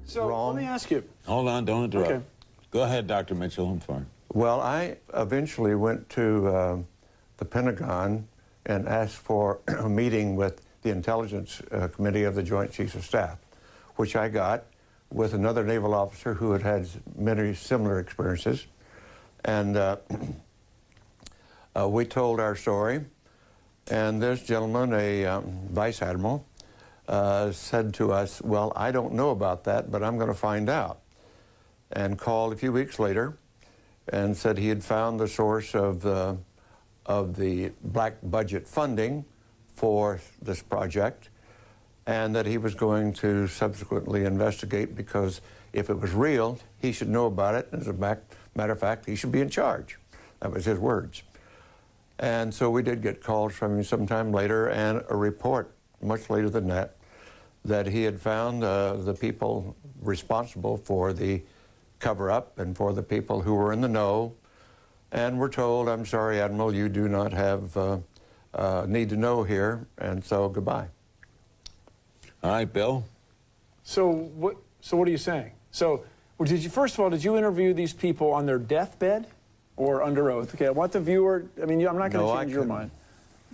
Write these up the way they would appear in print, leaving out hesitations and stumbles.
So wrong. let me ask you. Hold on, don't interrupt. Okay. Go ahead, Dr. Mitchell. I'm fine. Well, I eventually went to the Pentagon and asked for a meeting with the Intelligence Committee of the Joint Chiefs of Staff, which I got with another naval officer who had had many similar experiences. And we told our story, and this gentleman, a vice admiral, said to us, well, I don't know about that, but I'm going to find out. And called a few weeks later and said he had found the source of the black budget funding for this project, and that he was going to subsequently investigate, because if it was real, he should know about it. As a matter of fact, he should be in charge. That was his words. And so we did get calls from him sometime later, and a report much later than that he had found the people responsible for the cover-up and for the people who were in the know. And we're told, I'm sorry, Admiral, you do not have need to know here, and so goodbye. All right, Bill. So what are you saying? So first of all, did you interview these people on their deathbed or under oath? Okay, I want the viewer, I mean, I'm not going to change your mind.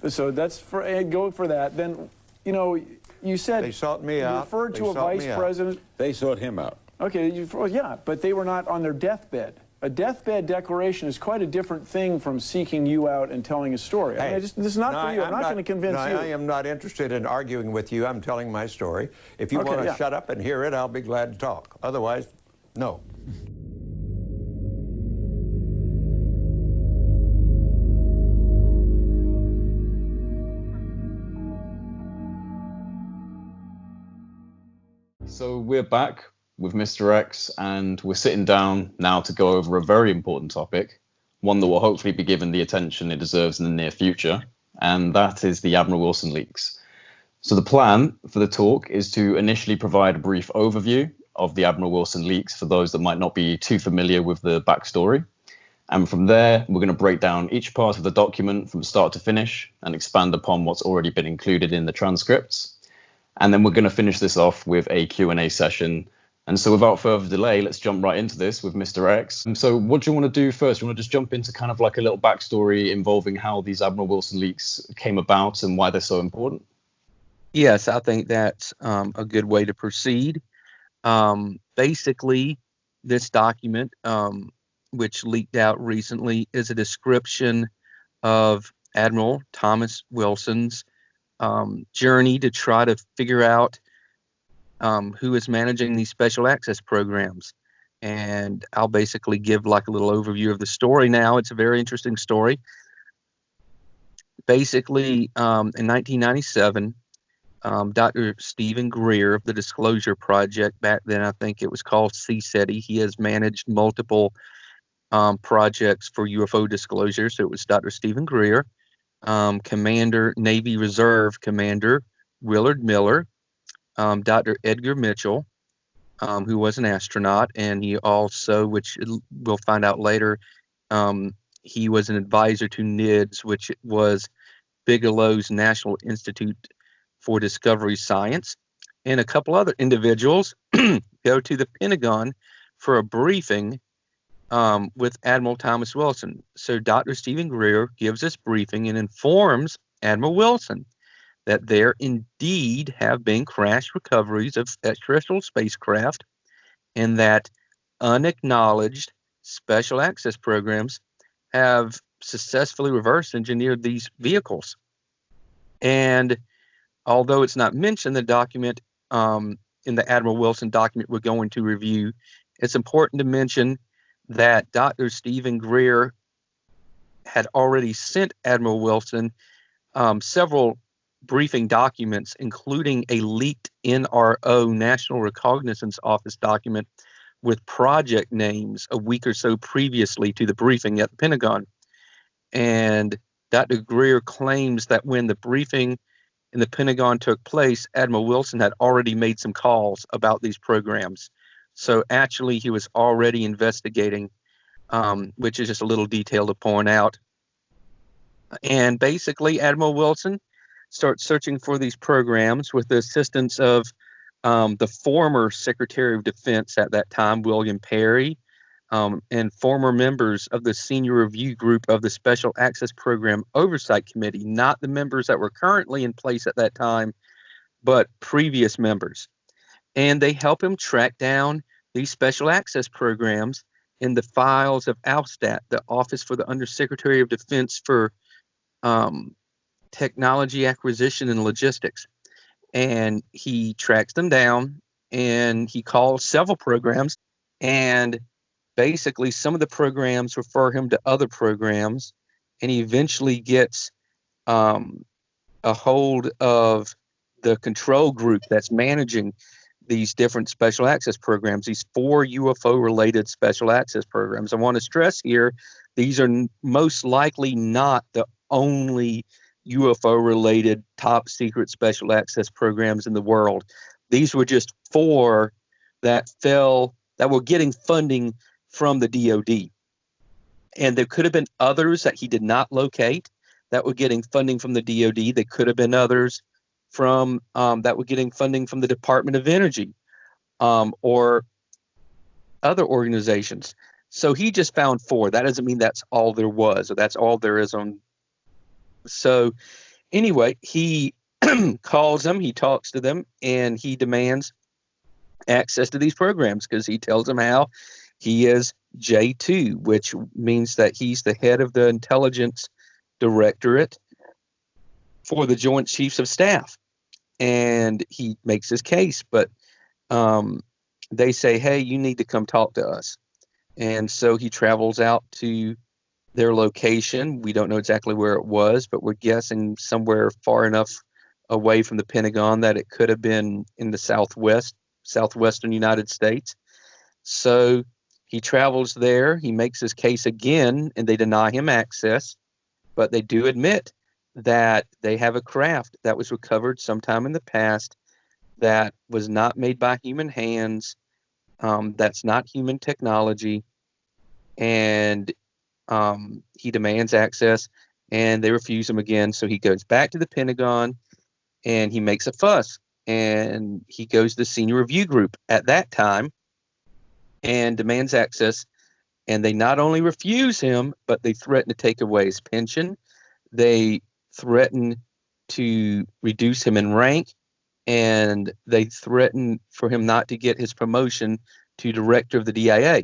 So that's go for that. Then, you said they sought me out. You referred to a vice president. They sought him out. Okay, yeah, but they were not on their deathbed. A deathbed declaration is quite a different thing from seeking you out and telling a story. Hey, this is not for you. I'm not going to convince you. I am not interested in arguing with you. I'm telling my story. If you want to shut up and hear it, I'll be glad to talk. Otherwise, no. So we're back with Mr. X, and we're sitting down now to go over a very important topic, one that will hopefully be given the attention it deserves in the near future, and that is the Admiral Wilson leaks. So the plan for the talk is to initially provide a brief overview of the Admiral Wilson leaks for those that might not be too familiar with the backstory. And from there, we're going to break down each part of the document from start to finish and expand upon what's already been included in the transcripts. And then we're going to finish this off with a Q&A session. And so without further delay, let's jump right into this with Mr. X. So what do you want to do first? You want to just jump into kind of like a little backstory involving how these Admiral Wilson leaks came about and why they're so important? Yes, I think that's a good way to proceed. Basically, this document, which leaked out recently, is a description of Admiral Thomas Wilson's journey to try to figure out who is managing these special access programs. And I'll basically give like a little overview of the story now. It's a very interesting story. Basically, in 1997, Dr. Stephen Greer of the Disclosure Project, back then I think it was called CSETI, he has managed multiple projects for UFO disclosure. So it was Dr. Stephen Greer, Commander, Navy Reserve Commander Willard Miller, Dr. Edgar Mitchell, who was an astronaut, and he also, which we'll find out later, he was an advisor to NIDS, which was Bigelow's National Institute for Discovery Science, and a couple other individuals go to the Pentagon for a briefing with Admiral Thomas Wilson. So Dr. Stephen Greer gives this briefing and informs Admiral Wilson that there indeed have been crash recoveries of extraterrestrial spacecraft, and that unacknowledged special access programs have successfully reverse engineered these vehicles. And although it's not mentioned in the document, in the Admiral Wilson document we're going to review, it's important to mention that Dr. Stephen Greer had already sent Admiral Wilson several briefing documents, including a leaked NRO, National Reconnaissance Office document with project names a week or so previously to the briefing at the Pentagon. And Dr. Greer claims that when the briefing in the Pentagon took place, Admiral Wilson had already made some calls about these programs. So actually he was already investigating, which is just a little detail to point out. And basically Admiral Wilson starts searching for these programs with the assistance of the former Secretary of Defense at that time, William Perry, and former members of the senior review group of the Special Access Program Oversight Committee, not the members that were currently in place at that time, but previous members. And they help him track down these special access programs in the files of ALSTAT, the Office for the Undersecretary of Defense for Technology Acquisition and Logistics. And he tracks them down, and he calls several programs, and basically some of the programs refer him to other programs, and he eventually gets a hold of the control group that's managing these different special access programs, these 4 UFO-related special access programs. I want to stress here, these are most likely not the only UFO-related top secret special access programs in the world. These were just 4 that were getting funding from the DoD. And there could have been others that he did not locate that were getting funding from the DoD. There could have been others from that were getting funding from the Department of Energy or other organizations. So he just found 4. That doesn't mean that's all there was, or that's all there is on. So anyway, he calls them, he talks to them, and he demands access to these programs because he tells them how he is J2, which means that he's the head of the intelligence directorate for the Joint Chiefs of Staff. And he makes his case, but they say, hey, you need to come talk to us. And so he travels out to their location. We don't know exactly where it was, but we're guessing somewhere far enough away from the Pentagon that it could have been in the southwestern United States. So he travels there. He makes his case again, and they deny him access, but they do admit that they have a craft that was recovered sometime in the past that was not made by human hands, that's not human technology, and he demands access, and they refuse him again. So he goes back to the Pentagon, and he makes a fuss, and he goes to the senior review group at that time and demands access, and they not only refuse him, but they threaten to take away his pension. They threaten to reduce him in rank, and they threaten for him not to get his promotion to director of the DIA.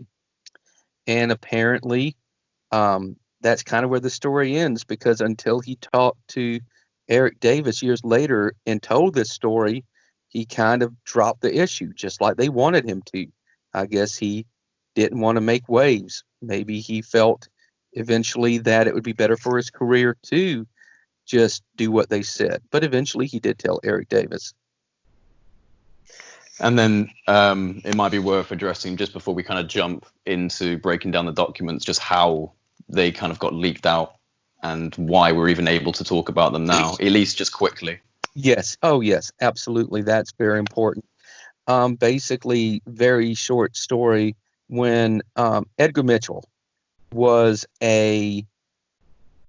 And apparently, that's kind of where the story ends, because until he talked to Eric Davis years later and told this story, he kind of dropped the issue, just like they wanted him to. I guess he didn't want to make waves. Maybe he felt eventually that it would be better for his career to just do what they said. But eventually he did tell Eric Davis. And then it might be worth addressing, just before we kind of jump into breaking down the documents, just how they kind of got leaked out and why we're even able to talk about them now, at least just quickly. Yes. Oh, yes, absolutely. That's very important. Basically, very short story. When Edgar Mitchell was a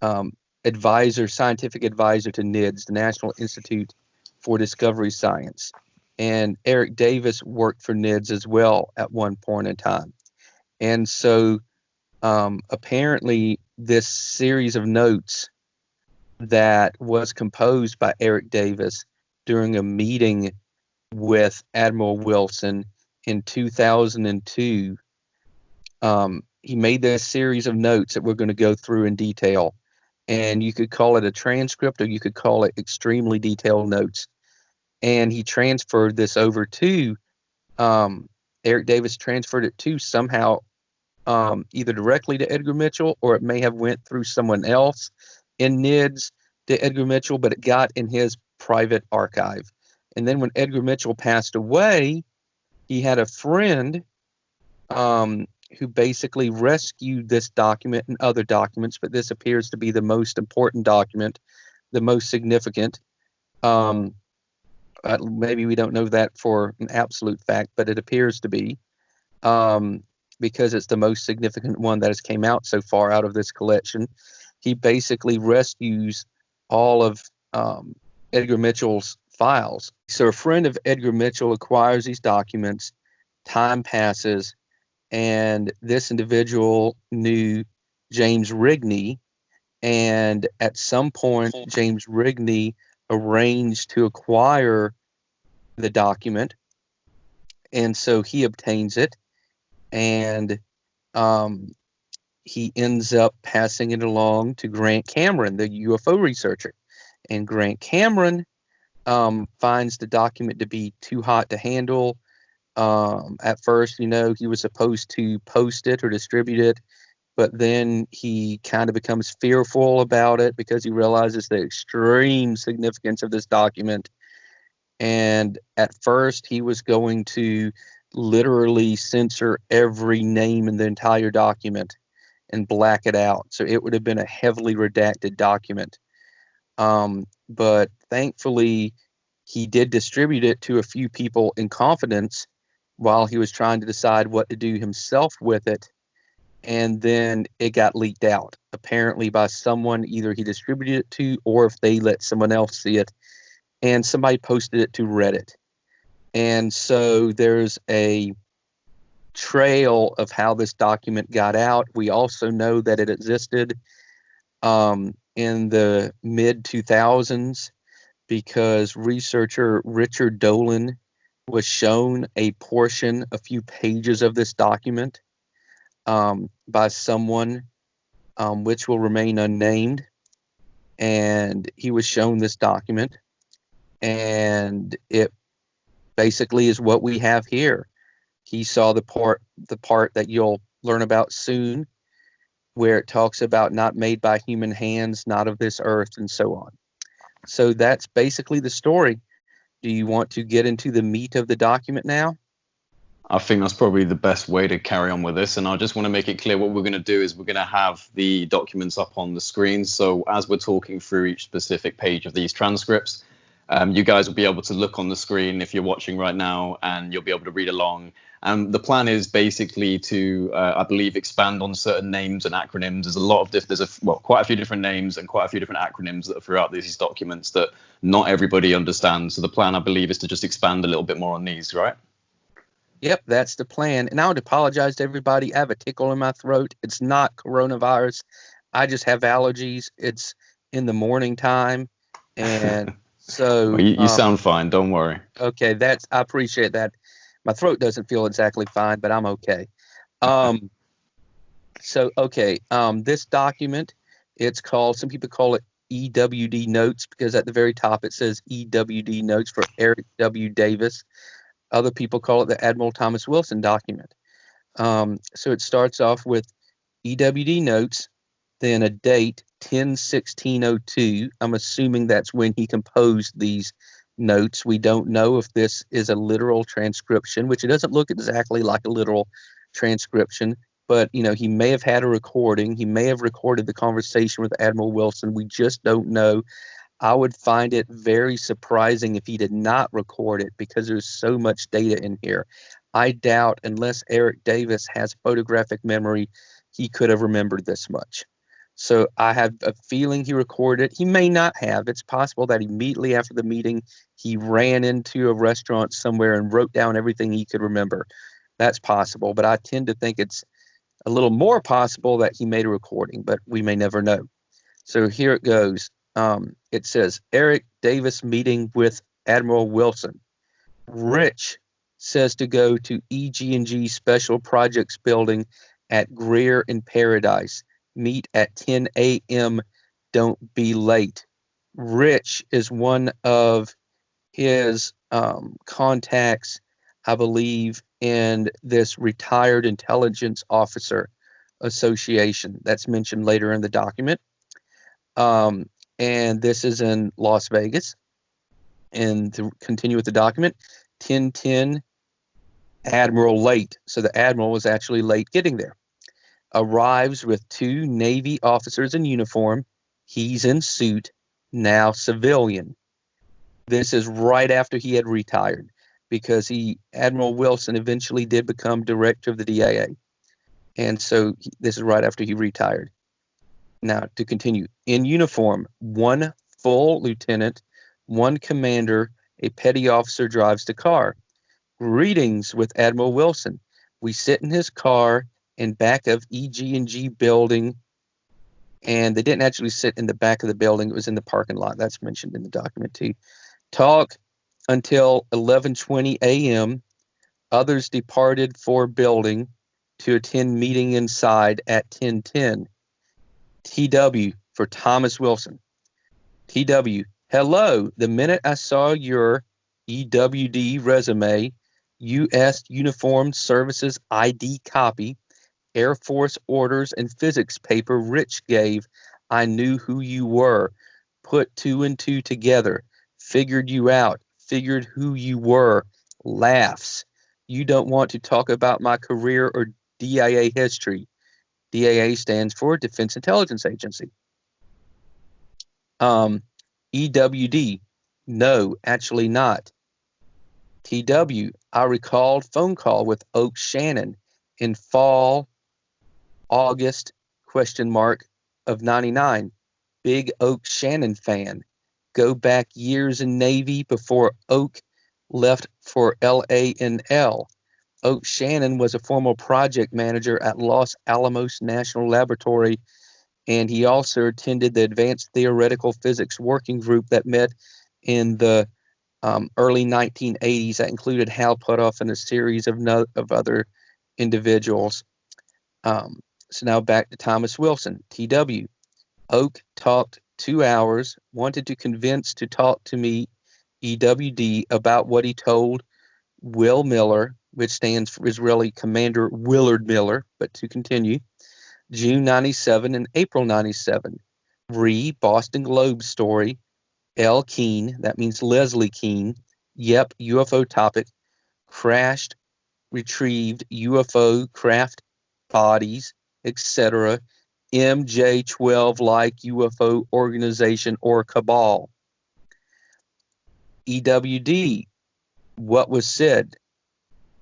scientific advisor to NIDS, the National Institute for Discovery Science, and Eric Davis worked for NIDS as well at one point in time. And so apparently this series of notes that was composed by Eric Davis during a meeting with Admiral Wilson in 2002, he made this series of notes that we're going to go through in detail. And you could call it a transcript, or you could call it extremely detailed notes. And he transferred this over to, Eric Davis transferred it to somehow, either directly to Edgar Mitchell, or it may have went through someone else in NIDS to Edgar Mitchell, but it got in his private archive. And then when Edgar Mitchell passed away, he had a friend who basically rescued this document and other documents, but this appears to be the most important document, the most significant. Maybe we don't know that for an absolute fact, but it appears to be, because it's the most significant one that has came out so far out of this collection. He basically rescues all of Edgar Mitchell's files. So a friend of Edgar Mitchell acquires these documents. Time passes, and this individual knew James Rigney, and at some point James Rigney arranged to acquire the document, and so he obtains it, and he ends up passing it along to Grant Cameron, the UFO researcher, and Grant Cameron finds the document to be too hot to handle. At first, he was supposed to post it or distribute it, but then he kind of becomes fearful about it because he realizes the extreme significance of this document. And at first, he was going to literally censor every name in the entire document and black it out. So it would have been a heavily redacted document. But thankfully, he did distribute it to a few people in confidence while he was trying to decide what to do himself with it. And then it got leaked out, apparently by someone either he distributed it to or if they let someone else see it. And somebody posted it to Reddit. And so there's a trail of how this document got out. We also know that it existed in the mid-2000s because researcher Richard Dolan was shown a few pages of this document by someone which will remain unnamed. And he was shown this document, and it basically is what we have here. He saw the part that you'll learn about soon, where it talks about not made by human hands, not of this earth, and so on. So that's basically the story. Do you want to get into the meat of the document now? I think that's probably the best way to carry on with this. And I just want to make it clear what we're going to do is we're going to have the documents up on the screen. So as we're talking through each specific page of these transcripts, you guys will be able to look on the screen if you're watching right now, and you'll be able to read along. The plan is basically to, I believe, expand on certain names and acronyms. There's quite a few different names and quite a few different acronyms that are throughout these documents that not everybody understands. So the plan, I believe, is to just expand a little bit more on these, right? Yep, that's the plan. And I would apologize to everybody. I have a tickle in my throat. It's not coronavirus. I just have allergies. It's in the morning time, and so well, you sound fine. Don't worry. Okay, I appreciate that. My throat doesn't feel exactly fine, but I'm okay. This document, some people call it EWD notes because at the very top it says EWD notes for Eric W. Davis. Other people call it the Admiral Thomas Wilson document. So it starts off with EWD notes, then a date, 10/16/02. I'm assuming that's when he composed these notes. We don't know if this is a literal transcription, which it doesn't look exactly like a literal transcription, but he may have had a recording. He may have recorded the conversation with Admiral Wilson. We just don't know. I would find it very surprising if he did not record it because there's so much data in here. I doubt, unless Eric Davis has photographic memory, he could have remembered this much. So I have a feeling he recorded it. He may not have. It's possible that immediately after the meeting, he ran into a restaurant somewhere and wrote down everything he could remember. That's possible, but I tend to think it's a little more possible that he made a recording, but we may never know. So here it goes. It says, Eric Davis meeting with Admiral Wilson. Rich says to go to EG&G Special Projects Building at Greer in Paradise. Meet at 10 a.m. Don't be late. Rich is one of his contacts, I believe, in this Retired Intelligence Officer Association that's mentioned later in the document. And this is in Las Vegas. And to continue with the document, 10:10, Admiral late. So the Admiral was actually late getting there. Arrives with 2 Navy officers in uniform. He's in suit, now civilian. This is right after he had retired because Admiral Wilson eventually did become director of the DIA. And so this is right after he retired. Now, to continue, in uniform, 1 full lieutenant, 1 commander, A petty officer drives the car. Greetings with Admiral Wilson. We sit in his car in back of EG&G building, and they didn't actually sit in the back of the building. It was in the parking lot. That's mentioned in the document too. Talk until 11:20 a.m. Others departed for building to attend meeting inside at 10:10. TW for Thomas Wilson. TW, hello. The minute I saw your EWD resume, U.S. Uniformed Services ID copy, Air Force orders, and physics paper Rich gave, I knew who you were. Put two and two together. Figured you out. Figured who you were. Laughs. You don't want to talk about my career or DIA history. DIA stands for Defense Intelligence Agency. EWD, no, actually not. TW, I recalled phone call with Oak Shannon in fall, August, of 99. Big Oak Shannon fan. Go back years in Navy before Oak left for LANL. Oak Shannon was a former project manager at Los Alamos National Laboratory, and he also attended the Advanced Theoretical Physics Working Group that met in the early 1980s. That included Hal Puthoff and a series of other individuals. So now back to Thomas Wilson. TW. Oak talked 2 hours, wanted to convince to talk to me, EWD, about what he told Will Miller, which stands for Israeli Commander Willard Miller, but to continue. June 97 and April 97. Boston Globe story. L. Keene, that means Leslie Keene. Yep, UFO topic. Crashed, retrieved UFO craft bodies, etc. MJ-12 like UFO organization or cabal. EWD, what was said?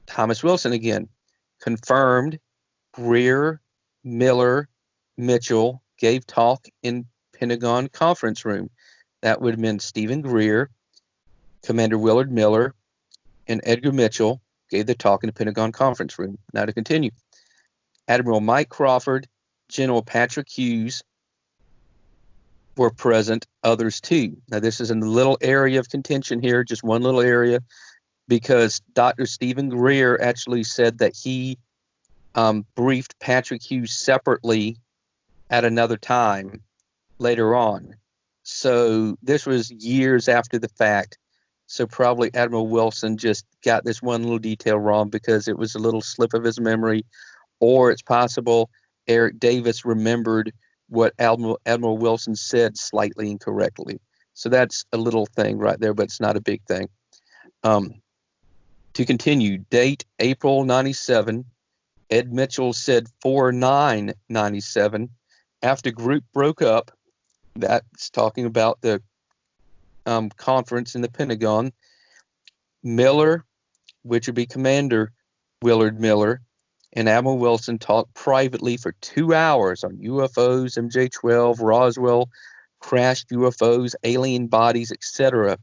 Thomas Wilson again. Confirmed. Greer, Miller, Mitchell gave talk in Pentagon conference room. That would have been Stephen Greer, Commander Willard Miller, and Edgar Mitchell gave the talk in the Pentagon conference room. Now to continue. Admiral Mike Crawford, General Patrick Hughes were present, others too. Now this is in the little area of contention here, just one little area, because Dr. Stephen Greer actually said that he briefed Patrick Hughes separately at another time later on. So this was years after the fact. So probably Admiral Wilson just got this one little detail wrong because it was a little slip of his memory, or it's possible Eric Davis remembered what Admiral Wilson said slightly incorrectly. So that's a little thing right there, but it's not a big thing. To continue, date April 97. Ed Mitchell said 4/9/97. After group broke up, that's talking about the conference in the Pentagon. Miller, which would be Commander Willard Miller, and Admiral Wilson talked privately for 2 hours on UFOs, MJ-12, Roswell, crashed UFOs, alien bodies, etc.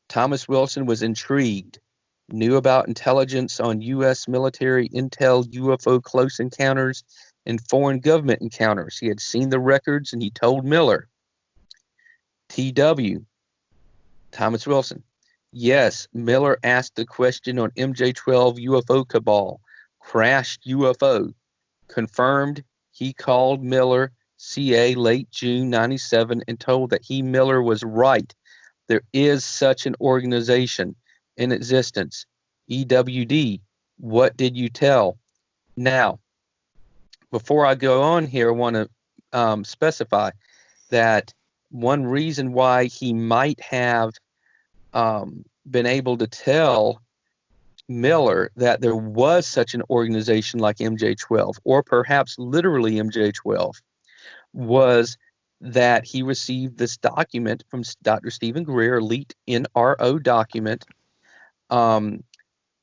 Thomas Wilson was intrigued, knew about intelligence on U.S. military intel, UFO close encounters, and foreign government encounters. He had seen the records, and he told Miller. TW, Thomas Wilson. Yes, Miller asked the question on MJ-12 UFO cabal, crashed UFO. Confirmed he called Miller, CA, late June 97, and told that Miller was right. There is such an organization in existence. EWD, what did you tell? Now, before I go on here, I want to specify that one reason why he might have been able to tell Miller that there was such an organization like MJ-12, or perhaps literally MJ-12, was that he received this document from Dr. Stephen Greer, elite NRO document.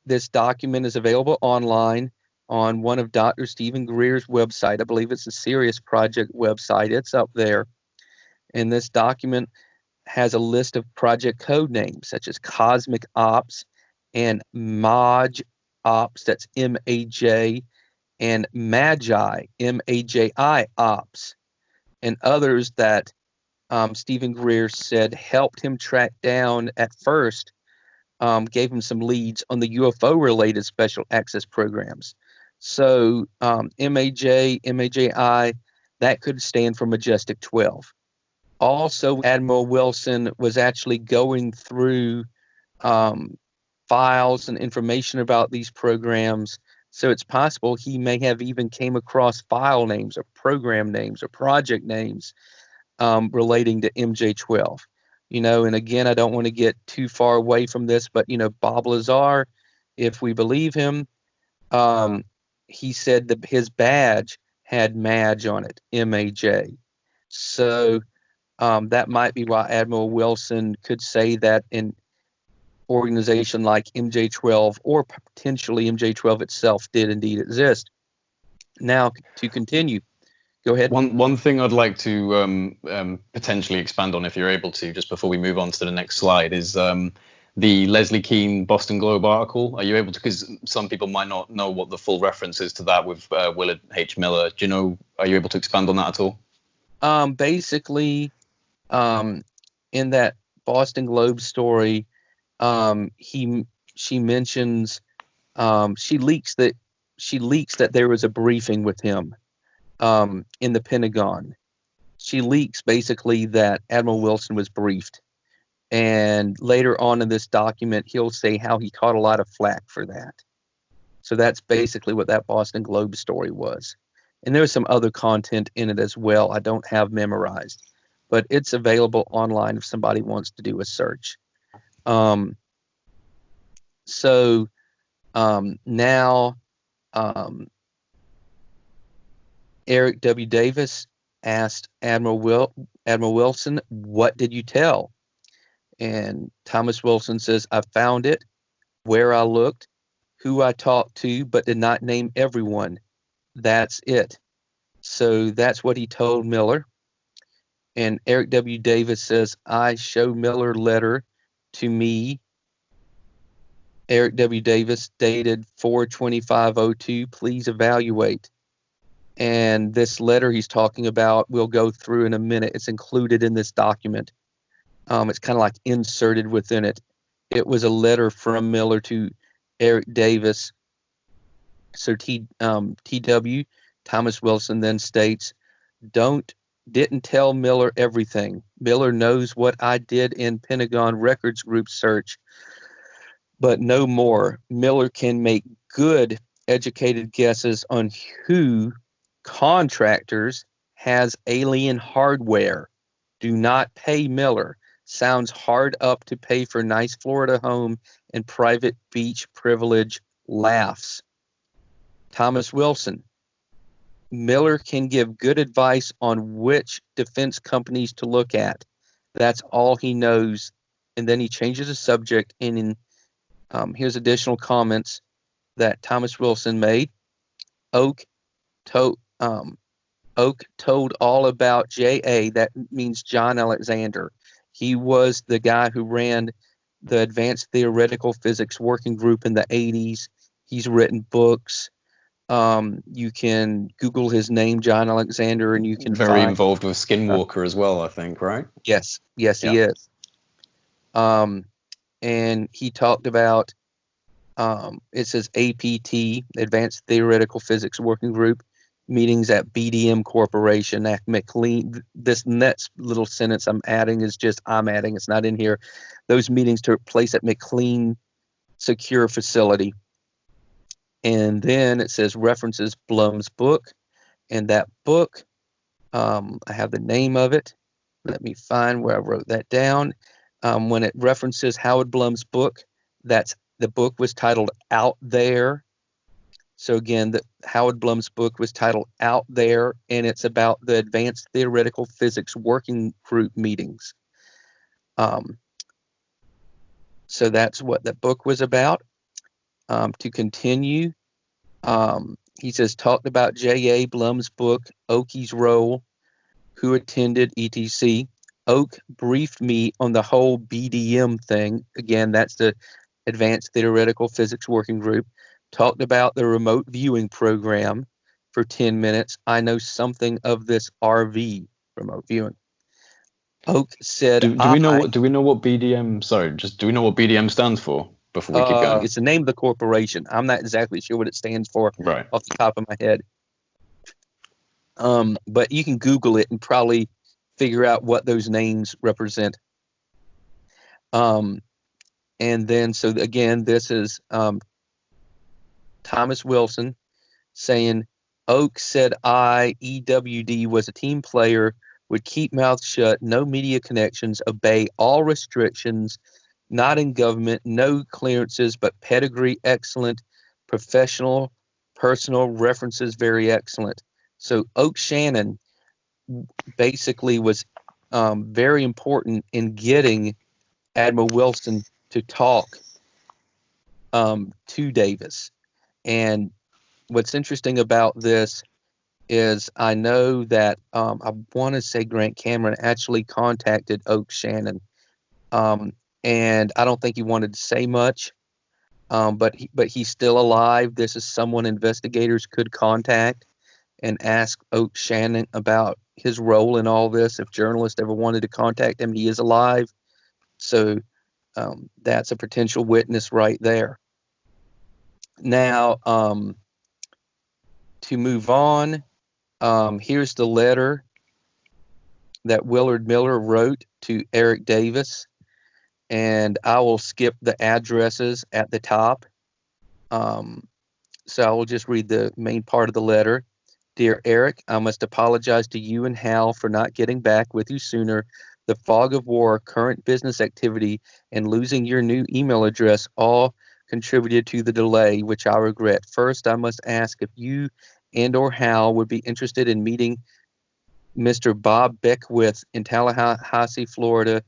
This document is available online on one of Dr. Stephen Greer's website. I believe it's the Sirius Project website. It's up there. And this document has a list of project code names such as Cosmic Ops and Maj Ops, that's M-A-J, and Magi, M-A-J-I Ops, and others that Stephen Greer said helped him track down at first, gave him some leads on the UFO-related special access programs. So MAJ, MAJI, that could stand for Majestic 12. Also, Admiral Wilson was actually going through files and information about these programs. So it's possible he may have even came across file names or program names or project names relating to MJ12. And again, I don't want to get too far away from this, but, Bob Lazar, if we believe him, he said that his badge had Madge on it, M-A-J. So that might be why Admiral Wilson could say that an organization like MJ12 or potentially MJ12 itself did indeed exist. Now, to continue, go ahead. One thing I'd like to potentially expand on, if you're able to, just before we move on to the next slide, is the Leslie Kean Boston Globe article. Are you able to, because some people might not know what the full reference is to that with Willard H. Miller. Are you able to expand on that at all? Basically, in that Boston Globe story, she mentions, she leaks that there was a briefing with him in the Pentagon. She leaks basically that Admiral Wilson was briefed. And later on in this document, he'll say how he caught a lot of flack for that. So that's basically what that Boston Globe story was. And there's some other content in it as well I don't have memorized, but it's available online if somebody wants to do a search. Now Eric W. Davis asked Admiral Wilson, "What did you tell?" And Thomas Wilson says, "I found it, where I looked, who I talked to, but did not name everyone. That's it." So that's what he told Miller. And Eric W. Davis says, "I show Miller letter to me. Eric W. Davis dated 4/25/02. Please evaluate." And this letter he's talking about, we'll go through in a minute. It's included in this document. It's kind of like inserted within it. It was a letter from Miller to Eric Davis. So TW, Thomas Wilson then states, didn't tell Miller everything. Miller knows what I did in Pentagon Records Group search, but no more. Miller can make good, educated guesses on who contractors has alien hardware. Do not pay Miller. Sounds hard up to pay for nice Florida home and private beach privilege. Laughs. Thomas Wilson. Miller can give good advice on which defense companies to look at. That's all he knows. And then he changes the subject. And here's additional comments that Thomas Wilson made. Oak told all about J.A. That means John Alexander. He was the guy who ran the Advanced Theoretical Physics Working Group in the 80s. He's written books. You can Google his name, John Alexander, and you can very involved with Skinwalker as well, I think, right? Yes, he is. And he talked about, it says APT, Advanced Theoretical Physics Working Group, meetings at BDM Corporation at McLean. This next little sentence I'm adding, it's not in here. Those meetings took place at McLean Secure Facility. And then it says references Blum's book. And that book, I have the name of it. Let me find where I wrote that down. When it references Howard Blum's book, the book was titled Out There. So again, Howard Blum's book was titled Out There, and it's about the Advanced Theoretical Physics Working Group meetings. So that's what the book was about. To continue, he says, talked about J.A. Blum's book, Oakey's Role, who attended, etc. Oak briefed me on the whole BDM thing. Again, that's the Advanced Theoretical Physics Working Group. Talked about the remote viewing program for 10 minutes. I know something of this RV, remote viewing. Oak said, Do we know what BDM? Sorry, do we know what BDM stands for before we keep going? It's the name of the corporation. I'm not exactly sure what it stands for off the top of my head. But you can Google it and probably figure out what those names represent. And then, so again, this is Thomas Wilson saying, Oak said EWD was a team player, would keep mouth shut, no media connections, obey all restrictions, not in government, no clearances, but pedigree excellent, professional, personal references very excellent. So Oak Shannon basically was very important in getting Admiral Wilson to talk to Davis. And what's interesting about this is I know that I want to say Grant Cameron actually contacted Oak Shannon, and I don't think he wanted to say much, but he's still alive. This is someone investigators could contact and ask Oak Shannon about his role in all this. If journalists ever wanted to contact him, he is alive. So that's a potential witness right there. Now, to move on, here's the letter that Willard Miller wrote to Eric Davis, and I will skip the addresses at the top. So I will just read the main part of the letter. Dear Eric, I must apologize to you and Hal for not getting back with you sooner. The fog of war, current business activity, and losing your new email address all contributed to the delay, which I regret. First, I must ask if you and or Hal would be interested in meeting Mr. Bob Beckwith in Tallahassee, Florida,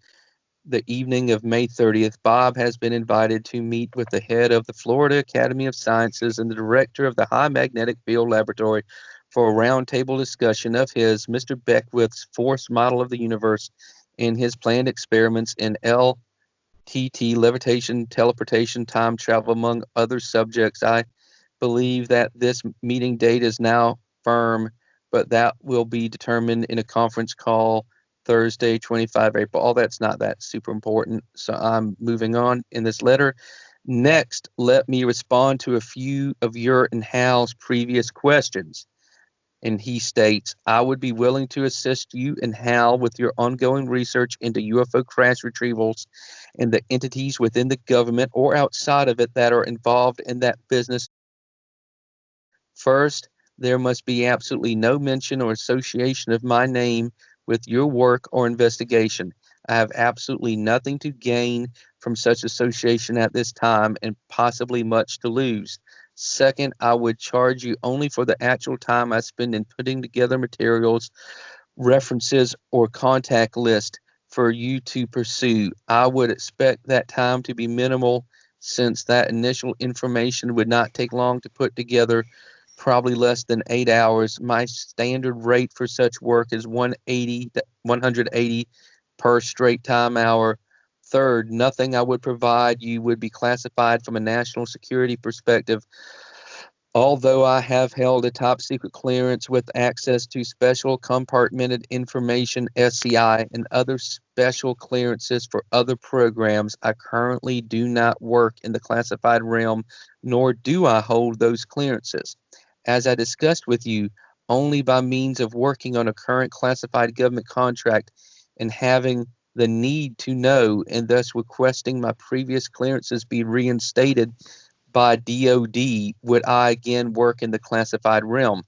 the evening of May 30th. Bob has been invited to meet with the head of the Florida Academy of Sciences and the director of the High Magnetic Field Laboratory for a roundtable discussion of Mr. Beckwith's force model of the universe and his planned experiments in LTT, levitation, teleportation, time travel, among other subjects. I believe that this meeting date is now firm, but that will be determined in a conference call Thursday, 25 April. All that's not that super important, so I'm moving on in this letter. Next, let me respond to a few of your and Hal's previous questions. And he states, I would be willing to assist you and Hal with your ongoing research into UFO crash retrievals and the entities within the government or outside of it that are involved in that business. First, there must be absolutely no mention or association of my name with your work or investigation. I have absolutely nothing to gain from such association at this time and possibly much to lose. Second, I would charge you only for the actual time I spend in putting together materials, references, or contact list for you to pursue. I would expect that time to be minimal since that initial information would not take long to put together, probably less than 8 hours. My standard rate for such work is 180 per straight time hour. Third, nothing I would provide you would be classified from a national security perspective. Although I have held a top secret clearance with access to special compartmented information, SCI, and other special clearances for other programs, I currently do not work in the classified realm, nor do I hold those clearances. As I discussed with you, only by means of working on a current classified government contract and having the need to know and thus requesting my previous clearances be reinstated by DOD would I again work in the classified realm.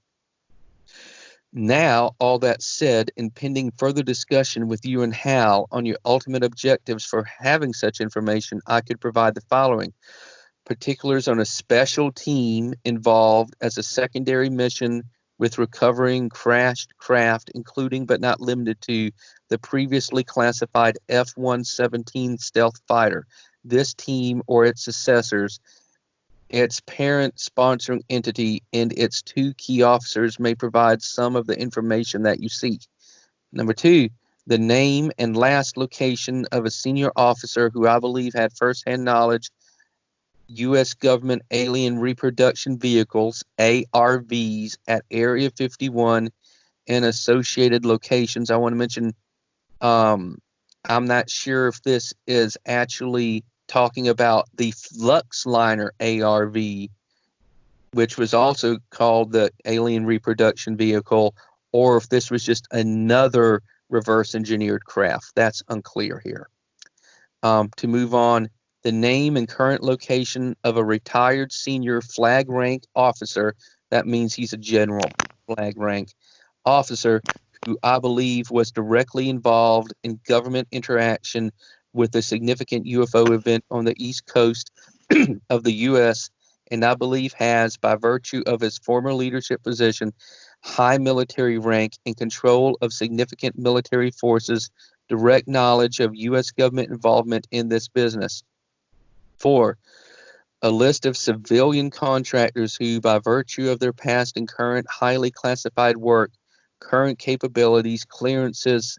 Now, all that said, and pending further discussion with you and Hal on your ultimate objectives for having such information, I could provide the following. Particulars on a special team involved as a secondary mission with recovering crashed craft, including but not limited to the previously classified F-117 stealth fighter. This team or its successors, its parent sponsoring entity, and its two key officers may provide some of the information that you seek. Number two, the name and last location of a senior officer who I believe had firsthand knowledge, U.S. government alien reproduction vehicles, ARVs, at Area 51 and associated locations. I want to mention, I'm not sure if this is actually talking about the Fluxliner ARV, which was also called the alien reproduction vehicle, or if this was just another reverse engineered craft. That's unclear here. To move on, the name and current location of a retired senior flag rank officer, that means he's a general flag rank officer, who I believe was directly involved in government interaction with a significant UFO event on the East Coast of the U.S., and I believe has, by virtue of his former leadership position, high military rank and control of significant military forces, direct knowledge of U.S. government involvement in this business. 4. A list of civilian contractors who, by virtue of their past and current highly classified work, current capabilities, clearances,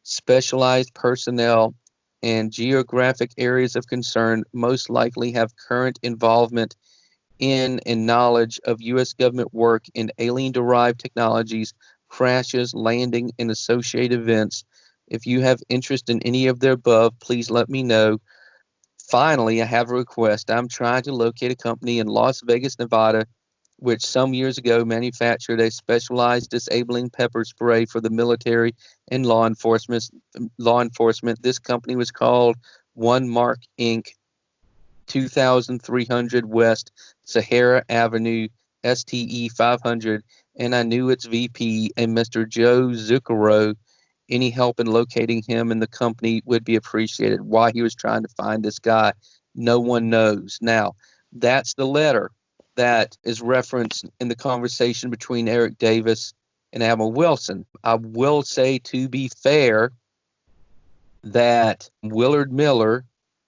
specialized personnel, and geographic areas of concern, most likely have current involvement in and knowledge of U.S. government work in alien-derived technologies, crashes, landing, and associated events. If you have interest in any of the above, please let me know. Finally, I have a request. I'm trying to locate a company in Las Vegas, Nevada, which some years ago manufactured a specialized disabling pepper spray for the military and law enforcement. This company was called One Mark Inc., 2300 West Sahara Avenue, STE 500, and I knew its VP, a Mr. Joe Zucchero. Any help in locating him and the company would be appreciated. Why he was trying to find this guy, no one knows. Now, that's the letter that is referenced in the conversation between Eric Davis and Admiral Wilson. I will say, to be fair, that Willard Miller,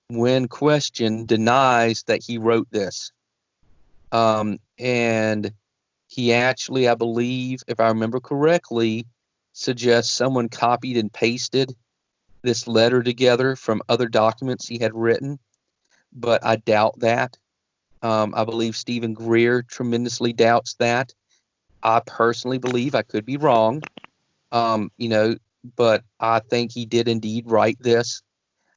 when questioned, denies that he wrote this. And he actually, I believe, if I remember correctly, suggests someone copied and pasted this letter together from other documents he had written, but I doubt that. I believe Stephen Greer tremendously doubts that. I personally believe, I could be wrong, but I think he did indeed write this.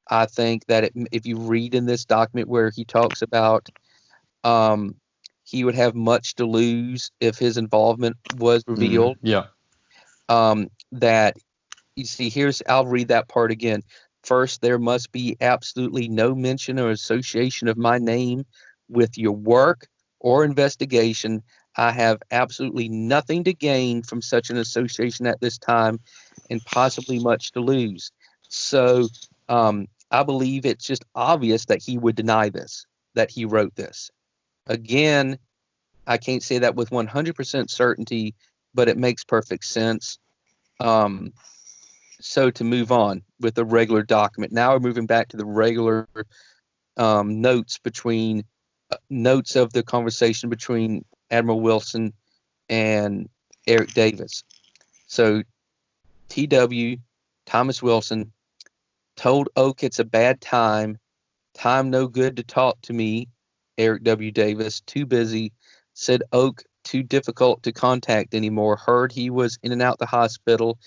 I think that if you read in this document where he talks about he would have much to lose if his involvement was revealed. That, you see, I'll read that part again. First, there must be absolutely no mention or association of my name with your work or investigation. I have absolutely nothing to gain from such an association at this time, and possibly much to lose. So I believe it's just obvious that he would deny this, that he wrote this. Again, I can't say that with 100% certainty, but it makes perfect sense. So to move on with the regular document. Now we're moving back to the regular notes of the conversation between Admiral Wilson and Eric Davis. So TW, Thomas Wilson, told Oak it's a bad time no good to talk to me. Eric W. Davis, too busy. Said Oak, too difficult to contact anymore. Heard he was in and out the hospital.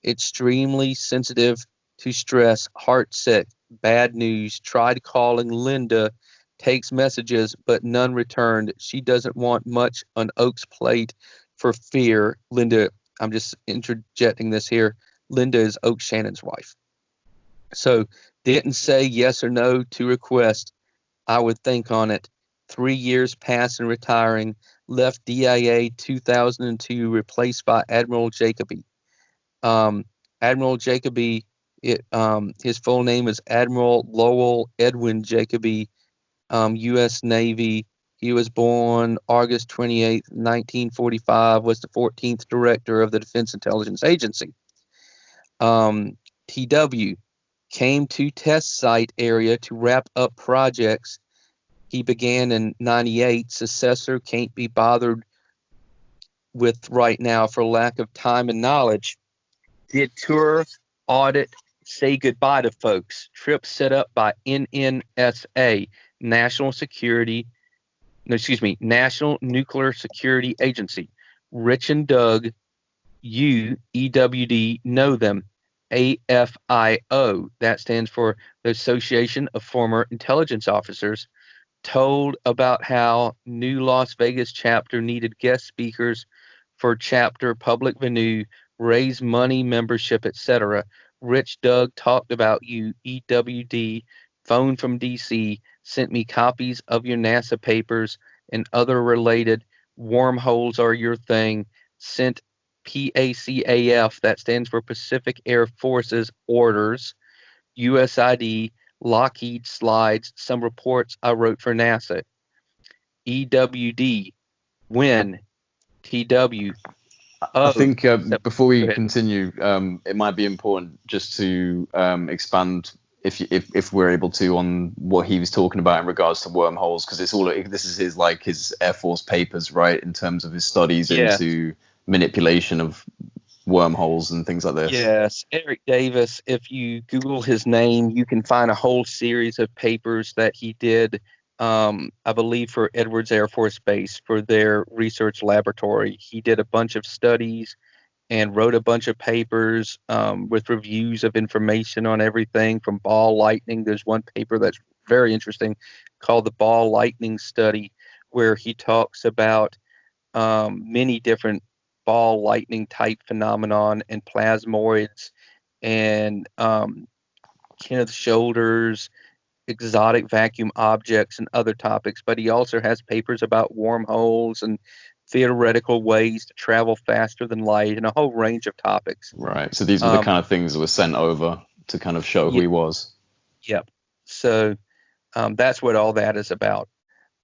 Extremely sensitive to stress, heart sick, bad news. Tried calling Linda, takes messages, but none returned. She doesn't want much on Oak's plate for fear. Linda, I'm just interjecting this here. Linda is Oak Shannon's wife. So didn't say yes or no to request. I would think on it. 3 years past and retiring. Left DIA 2002, replaced by Admiral Jacoby. Admiral Jacoby, his full name is Admiral Lowell Edwin Jacoby, U.S. Navy. He was born August 28, 1945, was the 14th director of the Defense Intelligence Agency. TW came to test site area to wrap up projects. He began in 98. Successor can't be bothered with right now for lack of time and knowledge. Did tour audit, say goodbye to folks. Trip set up by NNSA, National Nuclear Security Agency. Rich and Doug, you, EWD, know them. AFIO, that stands for the Association of Former Intelligence Officers, told about how new Las Vegas chapter needed guest speakers for chapter public venue, raise money, membership, etc. Rich Doug talked about you, EWD, phone from DC, sent me copies of your NASA papers and other related. Wormholes are your thing. Sent PACAF, that stands for Pacific Air Forces, orders, USID, Lockheed slides, some reports I wrote for NASA. EWD, when? TW. I think before we continue, it might be important just to expand, if we're able to, on what he was talking about in regards to wormholes, because this is his Air Force papers, right, in terms of his studies into manipulation of wormholes and things like this. Yes, Eric Davis. If you Google his name, you can find a whole series of papers that he did, I believe, for Edwards Air Force Base for their research laboratory. He did a bunch of studies and wrote a bunch of papers with reviews of information on everything from ball lightning. There's one paper that's very interesting called the Ball Lightning Study, where he talks about many different ball lightning type phenomenon and plasmoids and Kenneth shoulders, exotic vacuum objects, and other topics. But he also has papers about wormholes and theoretical ways to travel faster than light and a whole range of topics. Right. So these were the kind of things that were sent over to kind of show who he was. Yep. So that's what all that is about.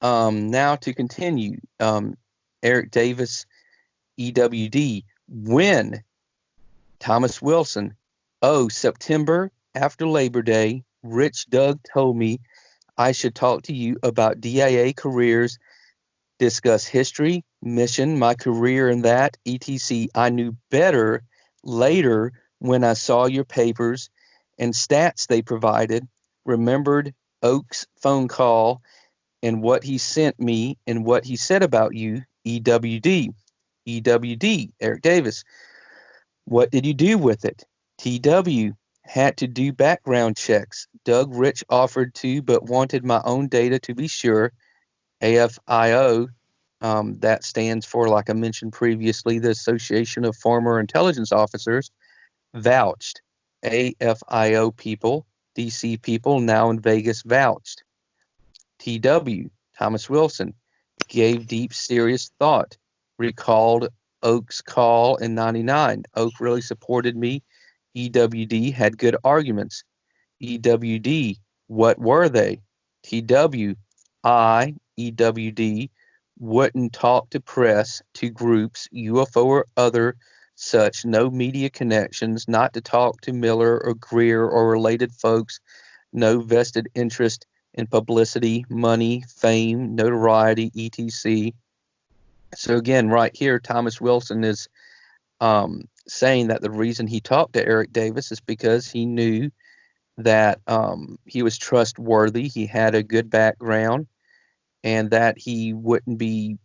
Now to continue, Eric Davis, EWD, when? Thomas Wilson, September after Labor Day, Rich Doug told me I should talk to you about DIA careers, discuss history, mission, my career in that, etc. I knew better later when I saw your papers and stats they provided, remembered Oak's phone call and what he sent me and what he said about you, EWD. EWD, Eric Davis. What did you do with it? TW, had to do background checks. Doug Rich offered to, but wanted my own data to be sure. AFIO, that stands for, like I mentioned previously, the Association of Former Intelligence Officers, vouched. AFIO people, DC people now in Vegas vouched. TW, Thomas Wilson, gave deep, serious thought. Recalled Oak's call in 99. Oak really supported me. EWD had good arguments. EWD, what were they? TW, EWD, wouldn't talk to press, to groups, UFO or other such, no media connections, not to talk to Miller or Greer or related folks, no vested interest in publicity, money, fame, notoriety, etc. So again, right here, Thomas Wilson is saying that the reason he talked to Eric Davis is because he knew that he was trustworthy, he had a good background, and that he wouldn't be,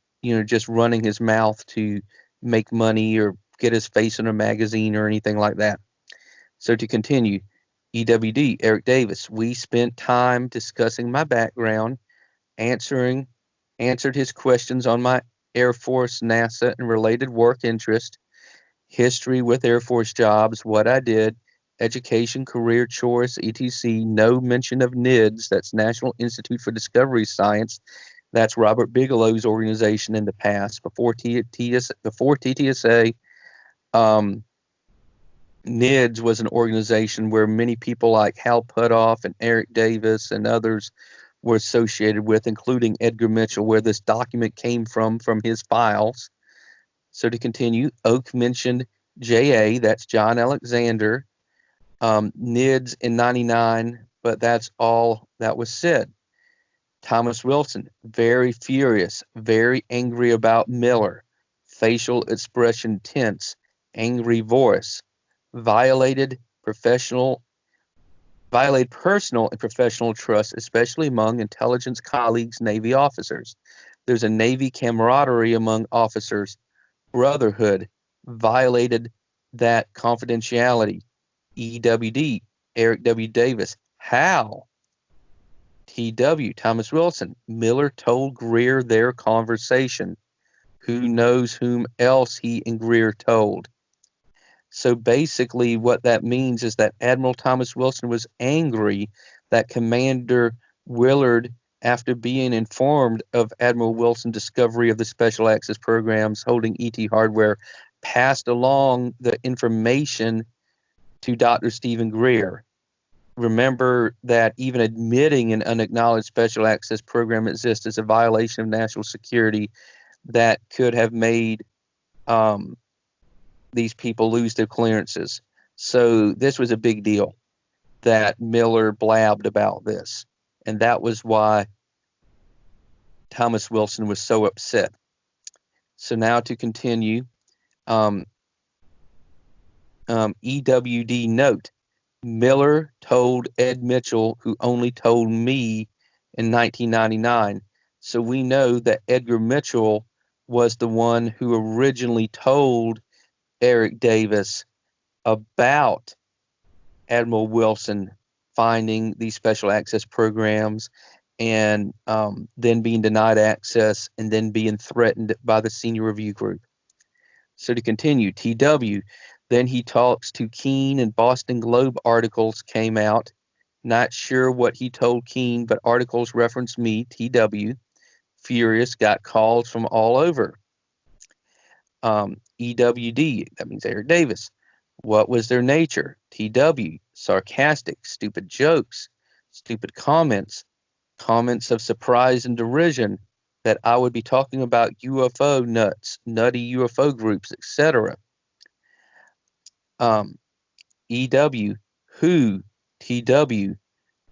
just running his mouth to make money or get his face in a magazine or anything like that. So to continue, EWD, Eric Davis, we spent time discussing my background, answered his questions on my Air Force, NASA, and related work interest, history with Air Force jobs, what I did, education, career, chores, etc. No mention of NIDS, that's National Institute for Discovery Science. That's Robert Bigelow's organization in the past. Before TTSA, NIDS was an organization where many people like Hal Puthoff and Eric Davis and others were associated with, including Edgar Mitchell, where this document came from his files. So to continue, Oak mentioned JA, that's John Alexander, NIDS in 99, but that's all that was said. Thomas Wilson, very furious, very angry about Miller, facial expression tense, angry voice, violated violated personal and professional trust, especially among intelligence colleagues, Navy officers. There's a Navy camaraderie among officers, brotherhood, violated that confidentiality. EWD, Eric W. Davis. How? TW, Thomas Wilson. Miller told Greer their conversation. Who knows whom else he and Greer told? So basically what that means is that Admiral Thomas Wilson was angry that Commander Willard, after being informed of Admiral Wilson's discovery of the special access programs holding ET hardware, passed along the information to Dr. Stephen Greer. Remember that even admitting an unacknowledged special access program exists is a violation of national security that could have made these people lose their clearances. So this was a big deal that Miller blabbed about this. And that was why Thomas Wilson was so upset. So now to continue, EWD note, Miller told Ed Mitchell, who only told me in 1999. So we know that Edgar Mitchell was the one who originally told Eric Davis about Admiral Wilson finding these special access programs and then being denied access and then being threatened by the senior review group. So to continue, TW, then he talks to Keene and Boston Globe articles came out. Not sure what he told Keene, but articles reference me, TW. Furious, got calls from all over. EWD, that means Eric Davis. What was their nature? TW, sarcastic, stupid jokes, stupid comments, comments of surprise and derision that I would be talking about UFO nuts, nutty UFO groups, etc. EW, who, TW,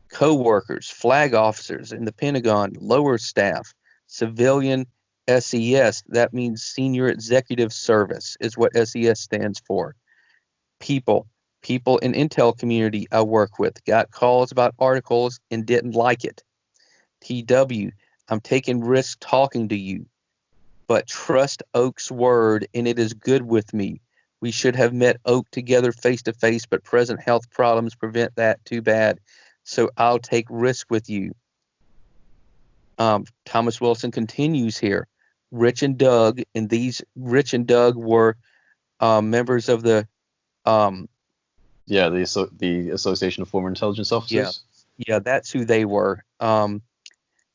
co-workers, flag officers in the Pentagon, lower staff, civilian SES, that means Senior Executive Service is what SES stands for. People in intel community I work with, got calls about articles and didn't like it. TW, I'm taking risks talking to you, but trust Oak's word and it is good with me. We should have met Oak together face to face, but present health problems prevent that. Too bad. So I'll take risk with you. Thomas Wilson continues here. Rich and Doug, and these Rich and Doug were members of the the Association of Former Intelligence Officers. Yeah, that's who they were.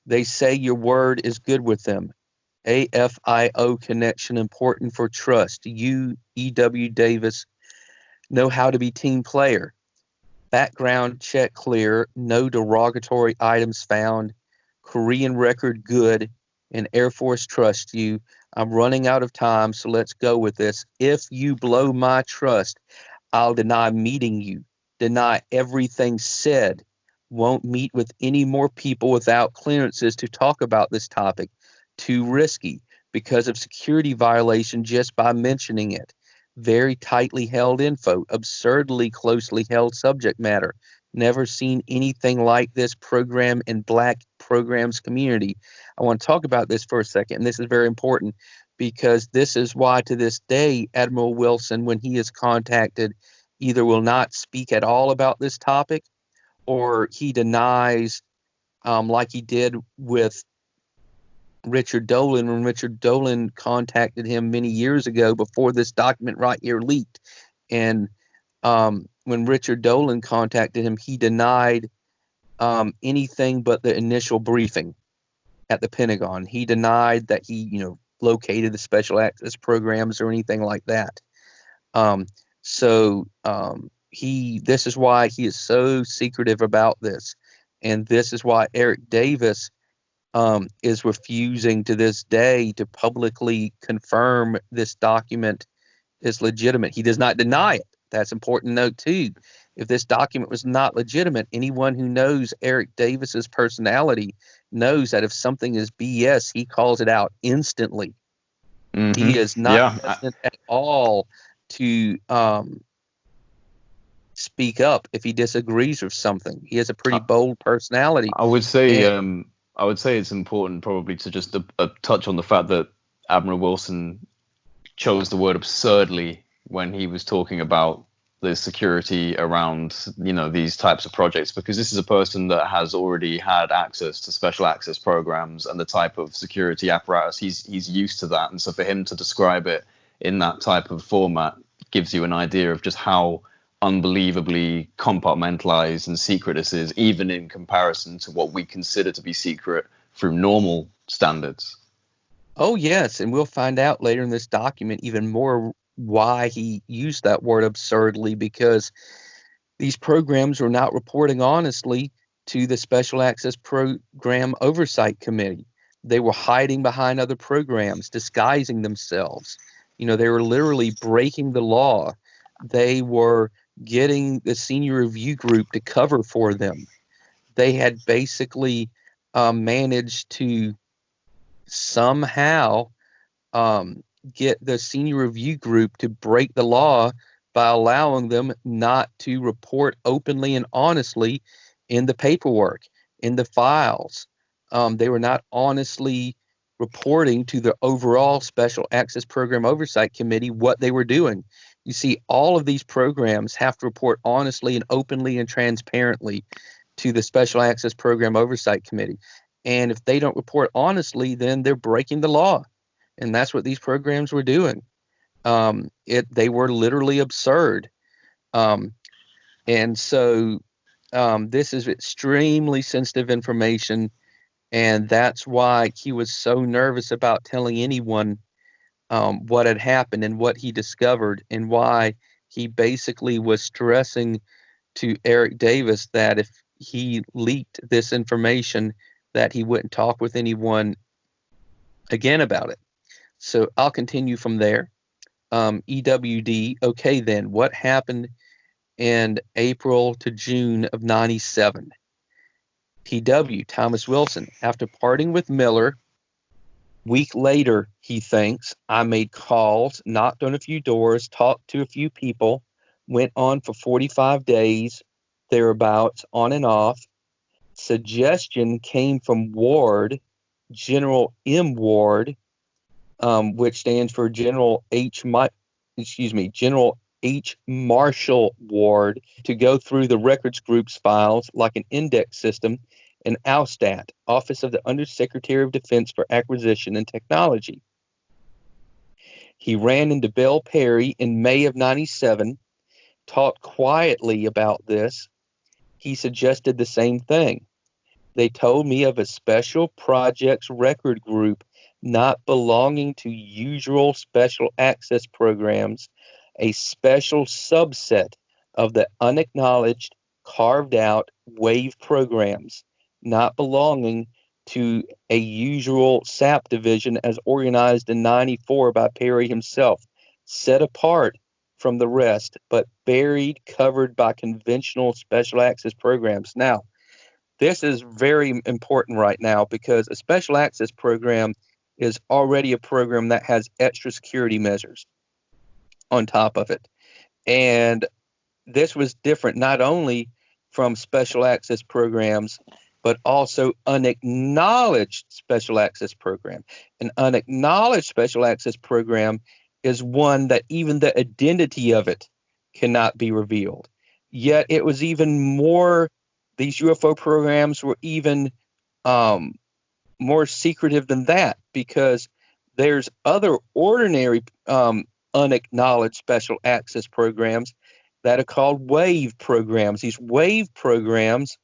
They say your word is good with them. AFIO connection important for trust. You, E.W. Davis, know how to be team player. Background check clear. No derogatory items found. Korean record good. And Air Force trust you. I'm running out of time, so let's go with this. If you blow my trust, I'll deny meeting you. Deny everything said. Won't meet with any more people without clearances to talk about this topic. Too risky because of security violation just by mentioning it. Very tightly held info, absurdly closely held subject matter. Never seen anything like this program in Black programs community. I want to talk about this for a second, and this is very important because this is why to this day, Admiral Wilson, when he is contacted, either will not speak at all about this topic or he denies, like he did with Richard Dolan when Richard Dolan contacted him many years ago before this document right here leaked. And when Richard Dolan contacted him, he denied anything but the initial briefing at the Pentagon. He denied that he, located the special access programs or anything like that. This is why he is so secretive about this. And this is why Eric Davis is refusing to this day to publicly confirm this document is legitimate. He does not deny it. That's important to note too. If this document was not legitimate, anyone who knows Eric Davis's personality knows that if something is BS, he calls it out instantly. Mm-hmm. He is not hesitant at all to speak up if he disagrees with something. He has a pretty bold personality. I would say it's important probably to just touch on the fact that Admiral Wilson chose the word absurdly when he was talking about the security around, these types of projects, because this is a person that has already had access to special access programs and the type of security apparatus. He's used to that. And so for him to describe it in that type of format gives you an idea of just how unbelievably compartmentalized and secret this is, even in comparison to what we consider to be secret through normal standards. Oh, yes. And we'll find out later in this document even more why he used that word absurdly, because these programs were not reporting honestly to the Special Access Program Oversight Committee. They were hiding behind other programs, disguising themselves. They were literally breaking the law. They were getting the senior review group to cover for them. They had basically managed to somehow get the senior review group to break the law by allowing them not to report openly and honestly in the paperwork, in the files. They were not honestly reporting to the overall Special Access Program Oversight Committee what they were doing. You see, all of these programs have to report honestly and openly and transparently to the Special Access Program Oversight Committee. And if they don't report honestly, then they're breaking the law. And that's what these programs were doing. They were literally absurd. And so this is extremely sensitive information. And that's why he was so nervous about telling anyone what had happened and what he discovered, and why he basically was stressing to Eric Davis that if he leaked this information, that he wouldn't talk with anyone again about it. So I'll continue from there. EWD, okay then, what happened in April to June of 97? PW, Thomas Wilson, after parting with Miller, week later, he thinks, I made calls, knocked on a few doors, talked to a few people, went on for 45 days, thereabouts, on and off. Suggestion came from Ward, General M. Ward, which stands for General H. Marshall Ward, to go through the records group's files like an index system in OUSTAT, Office of the Undersecretary of Defense for Acquisition and Technology. He ran into Bill Perry in May of 97, talked quietly about this. He suggested the same thing. They told me of a special projects record group not belonging to usual special access programs, a special subset of the unacknowledged, carved out WAVE programs, not belonging to a usual SAP division as organized in 94 by Perry himself, set apart from the rest, but buried, covered by conventional special access programs. Now, this is very important right now, because a special access program is already a program that has extra security measures on top of it. And this was different not only from special access programs, but also unacknowledged special access program. An unacknowledged special access program is one that even the identity of it cannot be revealed. Yet it was even more, these UFO programs were even more secretive than that, because there's other ordinary unacknowledged special access programs that are called WAVE programs. These WAVE programs,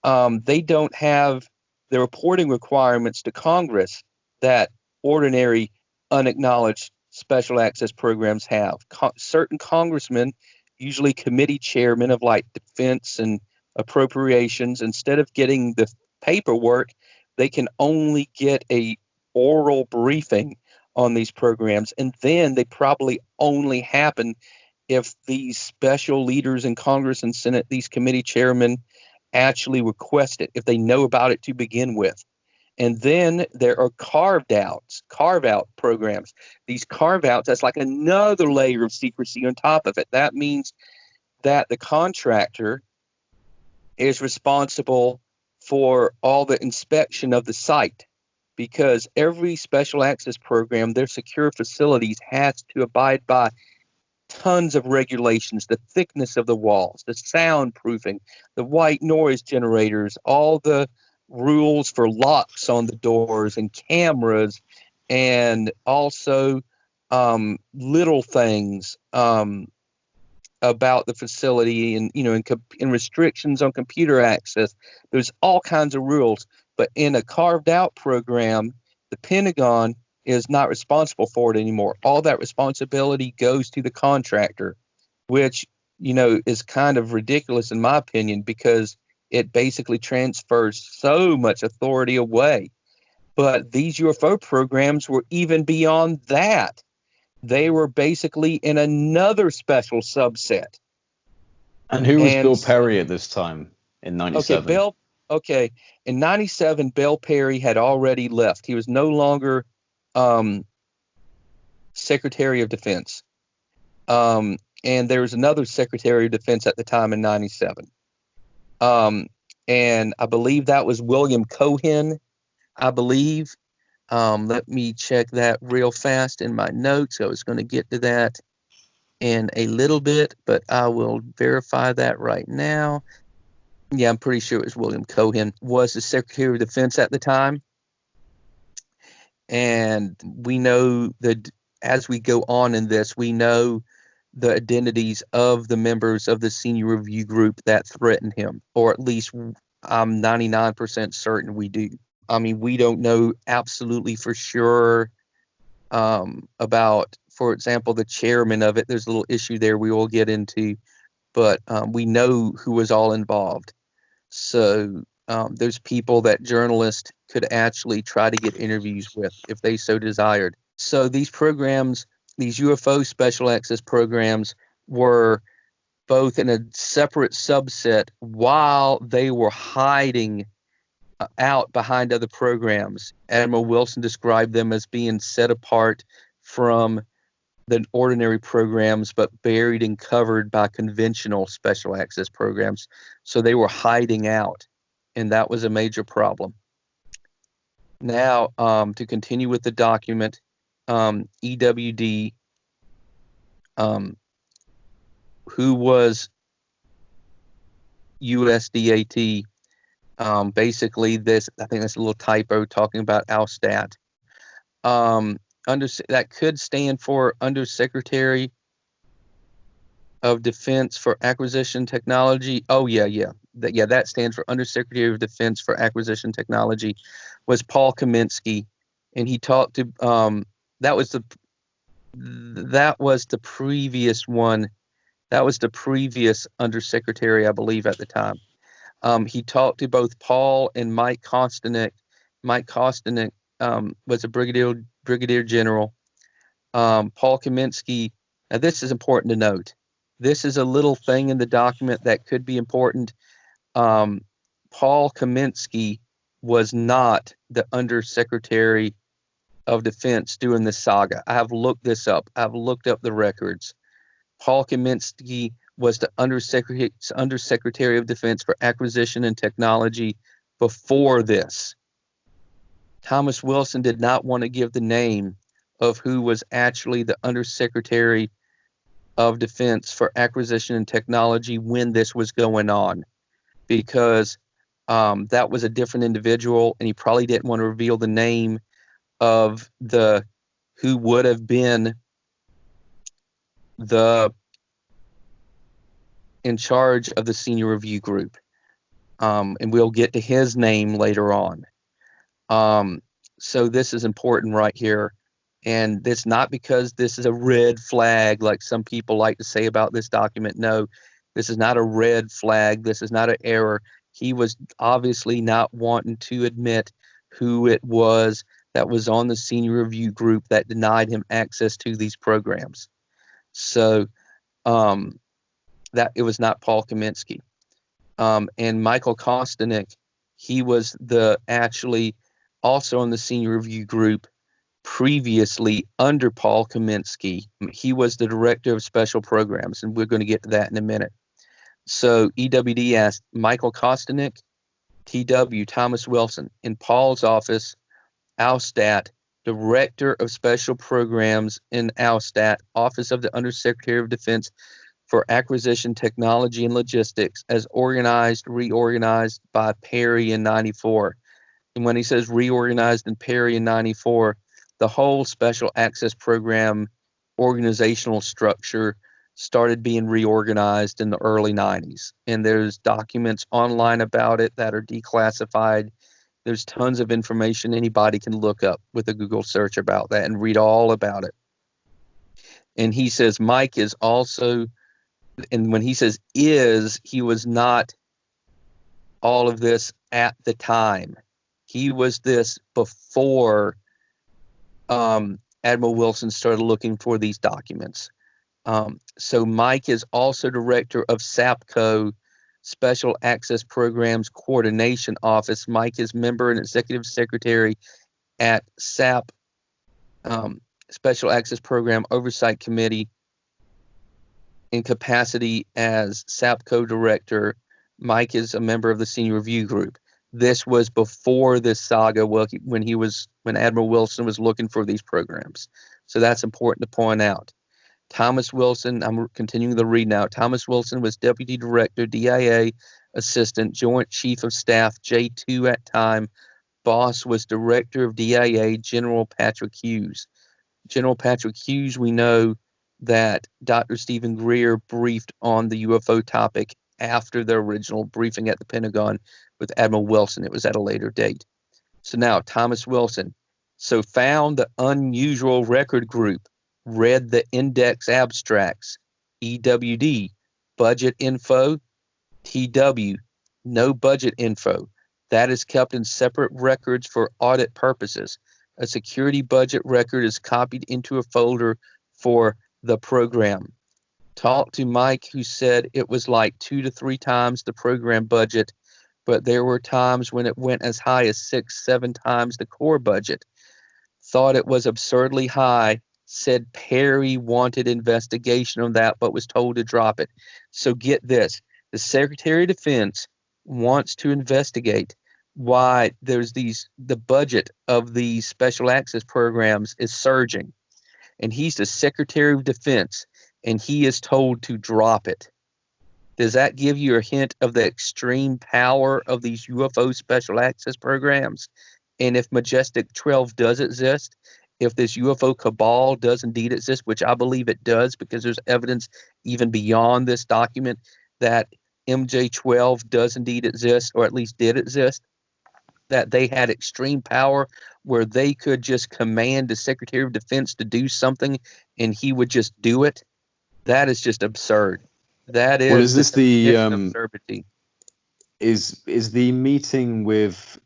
they don't have the reporting requirements to Congress that ordinary unacknowledged special access programs have. Certain congressmen, usually committee chairmen of like defense and appropriations, instead of getting the paperwork, they can only get a oral briefing on these programs, and then they probably only happen if these special leaders in Congress and Senate, these committee chairmen, actually request it, if they know about it to begin with. And then there are carve-out programs. These carve-outs, that's like another layer of secrecy on top of it. That means that the contractor is responsible for all the inspection of the site, because every special access program, their secure facilities has to abide by tons of regulations, the thickness of the walls, the soundproofing, the white noise generators, all the rules for locks on the doors and cameras, and also little things about the facility, and and restrictions on computer access. There's all kinds of rules, but in a carved out program, the Pentagon is not responsible for it anymore. All that responsibility goes to the contractor, which is kind of ridiculous in my opinion, because it basically transfers so much authority away. But these UFO programs were even beyond that. They were basically in another special subset. And who was Bill Perry at this time in 97? In 97, Bill Perry had already left. He was no longer Secretary of Defense. And there was another Secretary of Defense at the time in 97. And I believe that was William Cohen, I believe. Let me check that real fast in my notes. I was going to get to that in a little bit, but I will verify that right now. Yeah, I'm pretty sure it was William Cohen was the Secretary of Defense at the time. And we know that as we go on in this, we know the identities of the members of the senior review group that threatened him, or at least I'm 99% certain we do. I mean, we don't know absolutely for sure about, for example, the chairman of it. There's a little issue there we will get into, but we know who was all involved. So there's people that journalists could actually try to get interviews with if they so desired. So these programs, these UFO special access programs, were both in a separate subset while they were hiding out behind other programs. Admiral Wilson described them as being set apart from the ordinary programs, but buried and covered by conventional special access programs. So they were hiding out, and that was a major problem. Now, to continue with the document, EWD, who was USDAT, basically this, I think that's a little typo talking about Alstat. That could stand for Undersecretary of Defense for Acquisition Technology. Oh, yeah. That stands for Undersecretary of Defense for Acquisition Technology, was Paul Kaminski. And he talked to, that was the previous one. That was the previous Undersecretary, I believe, at the time. He talked to both Paul and Mike Kostanek. Mike Kostanek was a brigadier general. Paul Kaminski, now this is important to note. This is a little thing in the document that could be important. Paul Kaminski was not the Undersecretary of Defense during the saga. I have looked this up. I've looked up the records. Paul Kaminski was the Undersecretary of Defense for Acquisition and Technology before this. Thomas Wilson did not want to give the name of who was actually the Undersecretary of Defense for Acquisition and Technology when this was going on, because that was a different individual, and he probably didn't want to reveal the name of the who would have been the in charge of the senior review group. And we'll get to his name later on. So this is important right here. And it's not because this is a red flag like some people like to say about this document. No, this is not a red flag. This is not an error. He was obviously not wanting to admit who it was that was on the senior review group that denied him access to these programs. So that it was not Paul Kaminski. And Michael Kostanek, he was actually also on the senior review group previously under Paul Kaminski. He was the director of special programs, and we're going to get to that in a minute. So EWD asked Michael Kostanek, TW, Thomas Wilson. In Paul's office, Alstat, Director of Special Programs in Alstat, Office of the Undersecretary of Defense for Acquisition, Technology, and Logistics, as reorganized by Perry in 94. And when he says reorganized in Perry in 94, the whole Special Access Program organizational structure started being reorganized in the early 90s. And there's documents online about it that are declassified. There's tons of information anybody can look up with a Google search about that and read all about it. And he says Mike is also, and when he says he was not all of this at the time. He was this before Admiral Wilson started looking for these documents. So Mike is also director of SAPCO, Special Access Programs Coordination Office. Mike is member and executive secretary at SAP, Special Access Program Oversight Committee. In capacity as SAPCO director, Mike is a member of the senior review group. This was before this saga, when Admiral Wilson was looking for these programs. So that's important to point out. Thomas Wilson, I'm continuing the read now. Thomas Wilson was Deputy Director, DIA Assistant, Joint Chief of Staff, J2 at time. Boss was Director of DIA, General Patrick Hughes. General Patrick Hughes, we know that Dr. Stephen Greer briefed on the UFO topic after the original briefing at the Pentagon with Admiral Wilson. It was at a later date. So now, Thomas Wilson. So found the unusual record group, read the index abstracts, EWD, budget info, TW, no budget info. That is kept in separate records for audit purposes. A security budget record is copied into a folder for the program. Talked to Mike, who said it was like 2 to 3 times the program budget, but there were times when it went as high as 6-7 times the core budget. Thought it was absurdly high. Said Perry wanted investigation on that, but was told to drop it. So get this. The Secretary of Defense wants to investigate why the budget of these special access programs is surging. And he's the Secretary of Defense, and he is told to drop it. Does that give you a hint of the extreme power of these UFO special access programs? And if Majestic 12 does exist, if this UFO cabal does indeed exist, which I believe it does, because there's evidence even beyond this document that MJ12 does indeed exist, or at least did exist, that they had extreme power where they could just command the Secretary of Defense to do something and he would just do it. That is just absurd. That is. Well, is this the absurdity? Is the meeting with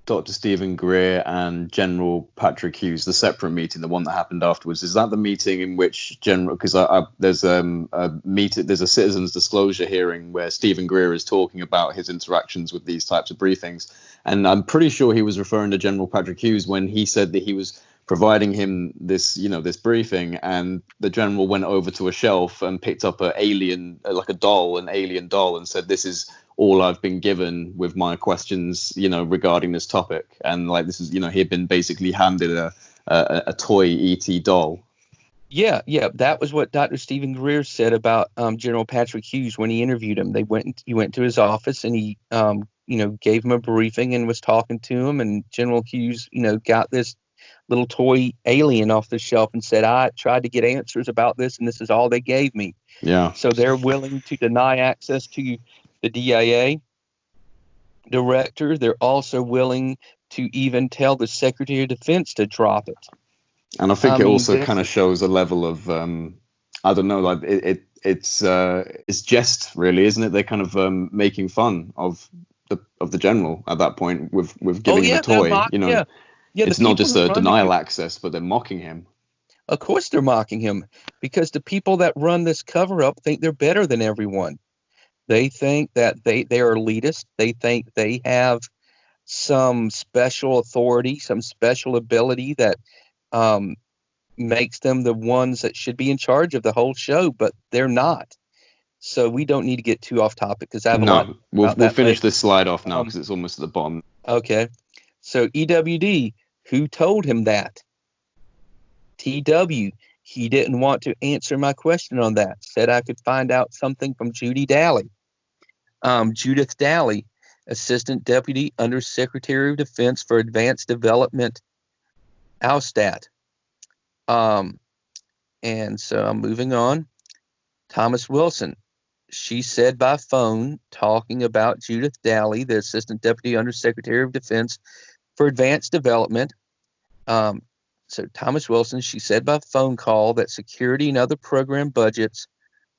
Dr. Stephen Greer and General Patrick Hughes, the separate meeting, the one that happened afterwards, is that the meeting in which because there's a citizens disclosure hearing where Stephen Greer is talking about his interactions with these types of briefings, and I'm pretty sure he was referring to General Patrick Hughes when he said that he was providing him this briefing, and the general went over to a shelf and picked up an alien doll, and said, "This is all I've been given with my questions, regarding this topic." And this is, he had been basically handed a toy ET doll. Yeah, that was what Dr. Stephen Greer said about General Patrick Hughes when he interviewed him. He went to his office and he, gave him a briefing and was talking to him. And General Hughes, got this little toy alien off the shelf and said, "I tried to get answers about this, and this is all they gave me." Yeah. So they're willing to deny access to the DIA director. They're also willing to even tell the Secretary of Defense to drop it. And I think it also kind of shows a level of, I don't know, it's jest, really, isn't it? They're kind of making fun of the general at that point with giving him a toy. It's not just a denial access, but they're mocking him. Of course they're mocking him, because the people that run this cover-up think they're better than everyone. They think that they are elitist. They think they have some special authority, some special ability that makes them the ones that should be in charge of the whole show, but they're not. So we don't need to get too off topic because I have a lot. No, we'll about that finish later. this slide off now because it's almost at the bottom. Okay. So EWD, who told him that? TW, he didn't want to answer my question on that. Said I could find out something from Judy Daly. Judith Daly, Assistant Deputy Undersecretary of Defense for Advanced Development, Austat. And so I'm moving on. Thomas Wilson, she said by phone, talking about Judith Daly, the Assistant Deputy Undersecretary of Defense for Advanced Development. So Thomas Wilson, she said by phone call that security and other program budget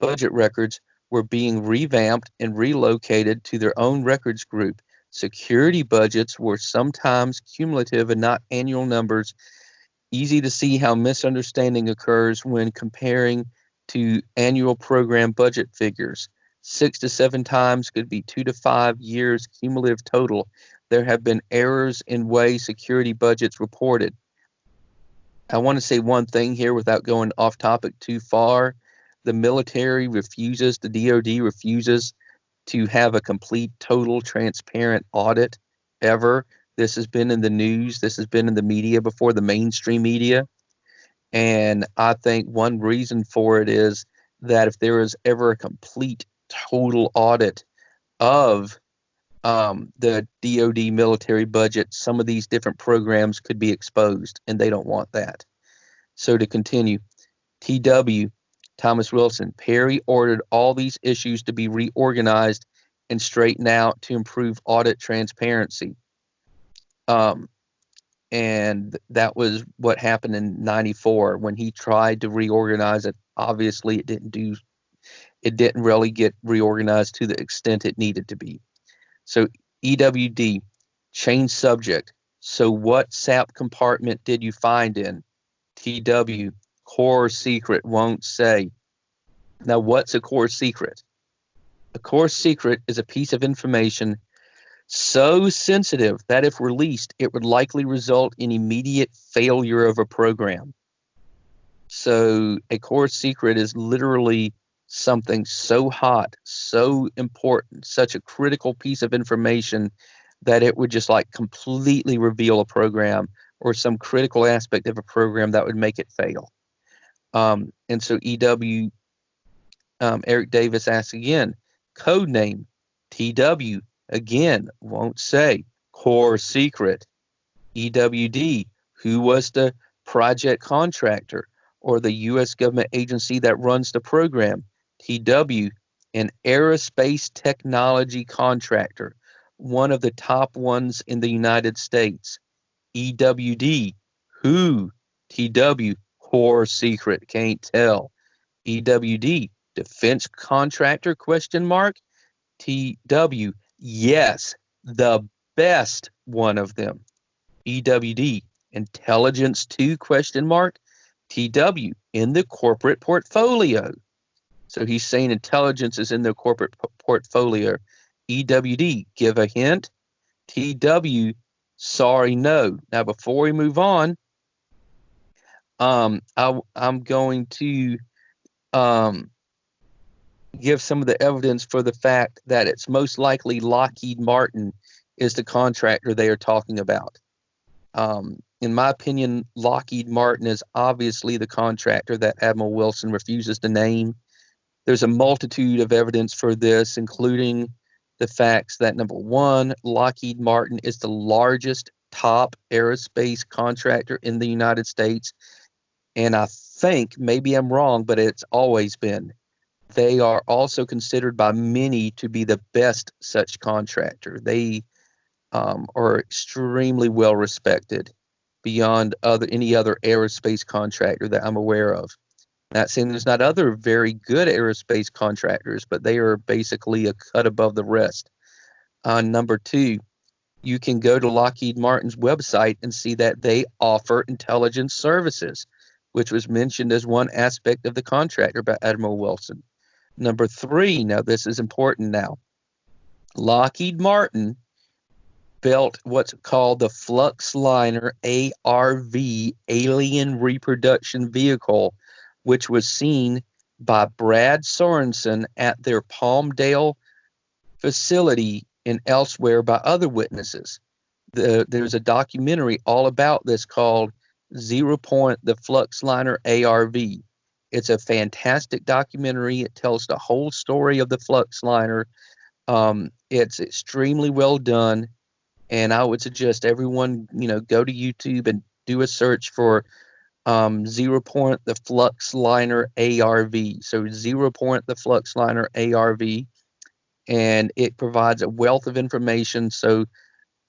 records were being revamped and relocated to their own records group. Security budgets were sometimes cumulative and not annual numbers. Easy to see how misunderstanding occurs when comparing to annual program budget figures. 6 to 7 times could be 2 to 5 years cumulative total. There have been errors in way security budgets reported. I want to say one thing here without going off topic too far. The military refuses, the DoD refuses to have a complete, total, transparent audit ever. This has been in the news. This has been in the media before, the mainstream media. And I think one reason for it is that if there is ever a complete, total audit of the DoD military budget, some of these different programs could be exposed, and they don't want that. So to continue, TW, Thomas Wilson, Perry ordered all these issues to be reorganized and straightened out to improve audit transparency. And that was what happened in '94 when he tried to reorganize it. Obviously, it didn't really get reorganized to the extent it needed to be. So EWD, change subject. So what SAP compartment did you find in? TW, core secret, won't say. Now, what's a core secret? A core secret is a piece of information so sensitive that if released, it would likely result in immediate failure of a program. So a core secret is literally something so hot, so important, such a critical piece of information that it would just like completely reveal a program or some critical aspect of a program that would make it fail. And so EW, Eric Davis asks again, code name, TW, again, won't say, core secret. EWD, who was the project contractor or the U.S. government agency that runs the program? TW, an aerospace technology contractor, one of the top ones in the United States. EWD, who? TW, core secret, can't tell. EWD, defense contractor, question mark? TW, yes, the best one of them. EWD, intelligence 2, question mark? TW, in the corporate portfolio. So he's saying intelligence is in the corporate portfolio. EWD, give a hint. TW, sorry, no. Now, before we move on, I'm going to give some of the evidence for the fact that it's most likely Lockheed Martin is the contractor they are talking about. In my opinion, Lockheed Martin is obviously the contractor that Admiral Wilson refuses to name. There's a multitude of evidence for this, including the facts that, number one, Lockheed Martin is the largest top aerospace contractor in the United States. And I think, maybe I'm wrong, but it's always been. They are also considered by many to be the best such contractor. They are extremely well respected beyond any other aerospace contractor that I'm aware of. Not saying there's not other very good aerospace contractors, but they are basically a cut above the rest. Number two, you can go to Lockheed Martin's website and see that they offer intelligence services, which was mentioned as one aspect of the contractor by Admiral Wilson. Number three, now this is important now. Lockheed Martin built what's called the Fluxliner ARV, Alien Reproduction Vehicle, which was seen by Brad Sorensen at their Palmdale facility and elsewhere by other witnesses. There's a documentary all about this called Zero Point, the Fluxliner ARV. It's a fantastic documentary. It tells the whole story of the Fluxliner. It's extremely well done, and I would suggest everyone, go to YouTube and do a search for 0 Point, the Fluxliner ARV. So 0 Point, the Fluxliner ARV, and it provides a wealth of information.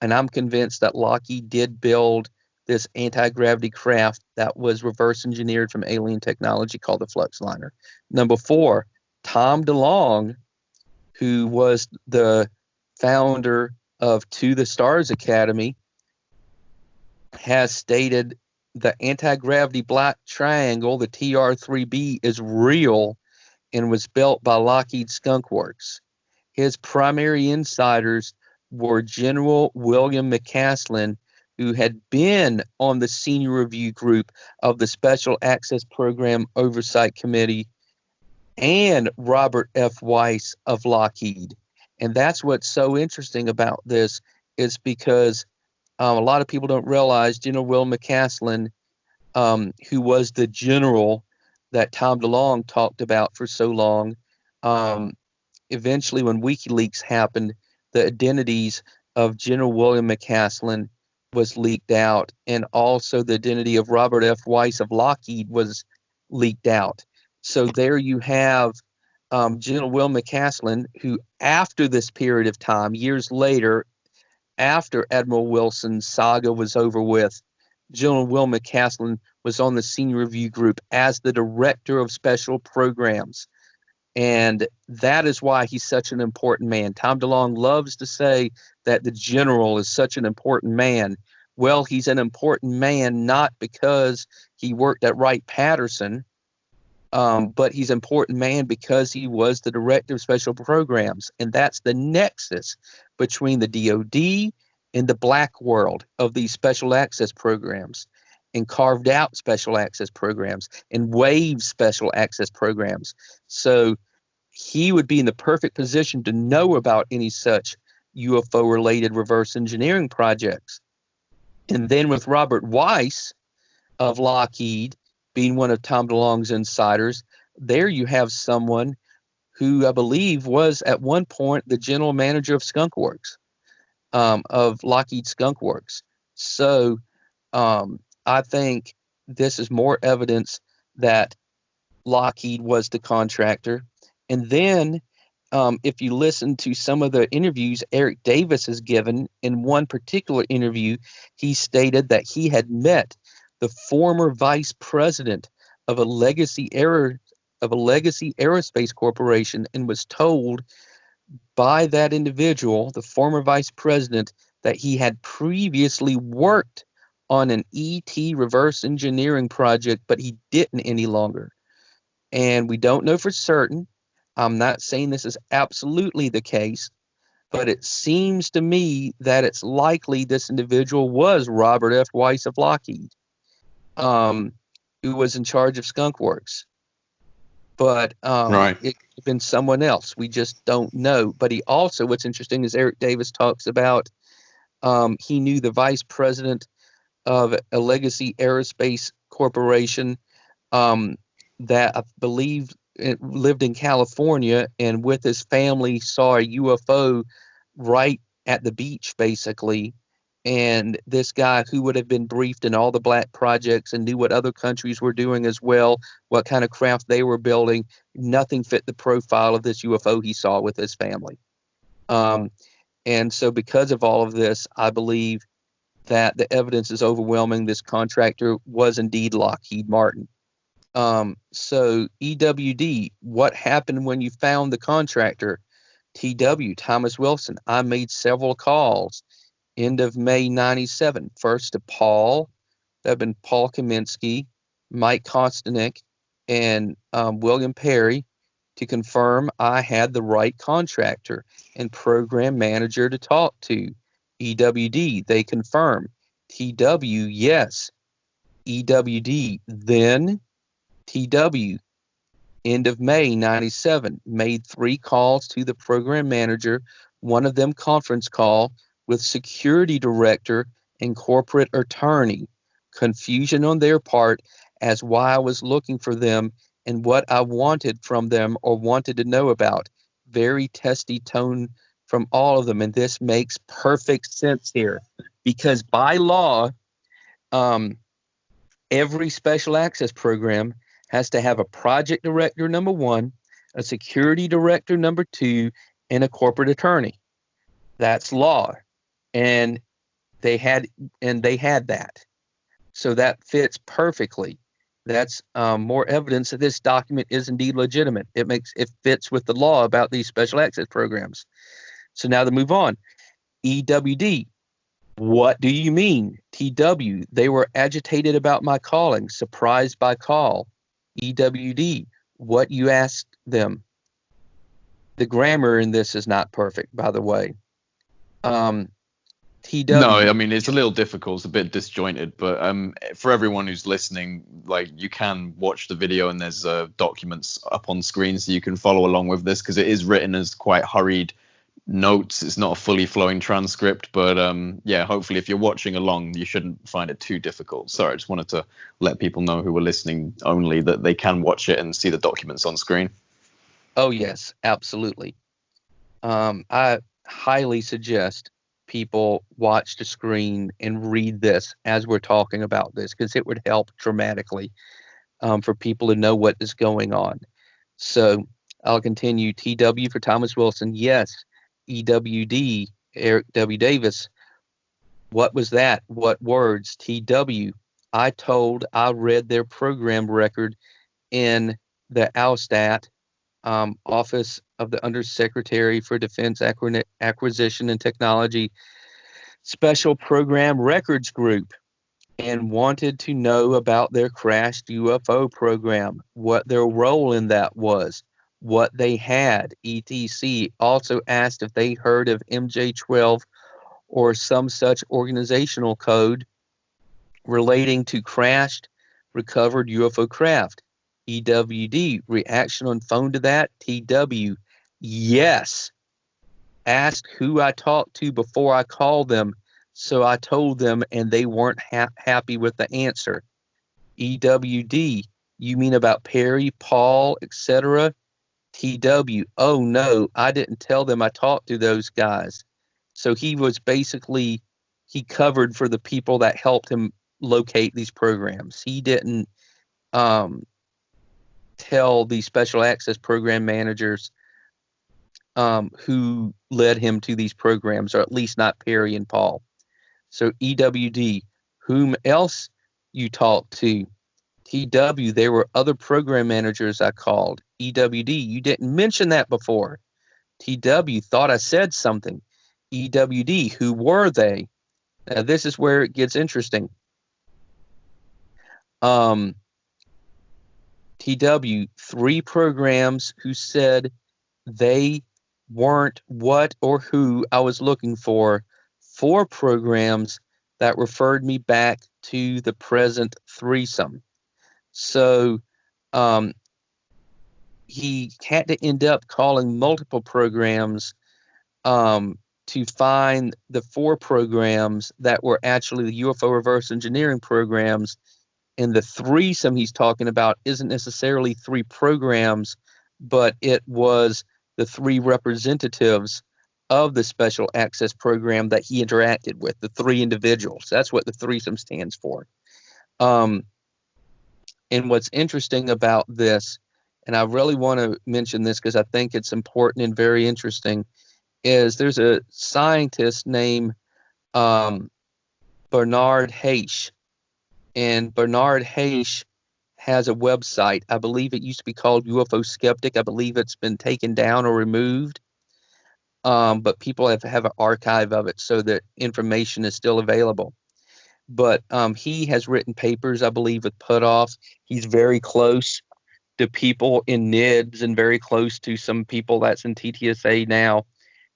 And I'm convinced that Lockheed did build this anti-gravity craft that was reverse engineered from alien technology called the Fluxliner. Number 4, Tom DeLonge, who was the founder of To the Stars Academy, has stated the anti-gravity black triangle, the TR-3B, is real and was built by Lockheed Skunk Works. His primary insiders were General William McCaslin, who had been on the senior review group of the Special Access Program Oversight Committee, and Robert F. Weiss of Lockheed. And that's what's so interesting about this, is because a lot of people don't realize General Will McCaslin, who was the general that Tom DeLonge talked about for so long, eventually when WikiLeaks happened, the identities of General William McCaslin was leaked out, and also the identity of Robert F. Weiss of Lockheed was leaked out. So there you have General Will McCaslin, who after this period of time, years later, after Admiral Wilson's saga was over with, General Will McCaslin was on the senior review group as the director of special programs. And that is why he's such an important man. Tom DeLonge loves to say that the general is such an important man. Well, he's an important man not because he worked at Wright-Patterson, but he's an important man because he was the director of special programs. And that's the nexus between the DOD and the black world of these special access programs, and carved out special access programs and waived special access programs. So he would be in the perfect position to know about any such UFO-related reverse engineering projects. And then with Robert Weiss of Lockheed being one of Tom DeLonge's insiders, there you have someone who I believe was at one point the general manager of Skunk Works, of Lockheed Skunk Works. So I think this is more evidence that Lockheed was the contractor. And then if you listen to some of the interviews Eric Davis has given, in one particular interview, he stated that he had met the former vice president of a legacy aerospace corporation and was told by that individual, the former vice president, that he had previously worked on an ET reverse engineering project, but he didn't any longer. And we don't know for certain. I'm not saying this is absolutely the case, but it seems to me that it's likely this individual was Robert F. Weiss of Lockheed, who was in charge of Skunk Works. But Right. it could have been someone else. We just don't know. But he also, what's interesting is Eric Davis talks about he knew the vice president of a legacy aerospace corporation that I believe lived in California, and with his family saw a UFO right at the beach, basically. And this guy, who would have been briefed in all the black projects and knew what other countries were doing as well, what kind of craft they were building, nothing fit the profile of this UFO he saw with his family. And so because of all of this, I believe that the evidence is overwhelming. This contractor was indeed Lockheed Martin. So EWD, what happened when you found the contractor? TW, Thomas Wilson. I made several calls end of May 97. First to Paul, that had been Paul Kaminski, Mike Kostanek, and William Perry, to confirm I had the right contractor and program manager to talk to. EWD, they confirmed. TW, yes. EWD, then TW, end of May 97, made 3 calls to the program manager, one of them conference call with security director and corporate attorney. Confusion on their part as why I was looking for them and what I wanted from them or wanted to know about. Very testy tone from all of them, and this makes perfect sense here because by law, every special access program has to have a project director, number 1, a security director, number 2, and a corporate attorney. That's law, and they had that, so that fits perfectly. That's more evidence that this document is indeed legitimate. It fits with the law about these special access programs. So now to move on, EWD. What do you mean? TW, they were agitated about my calling, surprised by call. EWD, what you asked them. The grammar in this is not perfect, by the way. TW. No, I mean, it's a little difficult. It's a bit disjointed, but for everyone who's listening, like, you can watch the video and there's documents up on screen so you can follow along with this because it is written as quite hurried notes. It's not a fully flowing transcript, but yeah, hopefully if you're watching along, you shouldn't find it too difficult. Sorry, I just wanted to let people know who were listening only that they can watch it and see the documents on screen. Oh, yes, absolutely. I highly suggest people watch the screen and read this as we're talking about this because it would help dramatically for people to know what is going on. So I'll continue. TW for Thomas Wilson. Yes. EWD, Eric W. Davis. What was that? What words? TW. I read their program record in the ALSTAT, Office of the Undersecretary for Defense Acquisition and Technology, Special Program Records Group, and wanted to know about their crashed UFO program, what their role in that was, what they had, etc. Also asked if they heard of MJ-12 or some such organizational code relating to crashed, recovered UFO craft. EWD, reaction on phone to that. TW, yes. Asked who I talked to before I called them, so I told them and they weren't happy with the answer. EWD, you mean about Perry, Paul, etc.? TW, oh no, I didn't tell them I talked to those guys. So he covered for the people that helped him locate these programs. He didn't tell the special access program managers who led him to these programs, or at least not Perry and Paul. So EWD, whom else you talked to? TW, there were other program managers I called. EWD, you didn't mention that before. TW, thought I said something. EWD, who were they? Now this is where it gets interesting. TW, 3 programs who said they weren't what or who I was looking for. 4 programs that referred me back to the present threesome. So he had to end up calling multiple programs to find the 4 programs that were actually the UFO reverse engineering programs. And the threesome he's talking about isn't necessarily 3 programs, but it was the 3 representatives of the special access program that he interacted with, the 3 individuals. That's what the threesome stands for. And what's interesting about this, and I really want to mention this because I think it's important and very interesting, is there's a scientist named Bernard Heesch. And Bernard Heesch has a website. I believe it used to be called UFO Skeptic. I believe it's been taken down or removed. But people have an archive of it so that information is still available. But he has written papers, I believe, with Putoff. He's very close to people in NIDS and very close to some people that's in TTSA now.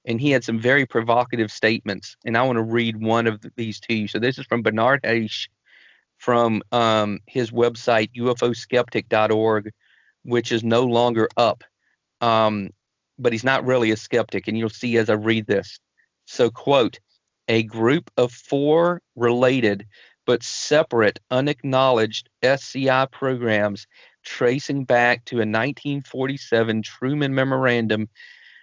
And he had some very provocative statements. And I want to read one of these to you. So this is from Bernard Heesch from his website, ufoskeptic.org, which is no longer up. But he's not really a skeptic, and you'll see as I read this. So, quote, a group of 4 related but separate, unacknowledged SCI programs tracing back to a 1947 Truman Memorandum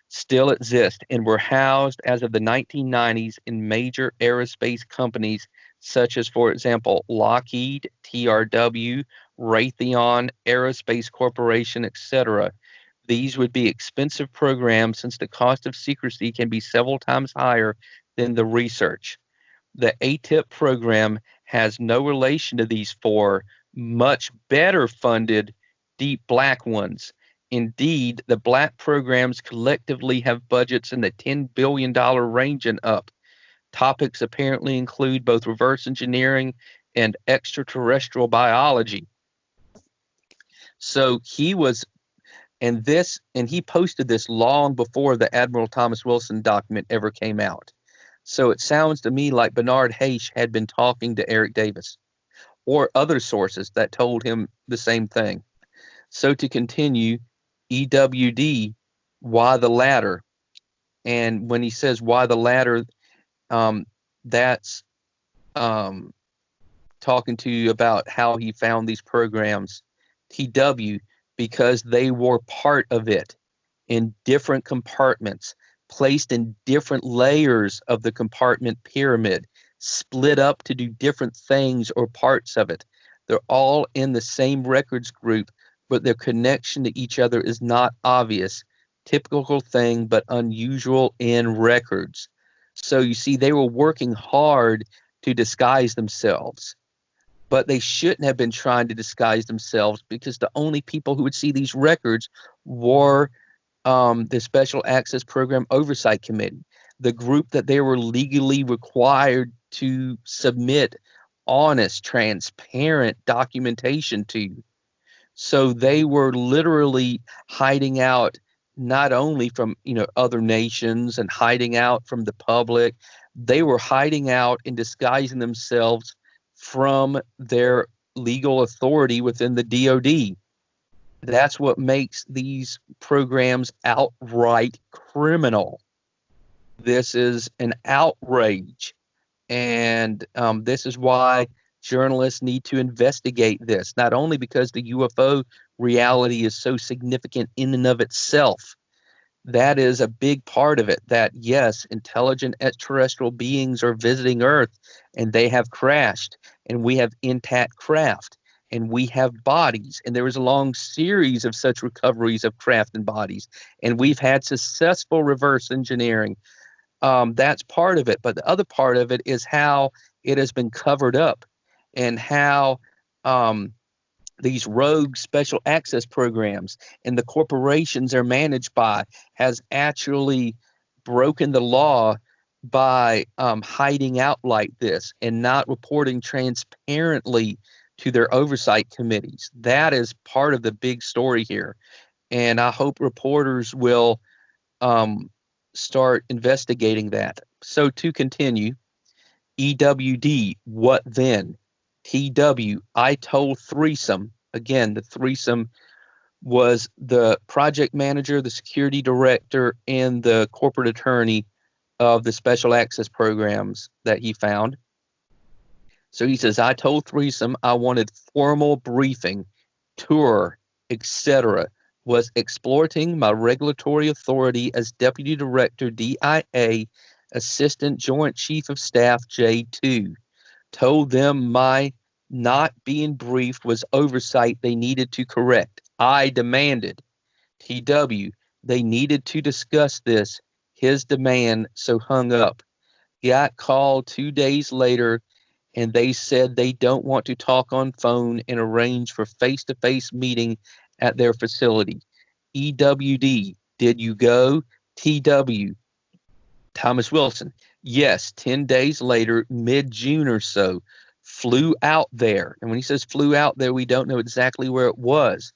still exist and were housed as of the 1990s in major aerospace companies such as, for example, Lockheed, TRW, Raytheon, Aerospace Corporation, etc. These would be expensive programs since the cost of secrecy can be several times higher than the research. The ATIP program has no relation to these 4 much better funded deep black ones. Indeed, the black programs collectively have budgets in the $10 billion range and up. Topics apparently include both reverse engineering and extraterrestrial biology. So he was, and he posted this long before the Admiral Thomas Wilson document ever came out. So it sounds to me like Bernard Haish had been talking to Eric Davis or other sources that told him the same thing. So to continue, EWD, why the latter? And when he says why the latter, that's talking to you about how he found these programs. TW, because they were part of it in different compartments, placed in different layers of the compartment pyramid, split up to do different things or parts of it. They're all in the same records group, but their connection to each other is not obvious. Typical thing, but unusual in records. So you see, they were working hard to disguise themselves, but they shouldn't have been trying to disguise themselves because the only people who would see these records were the Special Access Program Oversight Committee, the group that they were legally required to submit honest, transparent documentation to. So they were literally hiding out not only from other nations and hiding out from the public, they were hiding out and disguising themselves from their legal authority within the DoD. That's what makes these programs outright criminal. This is an outrage. And this is why journalists need to investigate this, not only because the UFO reality is so significant in and of itself. That is a big part of it, that yes, intelligent extraterrestrial beings are visiting Earth and they have crashed, and we have intact craft, and we have bodies, and there is a long series of such recoveries of craft and bodies, and we've had successful reverse engineering. That's part of it, but the other part of it is how it has been covered up and how these rogue special access programs and the corporations they're managed by has actually broken the law by hiding out like this and not reporting transparently to their oversight committees. That is part of the big story here. And I hope reporters will start investigating that. So to continue, EWD, what then? TW, I told threesome. Again, the threesome was the project manager, the security director, and the corporate attorney of the special access programs that he found. So he says, I told threesome I wanted formal briefing, tour, etc. Was exploiting my regulatory authority as Deputy Director, DIA, Assistant Joint Chief of Staff, J2. Told them my not being briefed was oversight they needed to correct. I demanded. TW, they needed to discuss this. His demand, so hung up. Got called 2 days later, and they said they don't want to talk on phone and arrange for face-to-face meeting at their facility. EWD, did you go? TW, Thomas Wilson, yes, 10 days later, mid-June or so, flew out there. And when he says flew out there, we don't know exactly where it was.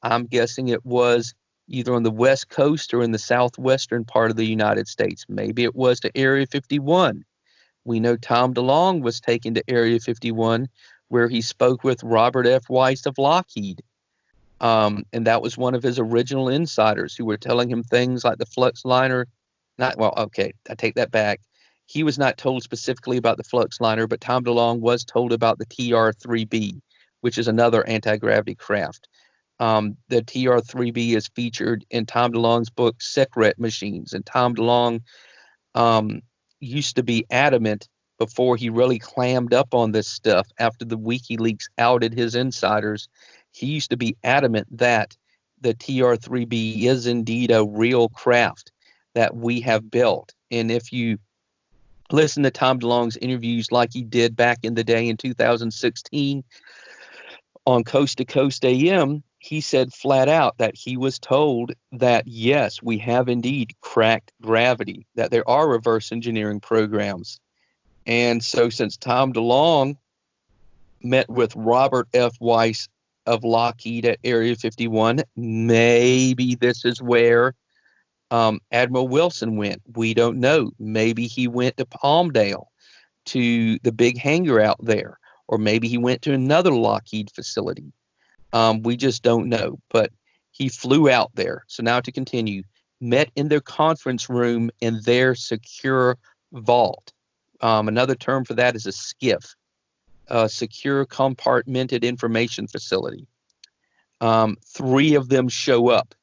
I'm guessing it was either on the West Coast or in the southwestern part of the United States. Maybe it was to Area 51. We know Tom DeLonge was taken to Area 51, where he spoke with Robert F. Weiss of Lockheed. And that was one of his original insiders who were telling him things like the flux liner. I take that back. He was not told specifically about the flux liner, but Tom DeLonge was told about the TR-3B, which is another anti-gravity craft. The TR-3B is featured in Tom DeLonge's book, Secret Machines. And Tom DeLonge used to be adamant before he really clammed up on this stuff after the WikiLeaks outed his insiders. He used to be adamant that the TR-3B is indeed a real craft that we have built. And if you listen to Tom DeLonge's interviews like he did back in the day in 2016 on Coast to Coast AM, he said flat out that he was told that, yes, we have indeed cracked gravity, that there are reverse engineering programs. And so since Tom DeLonge met with Robert F. Weiss of Lockheed at Area 51, maybe this is where Admiral Wilson went. We don't know. Maybe he went to Palmdale, to the big hangar out there, or maybe he went to another Lockheed facility. We just don't know, but he flew out there. So now to continue, met in their conference room in their secure vault. Another term for that is a SCIF, a secure compartmented information facility. 3 of them show up.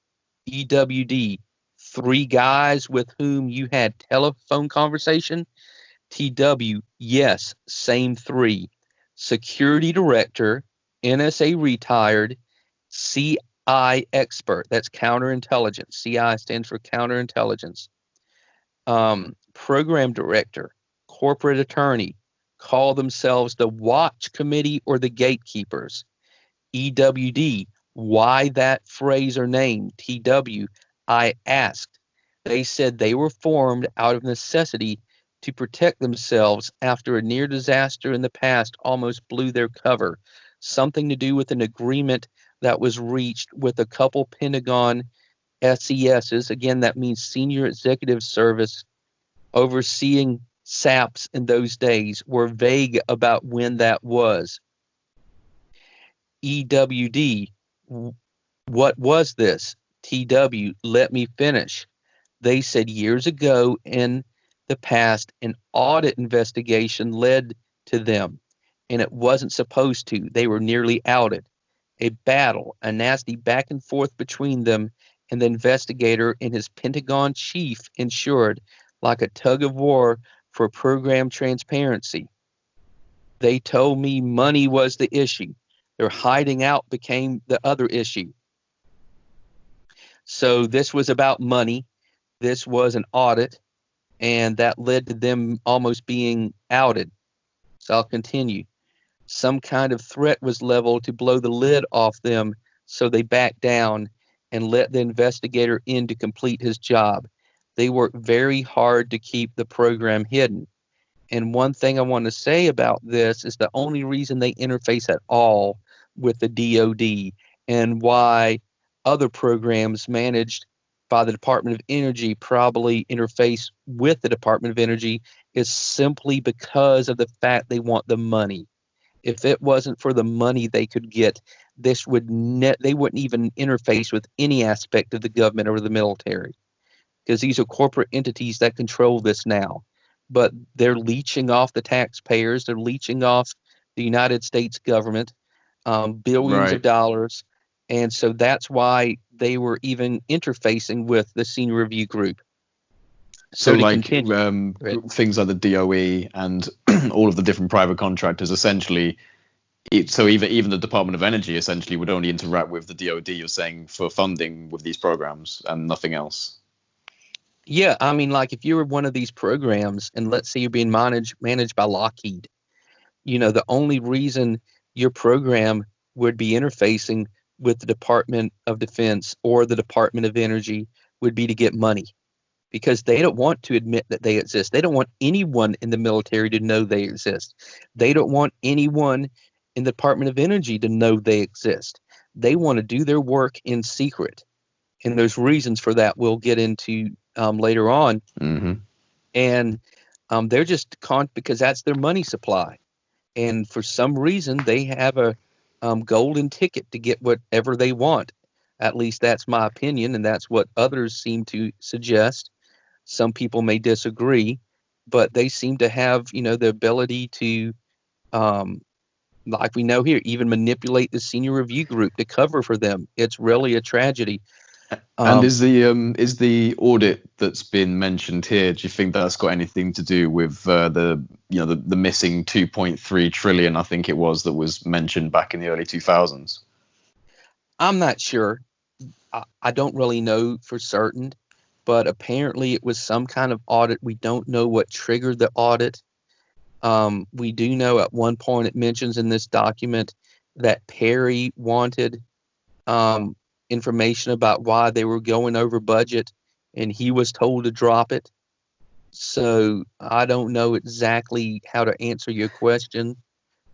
EWD, 3 guys with whom you had telephone conversation. TW, yes, same 3. Security director, NSA retired, CI expert, that's counterintelligence. CI stands for counterintelligence. Program director, corporate attorney, call themselves the watch committee or the gatekeepers. EWD, why that phrase or name? TW, I asked. They said they were formed out of necessity to protect themselves after a near disaster in the past almost blew their cover. Something to do with an agreement that was reached with a couple Pentagon SESs. Again, that means Senior Executive Service, overseeing SAPs in those days, were vague about when that was. EWD, what was this? TW, let me finish. They said years ago in the past, an audit investigation led to them, and it wasn't supposed to. They were nearly outed. A battle, a nasty back and forth between them and the investigator and his Pentagon chief ensured, like a tug of war for program transparency. They told me money was the issue. Their hiding out became the other issue. So this was about money. This was an audit, and that led to them almost being outed. So I'll continue. Some kind of threat was leveled to blow the lid off them, so they backed down and let the investigator in to complete his job. They worked very hard to keep the program hidden. And one thing I want to say about this is the only reason they interface at all with the DoD and why other programs managed by the Department of Energy probably interface with the Department of Energy is simply because of the fact they want the money. If it wasn't for the money they could get, they wouldn't even interface with any aspect of the government or the military, because these are corporate entities that control this now. But they're leeching off the taxpayers. They're leeching off the United States government, billions of dollars. And so that's why they were even interfacing with the senior review group. So like things like the DOE and all of the different private contractors, essentially, even the Department of Energy essentially would only interact with the DOD, you're saying, for funding with these programs and nothing else. Yeah, I mean, like if you were one of these programs and let's say you're being managed by Lockheed, the only reason your program would be interfacing with the Department of Defense or the Department of Energy would be to get money, because they don't want to admit that they exist. They don't want anyone in the military to know they exist. They don't want anyone in the Department of Energy to know they exist. They want to do their work in secret. And there's reasons for that we'll get into later on. Mm-hmm. And they're just because that's their money supply. And for some reason, they have a golden ticket to get whatever they want. At least that's my opinion, and that's what others seem to suggest. Some people may disagree, but they seem to have, the ability to, like we know here, even manipulate the senior review group to cover for them. It's really a tragedy. And is the audit that's been mentioned here? Do you think that's got anything to do with the missing 2.3 trillion? I think it was that was mentioned back in the early 2000s. I'm not sure. I don't really know for certain, but apparently it was some kind of audit. We don't know what triggered the audit. We do know at one point it mentions in this document that Perry wanted information about why they were going over budget, and he was told to drop it. So I don't know exactly how to answer your question.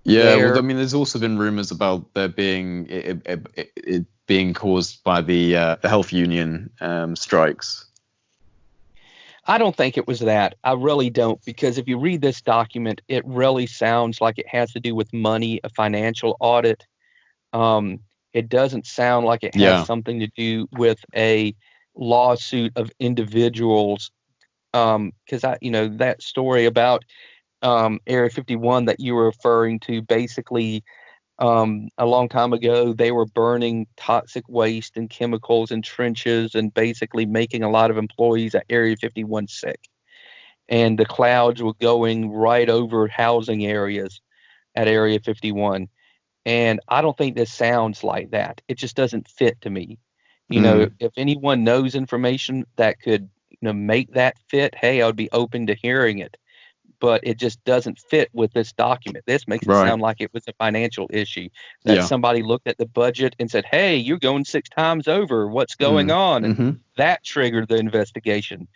Yeah, well, I mean, there's also been rumors about there being it being caused by the health union strikes. I don't think it was that. I really don't, because if you read this document, it really sounds like it has to do with money, a financial audit. It doesn't sound like it has something to do with a lawsuit of individuals. Because that story about Area 51 that you were referring to, basically, a long time ago, they were burning toxic waste and chemicals in trenches and basically making a lot of employees at Area 51 sick. And the clouds were going right over housing areas at Area 51. And I don't think this sounds like that. It just doesn't fit to me. If anyone knows information that could, make that fit, hey, I would be open to hearing it. But it just doesn't fit with this document. This makes it sound like it was a financial issue, that somebody looked at the budget and said, hey, you're going 6 times over. What's going on? And that triggered the investigation.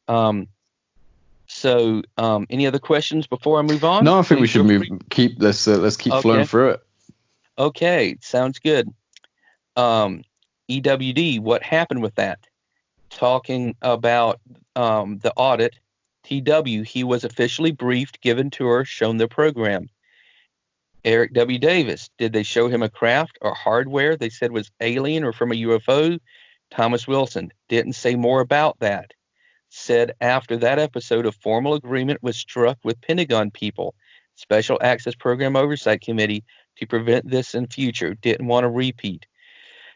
So any other questions before I move on? No, I think we should let's keep flowing through it. Okay, sounds good. EWD, what happened with that? Talking about the audit, TW, he was officially briefed, given tour, shown the program. Eric W. Davis, did they show him a craft or hardware they said was alien or from a UFO? Thomas Wilson didn't say more about that. Said after that episode, a formal agreement was struck with Pentagon people, Special Access Program Oversight Committee, to prevent this in future. Didn't want to repeat.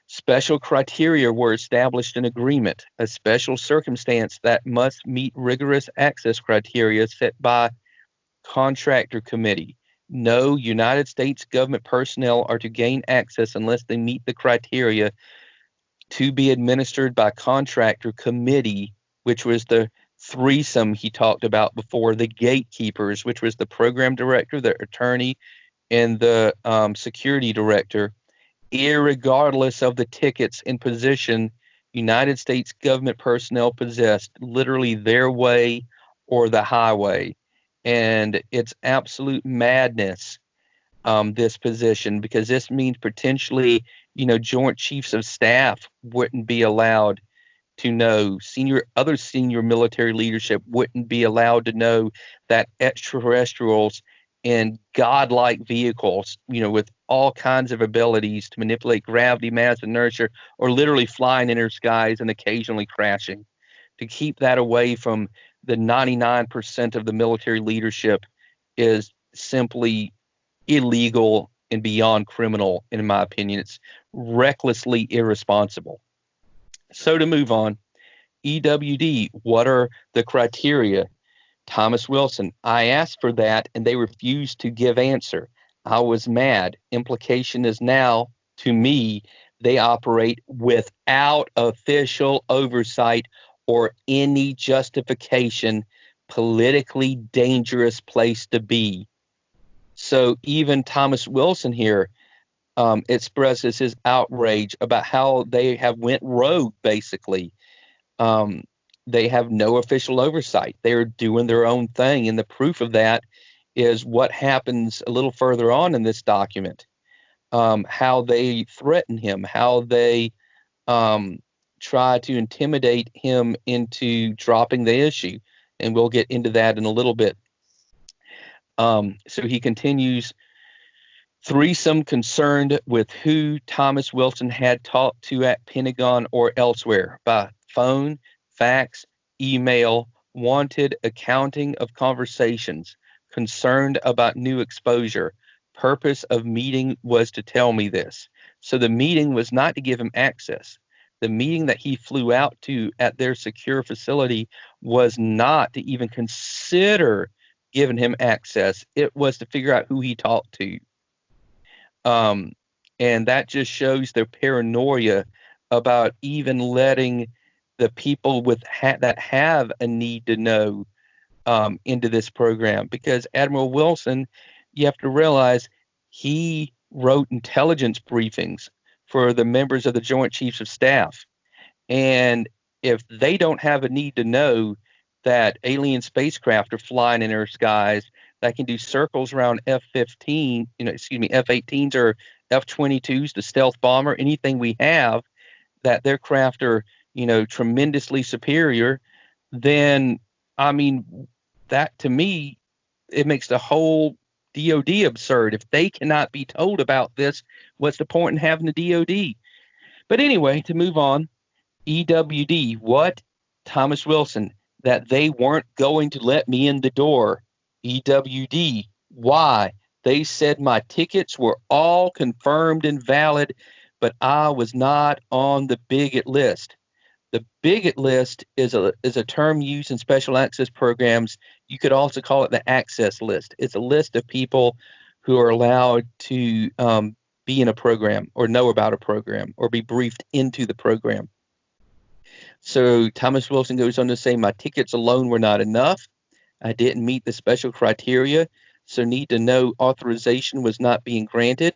Special criteria were established in agreement, a special circumstance that must meet rigorous access criteria set by contractor committee. No United States government personnel are to gain access unless they meet the criteria, to be administered by contractor committee, which was the threesome he talked about before, the gatekeepers, which was the program director, the attorney, and the security director. Irregardless of the tickets and position, United States government personnel possessed literally their way or the highway. And it's absolute madness, this position, because this means potentially, Joint Chiefs of Staff wouldn't be allowed to know, other senior military leadership wouldn't be allowed to know that extraterrestrials in godlike vehicles, with all kinds of abilities to manipulate gravity, mass, inertia, or literally flying in their skies and occasionally crashing. To keep that away from the 99% of the military leadership is simply illegal and beyond criminal, in my opinion. It's recklessly irresponsible. So to move on, EWD, what are the criteria? Thomas Wilson, I asked for that and they refused to give answer. I was mad. Implication is now, to me, they operate without official oversight or any justification. Politically dangerous place to be. So even Thomas Wilson here expresses his outrage about how they have went rogue, basically. They have no official oversight. They're doing their own thing. And the proof of that is what happens a little further on in this document. How they threaten him, how they try to intimidate him into dropping the issue. And we'll get into that in a little bit. So he continues, threesome concerned with who Thomas Wilson had talked to at Pentagon or elsewhere by phone, fax, email, wanted accounting of conversations, concerned about new exposure. Purpose of meeting was to tell me this. So the meeting was not to give him access. The meeting that he flew out to at their secure facility was not to even consider giving him access. It was to figure out who he talked to. And that just shows their paranoia about even letting the people with that have a need to know into this program. Because Admiral Wilson, you have to realize, he wrote intelligence briefings for the members of the Joint Chiefs of Staff. And if they don't have a need to know that alien spacecraft are flying in our skies that can do circles around F-18s or F-22s, the stealth bomber, anything we have, that their craft are, tremendously superior, then, I mean, that to me, it makes the whole DOD absurd. If they cannot be told about this, what's the point in having the DOD? But anyway, to move on, EWD, what? Thomas Wilson, that they weren't going to let me in the door. EWD, why? They said my tickets were all confirmed and valid, but I was not on the bigot list. The bigot list is a term used in special access programs. You could also call it the access list. It's a list of people who are allowed to be in a program or know about a program or be briefed into the program. So Thomas Wilson goes on to say, my tickets alone were not enough. I didn't meet the special criteria, so need to know authorization was not being granted.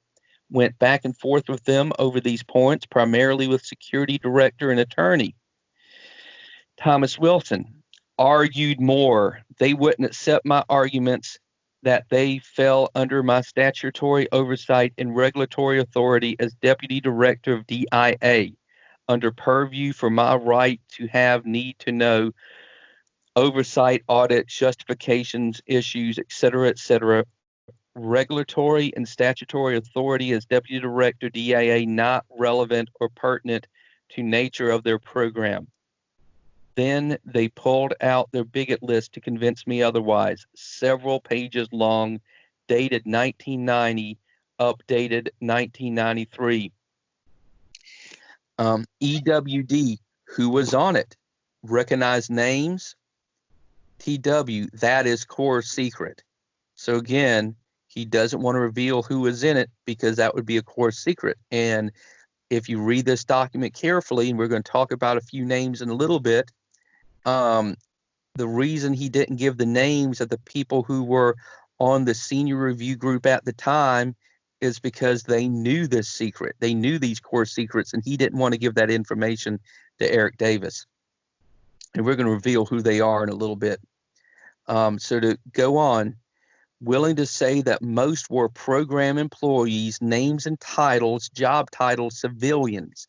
Went back and forth with them over these points, primarily with security director and attorney. Thomas Wilson argued more. They wouldn't accept my arguments that they fell under my statutory oversight and regulatory authority as deputy director of DIA, under purview for my right to have need to know oversight, audit, justifications, issues, etc., regulatory and statutory authority as deputy director DIA not relevant or pertinent to nature of their program. Then they pulled out their bigot list to convince me otherwise, several pages long, dated 1990, updated 1993. EWD, who was on it? Recognized names? TW, that is core secret. So again, he doesn't want to reveal who was in it because that would be a core secret. And if you read this document carefully, and we're going to talk about a few names in a little bit, the reason he didn't give the names of the people who were on the senior review group at the time is because they knew this secret. They knew these core secrets, and he didn't want to give that information to Eric Davis. And we're going to reveal who they are in a little bit. So to go on, willing to say that most were program employees, names and titles, job titles, civilians,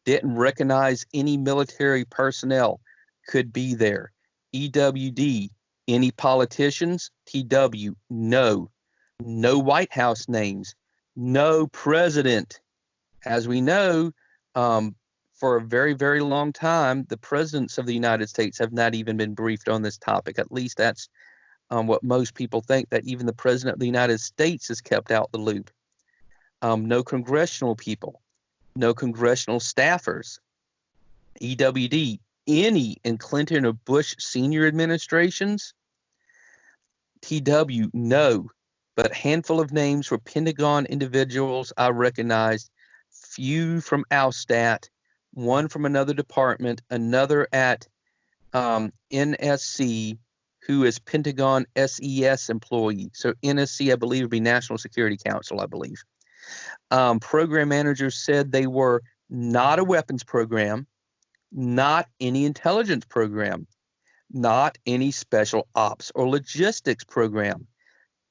didn't recognize any military personnel could be there. EWD, any politicians? TW, no. No White House names. No president. As we know, for a very, very long time, the presidents of the United States have not even been briefed on this topic. At least that's what most people think, that even the president of the United States is kept out the loop. No congressional people. No congressional staffers. EWD, any in Clinton or Bush senior administrations? TW, no. But a handful of names were Pentagon individuals I recognized, few from Alstat, one from another department, another at NSC, who is Pentagon SES employee. So NSC, I believe, would be National Security Council, I believe. Program managers said they were not a weapons program, not any intelligence program, not any special ops or logistics program.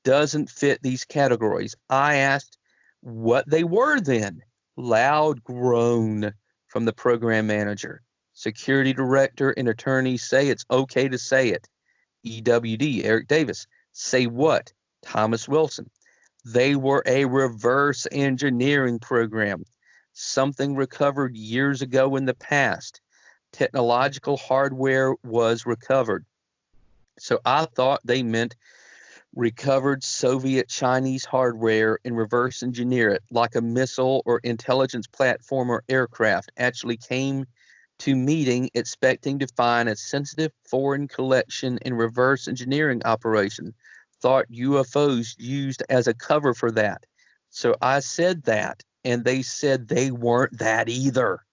Doesn't fit these categories. I asked what they were then. Loud groan from the program manager. Security director and attorney say it's okay to say it. EWD, Eric Davis. Say what? Thomas Wilson. They were a reverse engineering program, something recovered years ago in the past. Technological hardware was recovered. So I thought they meant recovered Soviet Chinese hardware and reverse engineer it like a missile or intelligence platform or aircraft. Actually came to meeting expecting to find a sensitive foreign collection and reverse engineering operation. Thought UFOs used as a cover for that. So I said that, and they said they weren't that either.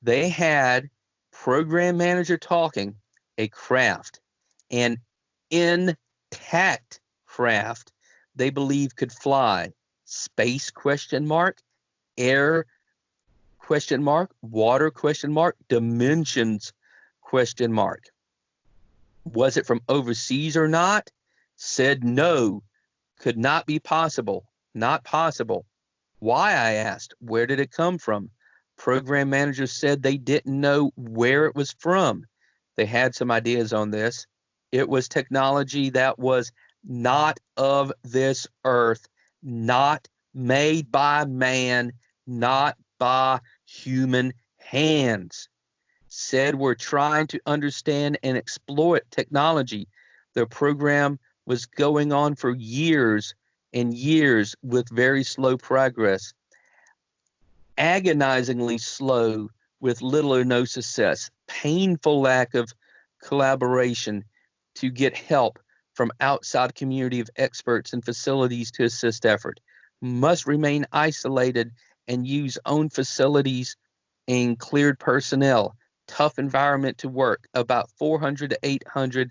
They had program manager talking a craft, an intact craft they believe could fly. Space ? Air ? Water ? Dimensions ? Was it from overseas or not? Said no, could not be possible. Not possible. Why, I asked. Where did it come from? Program managers said they didn't know where it was from. They had some ideas on this. It was technology that was not of this earth, not made by man, not by human hands. Said we're trying to understand and exploit technology. The program was going on for years and years with very slow progress, agonizingly slow with little or no success, painful lack of collaboration to get help from outside community of experts and facilities to assist effort. Must remain isolated and use own facilities and cleared personnel. Tough environment to work, about 400 to 800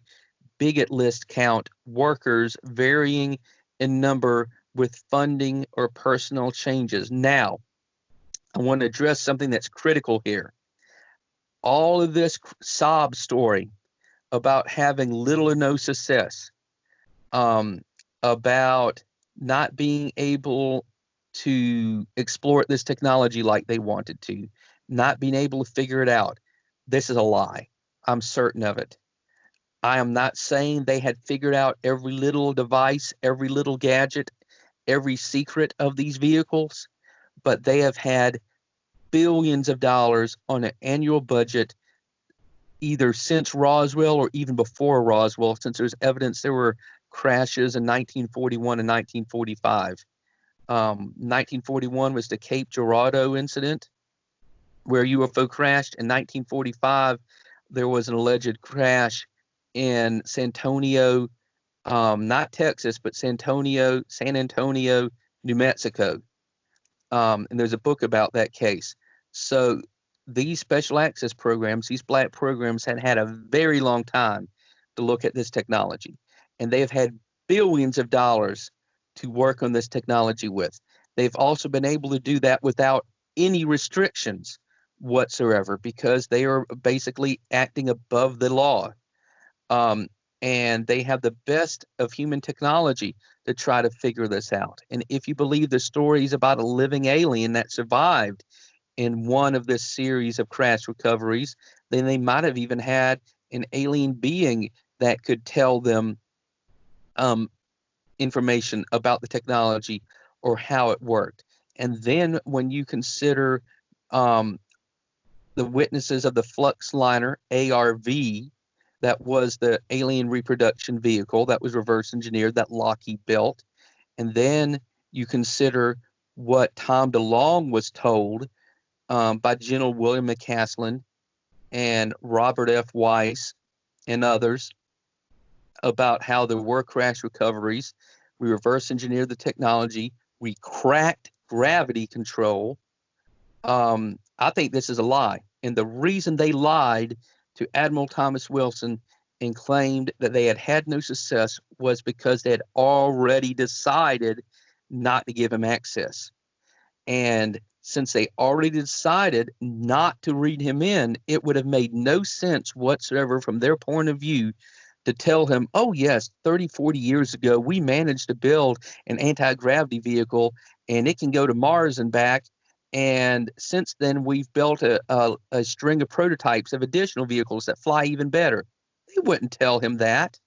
bigot list count, workers varying in number with funding or personal changes. Now, I want to address something that's critical here. All of this sob story about having little or no success, about not being able to explore this technology like they wanted to, not being able to figure it out. This is a lie. I'm certain of it. I am not saying they had figured out every little device, every little gadget, every secret of these vehicles, but they have had billions of dollars on an annual budget, either since Roswell or even before Roswell, since there's evidence there were crashes in 1941 and 1945. 1941 was the Cape Girardeau incident where UFO crashed. In 1945, there was an alleged crash in San Antonio, not Texas, but San Antonio, New Mexico. And there's a book about that case. So these special access programs, these black programs had a very long time to look at this technology. And they have had billions of dollars to work on this technology with. They've also been able to do that without any restrictions whatsoever because they are basically acting above the law. And they have the best of human technology to try to figure this out. And if you believe the stories about a living alien that survived in one of this series of crash recoveries, then they might have even had an alien being that could tell them information about the technology or how it worked. And then when you consider the witnesses of the Flux Liner ARV, that was the alien reproduction vehicle that was reverse engineered that Lockheed built. And then you consider what Tom DeLonge was told by General William McCaslin and Robert F. Weiss and others about how there were crash recoveries. We reverse engineered the technology. We cracked gravity control. I think this is a lie. And the reason they lied to Admiral Thomas Wilson and claimed that they had had no success was because they had already decided not to give him access. And since they already decided not to read him in, it would have made no sense whatsoever from their point of view to tell him, oh, yes, 30, 40 years ago, we managed to build an anti-gravity vehicle and it can go to Mars and back. And since then, we've built a string of prototypes of additional vehicles that fly even better. They wouldn't tell him that.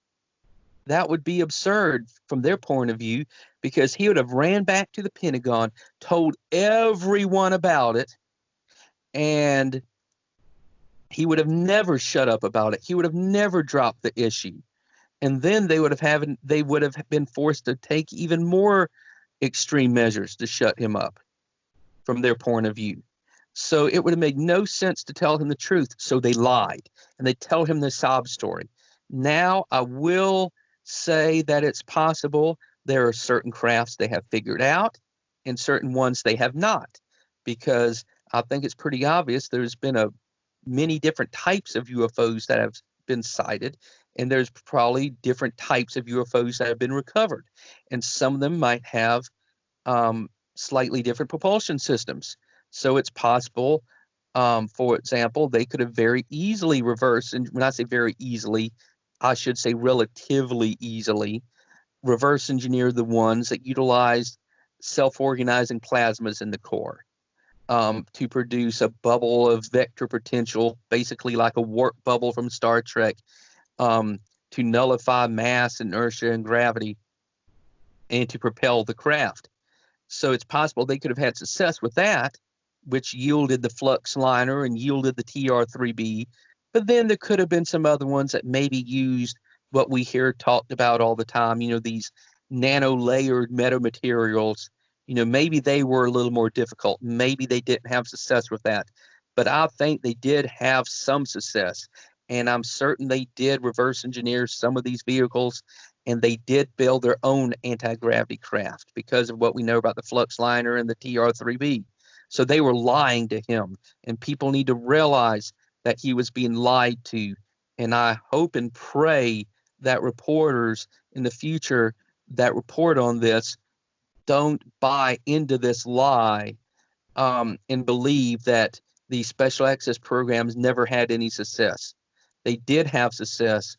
That would be absurd from their point of view, because he would have ran back to the Pentagon, told everyone about it, and he would have never shut up about it. He would have never dropped the issue. And then they would have been forced to take even more extreme measures to shut him up from their point of view. So it would have made no sense to tell him the truth. So they lied, and they tell him the sob story. Now I will say that it's possible there are certain crafts they have figured out and certain ones they have not, because I think it's pretty obvious there's been many different types of UFOs that have been sighted, and there's probably different types of UFOs that have been recovered, and some of them might have slightly different propulsion systems. So it's possible, for example, they could have very easily reversed, and when I say very easily, I should say relatively easily, reverse engineer the ones that utilized self-organizing plasmas in the core to produce a bubble of vector potential, basically like a warp bubble from Star Trek, to nullify mass, inertia, and gravity, and to propel the craft. So it's possible they could have had success with that, which yielded the flux liner and yielded the TR-3B. But then there could have been some other ones that maybe used what we hear talked about all the time, these nano-layered metamaterials. Maybe they were a little more difficult. Maybe they didn't have success with that. But I think they did have some success. And I'm certain they did reverse engineer some of these vehicles, and they did build their own anti-gravity craft because of what we know about the flux liner and the TR-3B. So they were lying to him, and people need to realize that he was being lied to. And I hope and pray that reporters in the future that report on this don't buy into this lie and believe that the special access programs never had any success. They did have success,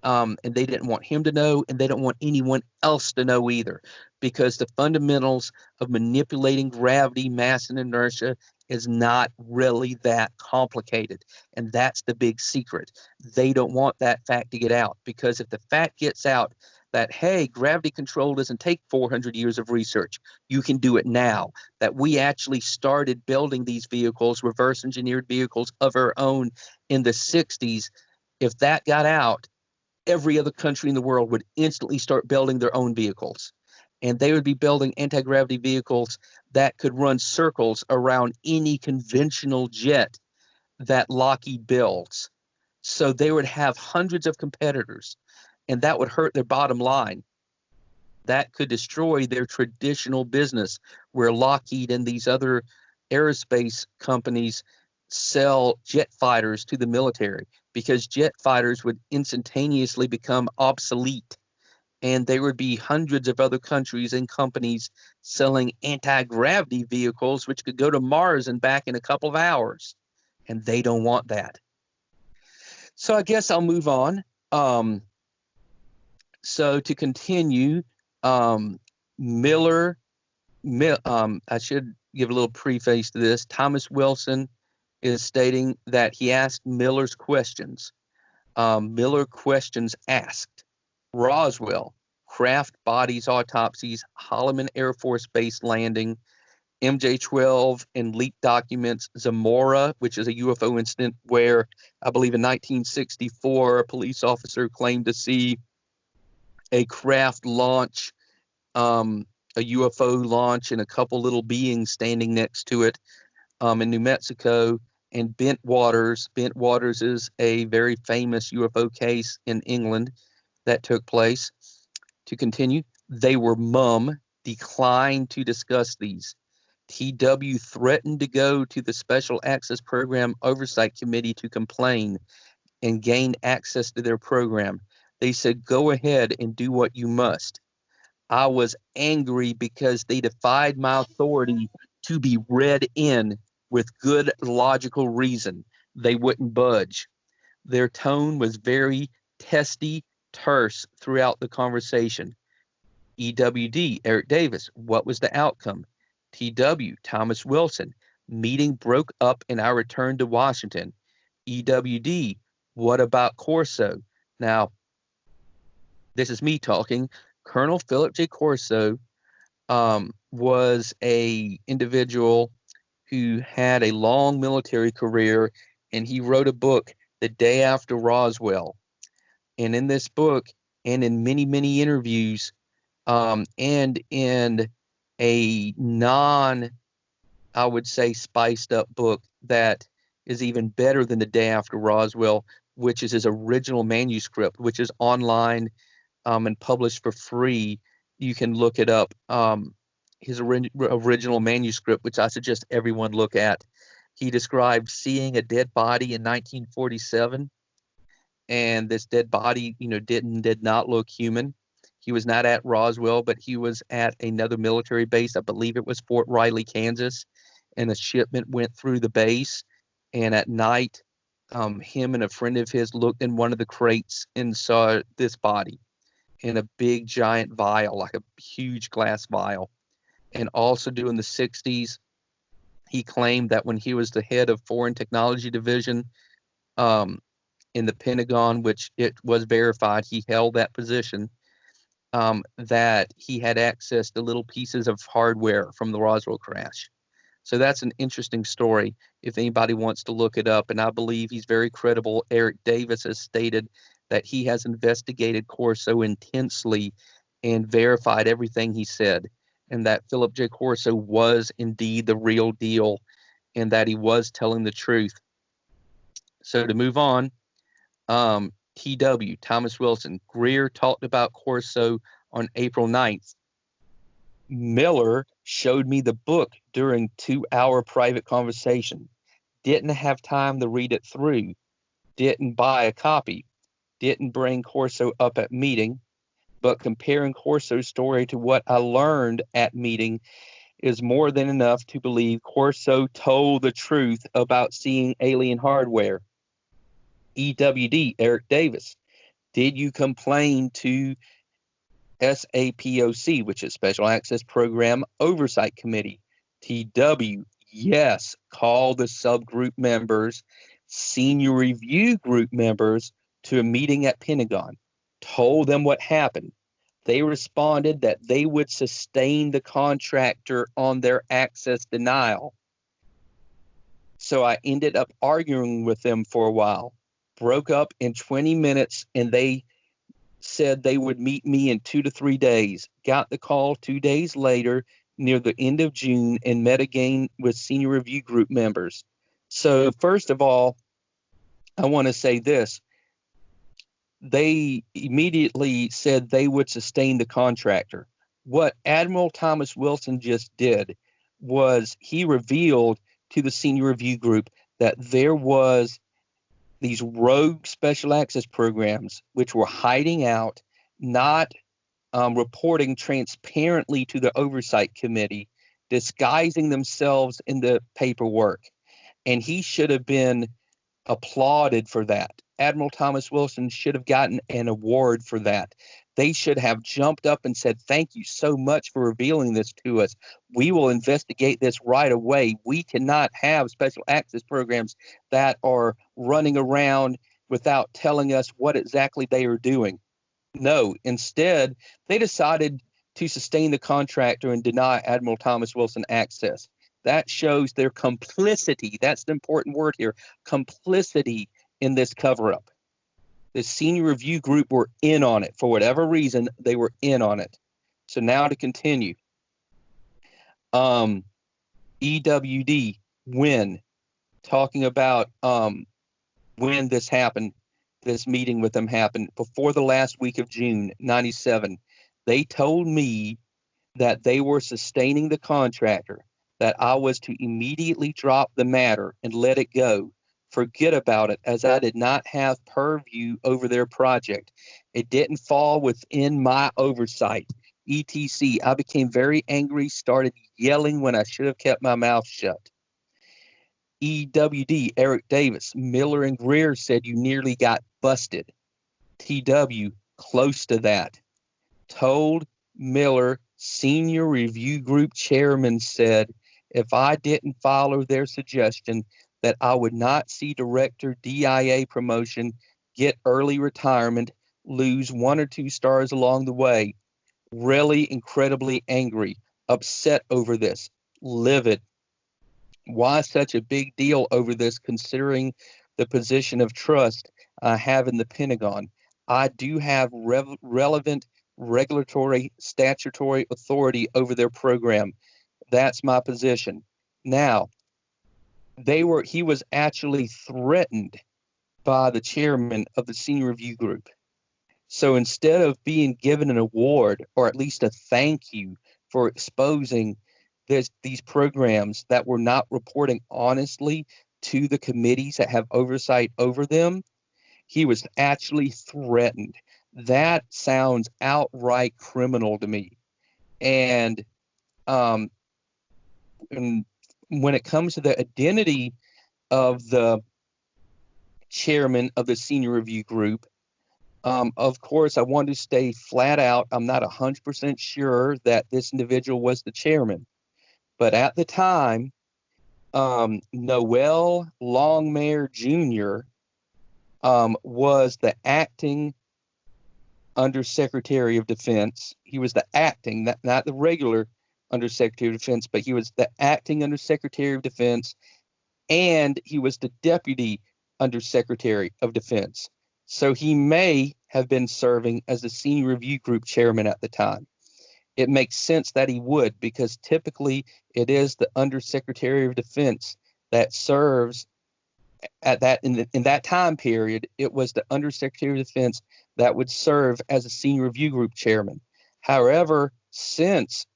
and they didn't want him to know, and they don't want anyone else to know either, because the fundamentals of manipulating gravity, mass, and inertia is not really that complicated. And that's the big secret. They don't want that fact to get out, because if the fact gets out that, hey, gravity control doesn't take 400 years of research, you can do it now, that we actually started building these vehicles, reverse engineered vehicles of our own in the 60s, if that got out, every other country in the world would instantly start building their own vehicles. And they would be building anti-gravity vehicles that could run circles around any conventional jet that Lockheed builds. So they would have hundreds of competitors, and that would hurt their bottom line. That could destroy their traditional business, where Lockheed and these other aerospace companies sell jet fighters to the military, because jet fighters would instantaneously become obsolete. And there would be hundreds of other countries and companies selling anti-gravity vehicles, which could go to Mars and back in a couple of hours. And they don't want that. So I guess I'll move on. So to continue, I should give a little preface to this. Thomas Wilson is stating that he asked Miller's questions. Miller questions asked. Roswell, craft bodies autopsies, Holloman Air Force Base landing, MJ-12 and leaked documents, Zamora, which is a UFO incident where I believe in 1964 a police officer claimed to see a craft launch, a UFO launch, and a couple little beings standing next to it in New Mexico. And Bent Waters. Bent Waters is a very famous UFO case in England that took place. To continue, they were mum, declined to discuss these. TW threatened to go to the Special Access Program Oversight Committee to complain and gain access to their program. They said, go ahead and do what you must. I was angry because they defied my authority to be read in with good logical reason. They wouldn't budge. Their tone was very testy, terse throughout the conversation. EWD, Eric Davis, what was the outcome? TW, Thomas Wilson, meeting broke up and I returned to Washington. EWD, what about Corso? Now, this is me talking, Colonel Philip J. Corso was a individual who had a long military career, and he wrote a book the day after Roswell. And in this book, and in many, many interviews, and in a I would say, spiced up book that is even better than the day after Roswell, which is his original manuscript, which is online and published for free. You can look it up. His original manuscript, which I suggest everyone look at. He described seeing a dead body in 1947, and this dead body, did not look human. He was not at Roswell, but he was at another military base. I believe it was Fort Riley, Kansas, and a shipment went through the base. And at night, him and a friend of his looked in one of the crates and saw this body in a big giant vial, like a huge glass vial. And also during the 60s, he claimed that when he was the head of Foreign Technology Division in the Pentagon, which it was verified he held that position, that he had access to little pieces of hardware from the Roswell crash. So that's an interesting story if anybody wants to look it up. And I believe he's very credible. Eric Davis has stated that he has investigated Corso intensely and verified everything he said, and that Philip J. Corso was indeed the real deal and that he was telling the truth. So to move on, TW, Thomas Wilson, Greer talked about Corso on April 9th. Miller showed me the book during 2-hour private conversation. Didn't have time to read it through. Didn't buy a copy. Didn't bring Corso up at meeting. But comparing Corso's story to what I learned at meeting is more than enough to believe Corso told the truth about seeing alien hardware. EWD, Eric Davis, did you complain to SAPOC, which is Special Access Program Oversight Committee? TW, yes, call the subgroup members, senior review group members to a meeting at Pentagon, told them what happened. They responded that they would sustain the contractor on their access denial. So I ended up arguing with them for a while, broke up in 20 minutes, and they said they would meet me in 2 to 3 days. Got the call 2 days later near the end of June and met again with senior review group members. So first of all, I want to say this. They immediately said they would sustain the contractor. What Admiral Thomas Wilson just did was he revealed to the senior review group that there was these rogue special access programs which were hiding out, not reporting transparently to the oversight committee, disguising themselves in the paperwork. And he should have been applauded for that. Admiral Thomas Wilson should have gotten an award for that. They should have jumped up and said, thank you so much for revealing this to us. We will investigate this right away. We cannot have special access programs that are running around without telling us what exactly they are doing. No, instead, they decided to sustain the contractor and deny Admiral Thomas Wilson access. That shows their complicity. That's the important word here, complicity in this cover-up. The senior review group were in on it. For whatever reason, they were in on it. So now to continue. EWD, when, talking about when this happened, this meeting with them happened, before the last week of June, 97, they told me that they were sustaining the contractor, that I was to immediately drop the matter and let it go. Forget about it, as I did not have purview over their project. It didn't fall within my oversight. ETC, I became very angry, started yelling when I should have kept my mouth shut. EWD, Eric Davis, Miller and Greer said you nearly got busted. TW, close to that. Told Miller, senior review group chairman said, if I didn't follow their suggestion, that I would not see director DIA promotion, get early retirement, lose 1 or 2 stars along the way, really incredibly angry, upset over this, livid. Why such a big deal over this, considering the position of trust I have in the Pentagon? I do have relevant regulatory statutory authority over their program. That's my position. Now, he was actually threatened by the chairman of the senior review group. So instead of being given an award, or at least a thank you for exposing these programs that were not reporting honestly to the committees that have oversight over them, he was actually threatened. That sounds outright criminal to me. And when it comes to the identity of the chairman of the senior review group, of course, I want to stay flat out. I'm not 100% sure that this individual was the chairman. But at the time, Noel Longmire Jr. Was the acting Undersecretary of Defense. He was the acting, not the regular Undersecretary of Defense, but he was the acting Undersecretary of Defense, and he was the Deputy Undersecretary of Defense. So he may have been serving as the Senior Review Group chairman at the time. It makes sense that he would, because typically it is the Undersecretary of Defense that serves at that in that time period. It was the Undersecretary of Defense that would serve as a Senior Review Group chairman. However, since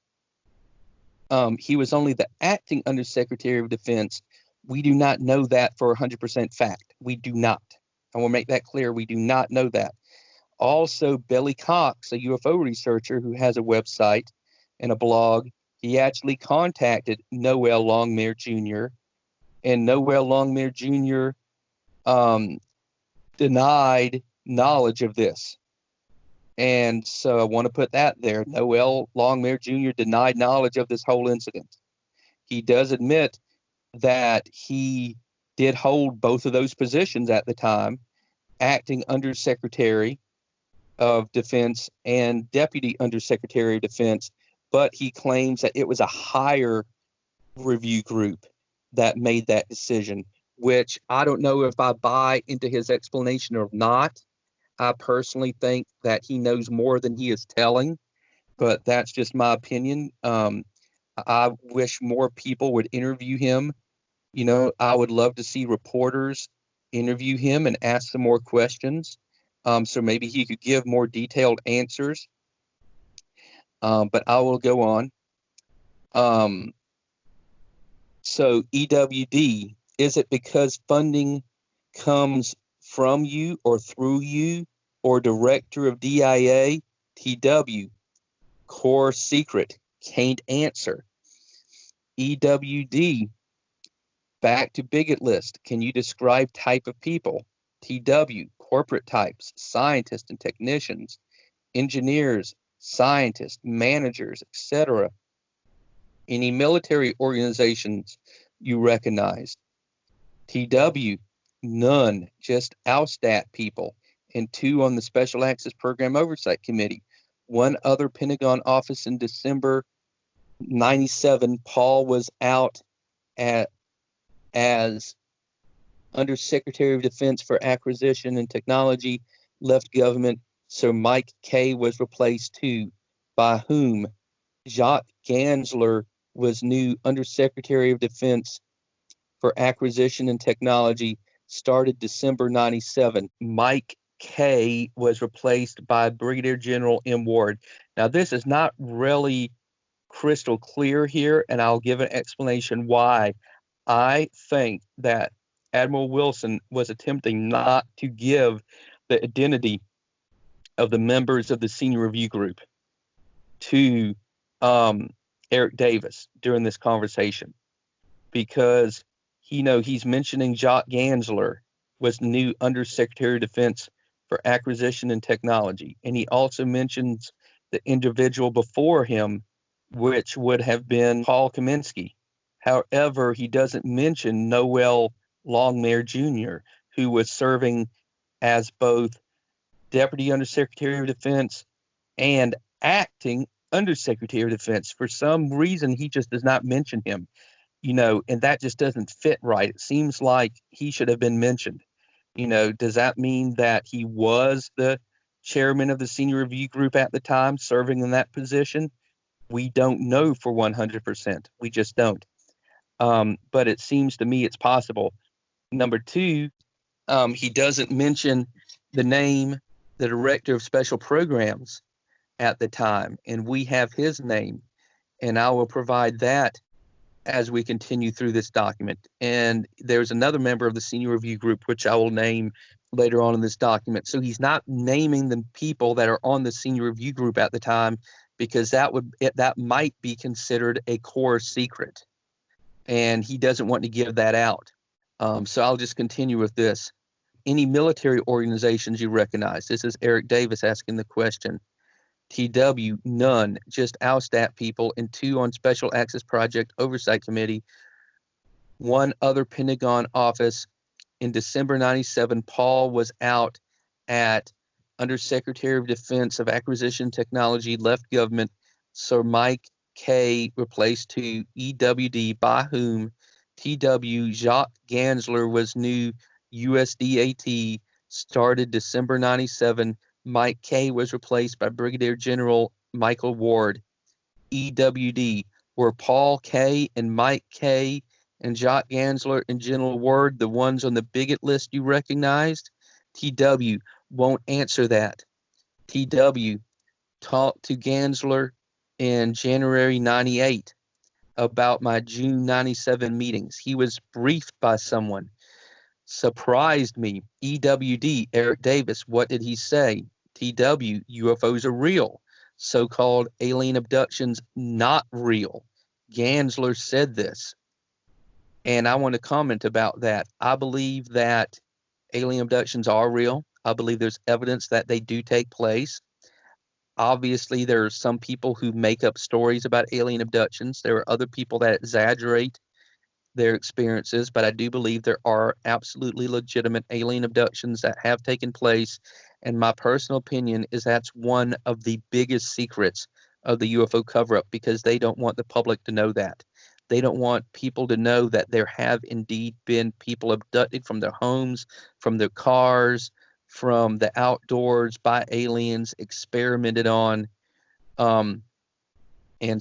he was only the acting Undersecretary of Defense, we do not know that for 100% fact. We do not. I will make that clear. We do not know that. Also, Billy Cox, a UFO researcher who has a website and a blog, he actually contacted Noel Longmire Jr., and Noel Longmire Jr. Denied knowledge of this. And so I want to put that there. Noel Longmire Jr. denied knowledge of this whole incident. He does admit that he did hold both of those positions at the time, acting Undersecretary of Defense and Deputy Undersecretary of Defense, but he claims that it was a higher review group that made that decision, which I don't know if I buy into his explanation or not. I personally think that he knows more than he is telling, but that's just my opinion. I wish more people would interview him. You know, I would love to see reporters interview him and ask some more questions. So maybe he could give more detailed answers. But I will go on. So EWD, is it because funding comes from you or through you, or director of DIA? TW, core secret, can't answer. EWD, back to bigot list. Can you describe type of people? TW, corporate types, scientists and technicians, engineers, scientists, managers, etc. Any military organizations you recognize? TW, none, just ALSTAT people, and 2 on the Special Access Program Oversight Committee. 1 other Pentagon office in December 97. Paul was out as Undersecretary of Defense for Acquisition and Technology, left government, so Mike K was replaced too. By whom? Jacques Gansler was new Undersecretary of Defense for Acquisition and Technology, started December 97. Mike K was replaced by Brigadier General M. Ward. Now, this is not really crystal clear here, and I'll give an explanation why. I think that Admiral Wilson was attempting not to give the identity of the members of the senior review group to Eric Davis during this conversation, because he's mentioning Jacques Gansler was new Undersecretary of Defense for Acquisition and Technology, and he also mentions the individual before him, which would have been Paul Kaminski. However, he doesn't mention Noel Longmire Jr., who was serving as both Deputy Undersecretary of Defense, and acting Undersecretary of Defense. For some reason, he just does not mention him, and that just doesn't fit right. It seems like he should have been mentioned. Does that mean that he was the chairman of the senior review group at the time, serving in that position? We don't know for 100%. We just don't. But it seems to me it's possible. Number two, he doesn't mention the name, the director of special programs at the time, and we have his name, and I will provide that as we continue through this document. And there's another member of the senior review group, which I will name later on in this document. So he's not naming the people that are on the senior review group at the time, because that might be considered a core secret, and he doesn't want to give that out. So I'll just continue with this. Any military organizations you recognize? This is Eric Davis asking the question. TW, none, just OWSTAT people, and 2 on Special Access Project Oversight Committee, 1 other Pentagon office. In December 97, Paul was out at Undersecretary of Defense of Acquisition Technology, left government. Sir Mike K replaced to EWD, by whom TW Jacques Gansler was new USDAT, started December 97. Mike K was replaced by Brigadier General Michael Ward. EWD, were Paul K and Mike K and Jacques Gansler and General Ward the ones on the bigot list you recognized? TW, won't answer that. TW, talked to Gansler in January 98 about my June 97 meetings. He was briefed by someone. Surprised me. EWD, Eric Davis, what did he say? TW, UFOs are real. So-called alien abductions not real. Gansler said this. And I want to comment about that. I believe that alien abductions are real. I believe there's evidence that they do take place. Obviously, there are some people who make up stories about alien abductions. There are other people that exaggerate their experiences, but I do believe there are absolutely legitimate alien abductions that have taken place. And my personal opinion is that's one of the biggest secrets of the UFO cover-up, because they don't want the public to know that. They don't want people to know that there have indeed been people abducted from their homes, from their cars, from the outdoors by aliens, experimented on, and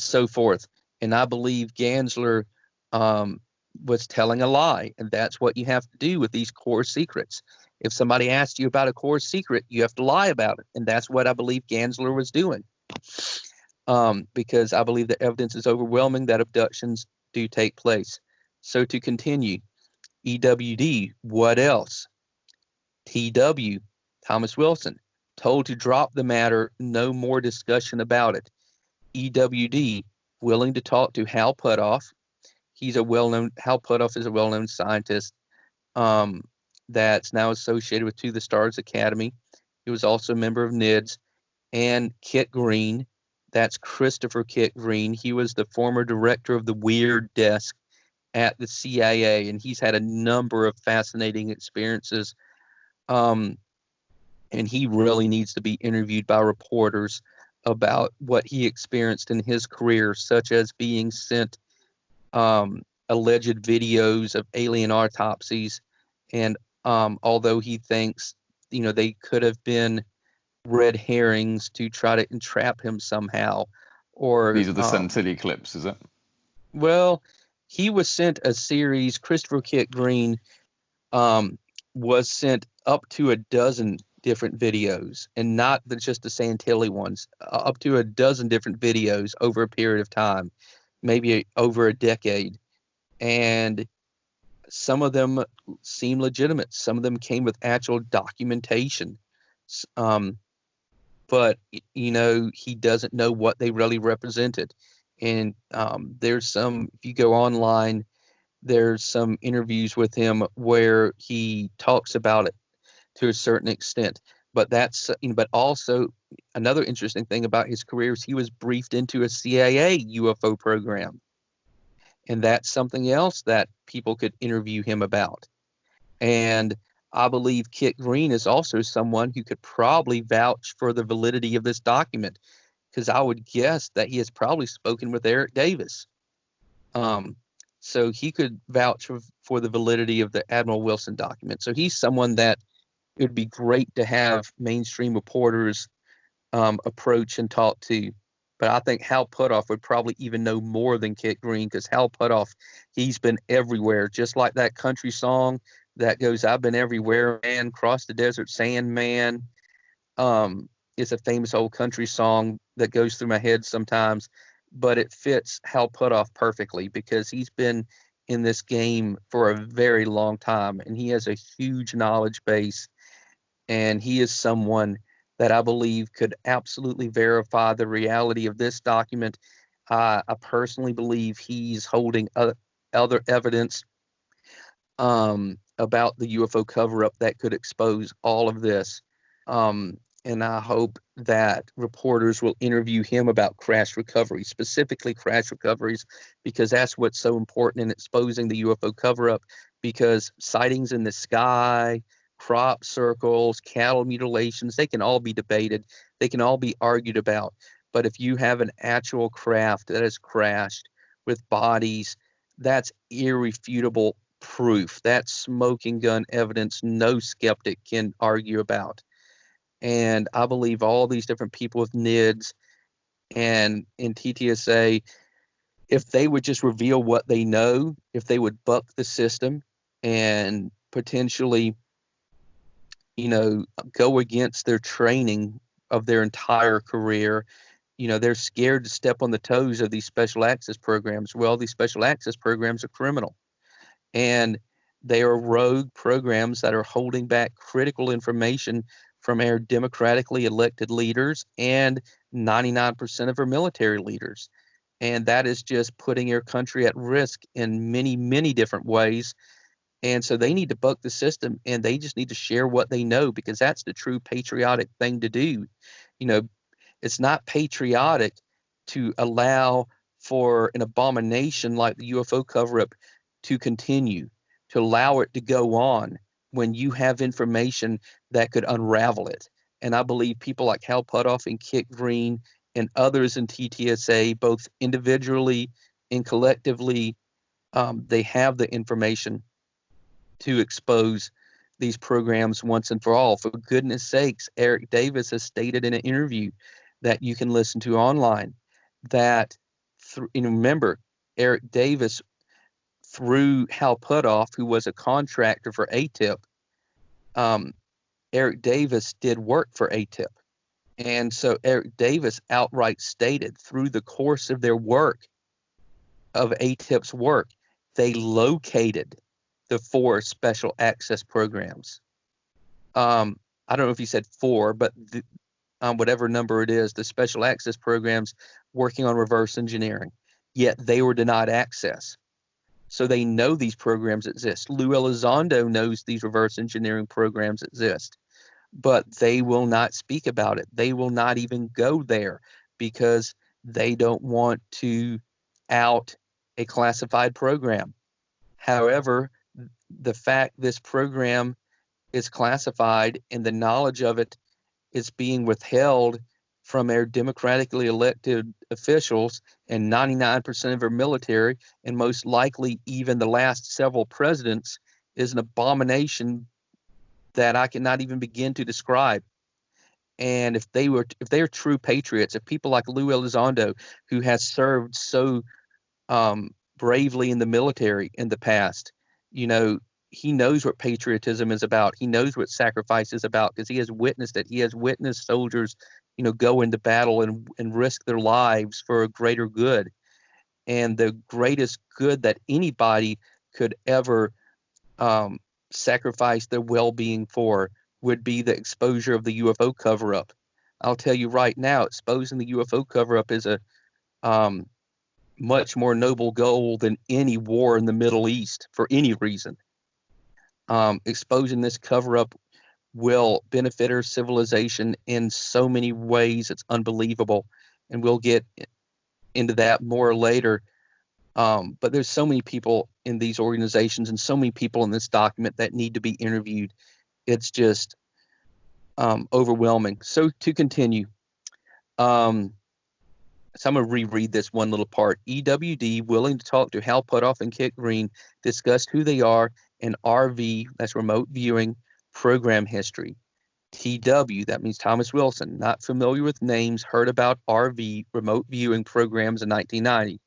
so forth. And I believe Gansler was telling a lie, and that's what you have to do with these core secrets. If somebody asks you about a core secret, you have to lie about it, and that's what I believe Gansler was doing, because I believe the evidence is overwhelming that abductions do take place. So to continue, EWD, what else? TW, Thomas Wilson, told to drop the matter, no more discussion about it. EWD, willing to talk to Hal Puthoff. Hal Puthoff is a well-known scientist that's now associated with To the Stars Academy. He was also a member of NIDS. And Kitt Green, that's Christopher Kitt Green. He was the former director of the Weird Desk at the CIA, and he's had a number of fascinating experiences. And he really needs to be interviewed by reporters about what he experienced in his career, such as being sent alleged videos of alien autopsies. And although he thinks, they could have been red herrings to try to entrap him somehow. Or these are the Centilli clips, is it? Well, he was sent a series. Christopher Kitt Green was sent up to a dozen different videos, and not just the Santilli ones, up to a dozen different videos over a period of time, maybe over a decade. And some of them seem legitimate. Some of them came with actual documentation. But, he doesn't know what they really represented. And there's some, if you go online, there's some interviews with him where he talks about it to a certain extent. But but also another interesting thing about his career is he was briefed into a CIA UFO program. And that's something else that people could interview him about. And I believe Kitt Green is also someone who could probably vouch for the validity of this document, because I would guess that he has probably spoken with Eric Davis. So he could vouch for the validity of the Admiral Wilson document. So he's someone that it would be great to have mainstream reporters approach and talk to. But I think Hal Puthoff would probably even know more than Kitt Green, because Hal Puthoff, he's been everywhere, just like that country song that goes, "I've been everywhere, man, cross the desert sand, man." It's a famous old country song that goes through my head sometimes, but it fits Hal Puthoff perfectly because he's been in this game for a very long time and he has a huge knowledge base, and he is someone that I believe could absolutely verify the reality of this document. I personally believe he's holding other evidence about the UFO cover-up that could expose all of this. And I hope that reporters will interview him about crash recovery, specifically crash recoveries, because that's what's so important in exposing the UFO cover-up, because sightings in the sky, crop circles, cattle mutilations, they can all be debated. They can all be argued about. But if you have an actual craft that has crashed with bodies, that's irrefutable proof. That's smoking gun evidence no skeptic can argue about. And I believe all these different people with NIDS and in TTSA, if they would just reveal what they know, if they would buck the system and potentially, go against their training of their entire career, they're scared to step on the toes of these special access programs. Well, these special access programs are criminal, and they are rogue programs that are holding back critical information from our democratically elected leaders and 99% of our military leaders. And that is just putting our country at risk in many, many different ways. And so they need to buck the system, and they just need to share what they know, because that's the true patriotic thing to do. It's not patriotic to allow for an abomination like the UFO cover-up to continue, to allow it to go on when you have information that could unravel it. And I believe people like Hal Puthoff and Kitt Green and others in TTSA, both individually and collectively, they have the information to expose these programs once and for all. For goodness sakes, Eric Davis has stated in an interview that you can listen to online that, remember, Eric Davis, through Hal Puthoff, who was a contractor for ATIP, Eric Davis did work for ATIP. And so Eric Davis outright stated through the course of their work, of ATIP's work, they located the 4 special access programs. I don't know if he said 4, but whatever number it is, the special access programs working on reverse engineering, yet they were denied access. So they know these programs exist. Lou Elizondo knows these reverse engineering programs exist, but they will not speak about it. They will not even go there because they don't want to out a classified program. However, the fact this program is classified and the knowledge of it is being withheld from our democratically elected officials and 99% of our military, and most likely even the last several presidents, is an abomination that I cannot even begin to describe. And if they are true patriots, if people like Lou Elizondo, who has served so bravely in the military in the past, he knows what patriotism is about. He knows what sacrifice is about, because he has witnessed it. He has witnessed soldiers go into battle and risk their lives for a greater good. And the greatest good that anybody could ever sacrifice their well-being for would be the exposure of the UFO cover-up. I'll tell you right now, exposing the UFO cover-up is a much more noble goal than any war in the Middle East for any reason. Exposing this cover-up will benefit our civilization in so many ways. It's unbelievable. And we'll get into that more later. But there's so many people in these organizations and so many people in this document that need to be interviewed. It's just overwhelming. So to continue, so I'm going to reread this one little part. EWD, willing to talk to Hal Puthoff and Kitt Green, discussed who they are and RV, that's remote viewing, program history. TW, that means Thomas Wilson, not familiar with names, heard about RV, remote viewing programs in 1990.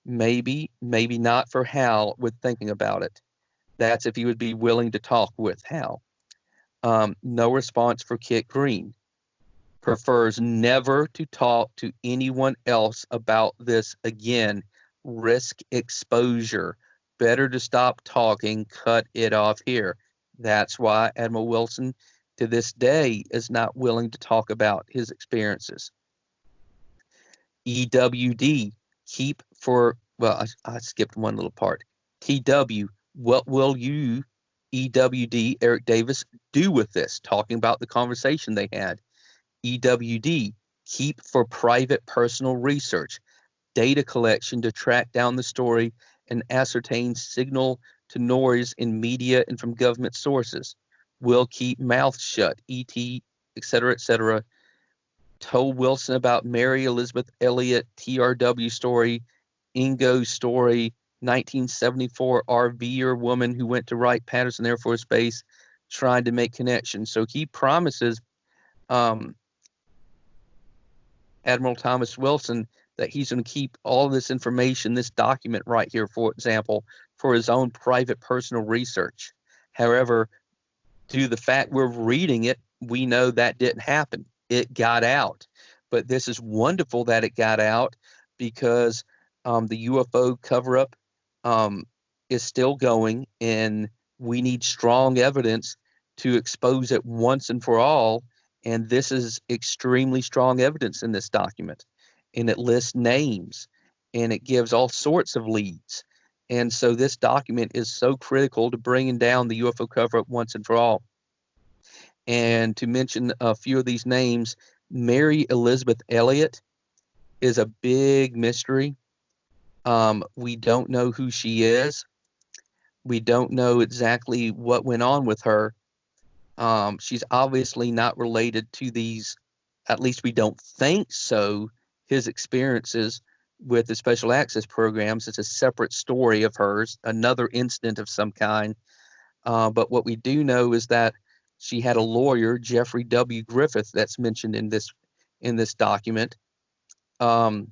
Maybe not for Hal with thinking about it. That's if he would be willing to talk with Hal. No response for Kitt Green. Prefers never to talk to anyone else about this again. Risk exposure. Better to stop talking, cut it off here. That's why Admiral Wilson to this day is not willing to talk about his experiences. EWD, keep for, well, I skipped one little part. TW, what will you, EWD, Eric Davis, do with this? Talking about the conversation they had. EWD, keep for private personal research, data collection to track down the story and ascertain signal to noise in media and from government sources. Will keep mouth shut, ET, etc., told Wilson about Mary Elizabeth Elliot, TRW story, Ingo story, 1974 RVer woman who went to Wright-Patterson Air Force Base trying to make connections. So he promises Admiral Thomas Wilson that he's going to keep all this information, this document right here, for example, for his own private personal research. However, due to the fact we're reading it, we know that didn't happen. It got out. But this is wonderful that it got out because the UFO cover-up is still going, and we need strong evidence to expose it once and for all. And this is extremely strong evidence in this document. And it lists names, and it gives all sorts of leads. And so this document is so critical to bringing down the UFO cover-up once and for all. And to mention a few of these names, Mary Elizabeth Elliot is a big mystery. We don't know who she is. We don't know exactly what went on with her. She's obviously not related to these, at least we don't think so, his experiences with the special access programs. It's a separate story of hers, another incident of some kind. But what we do know is that she had a lawyer, Jeffrey W. Griffith, that's mentioned in this document. I'll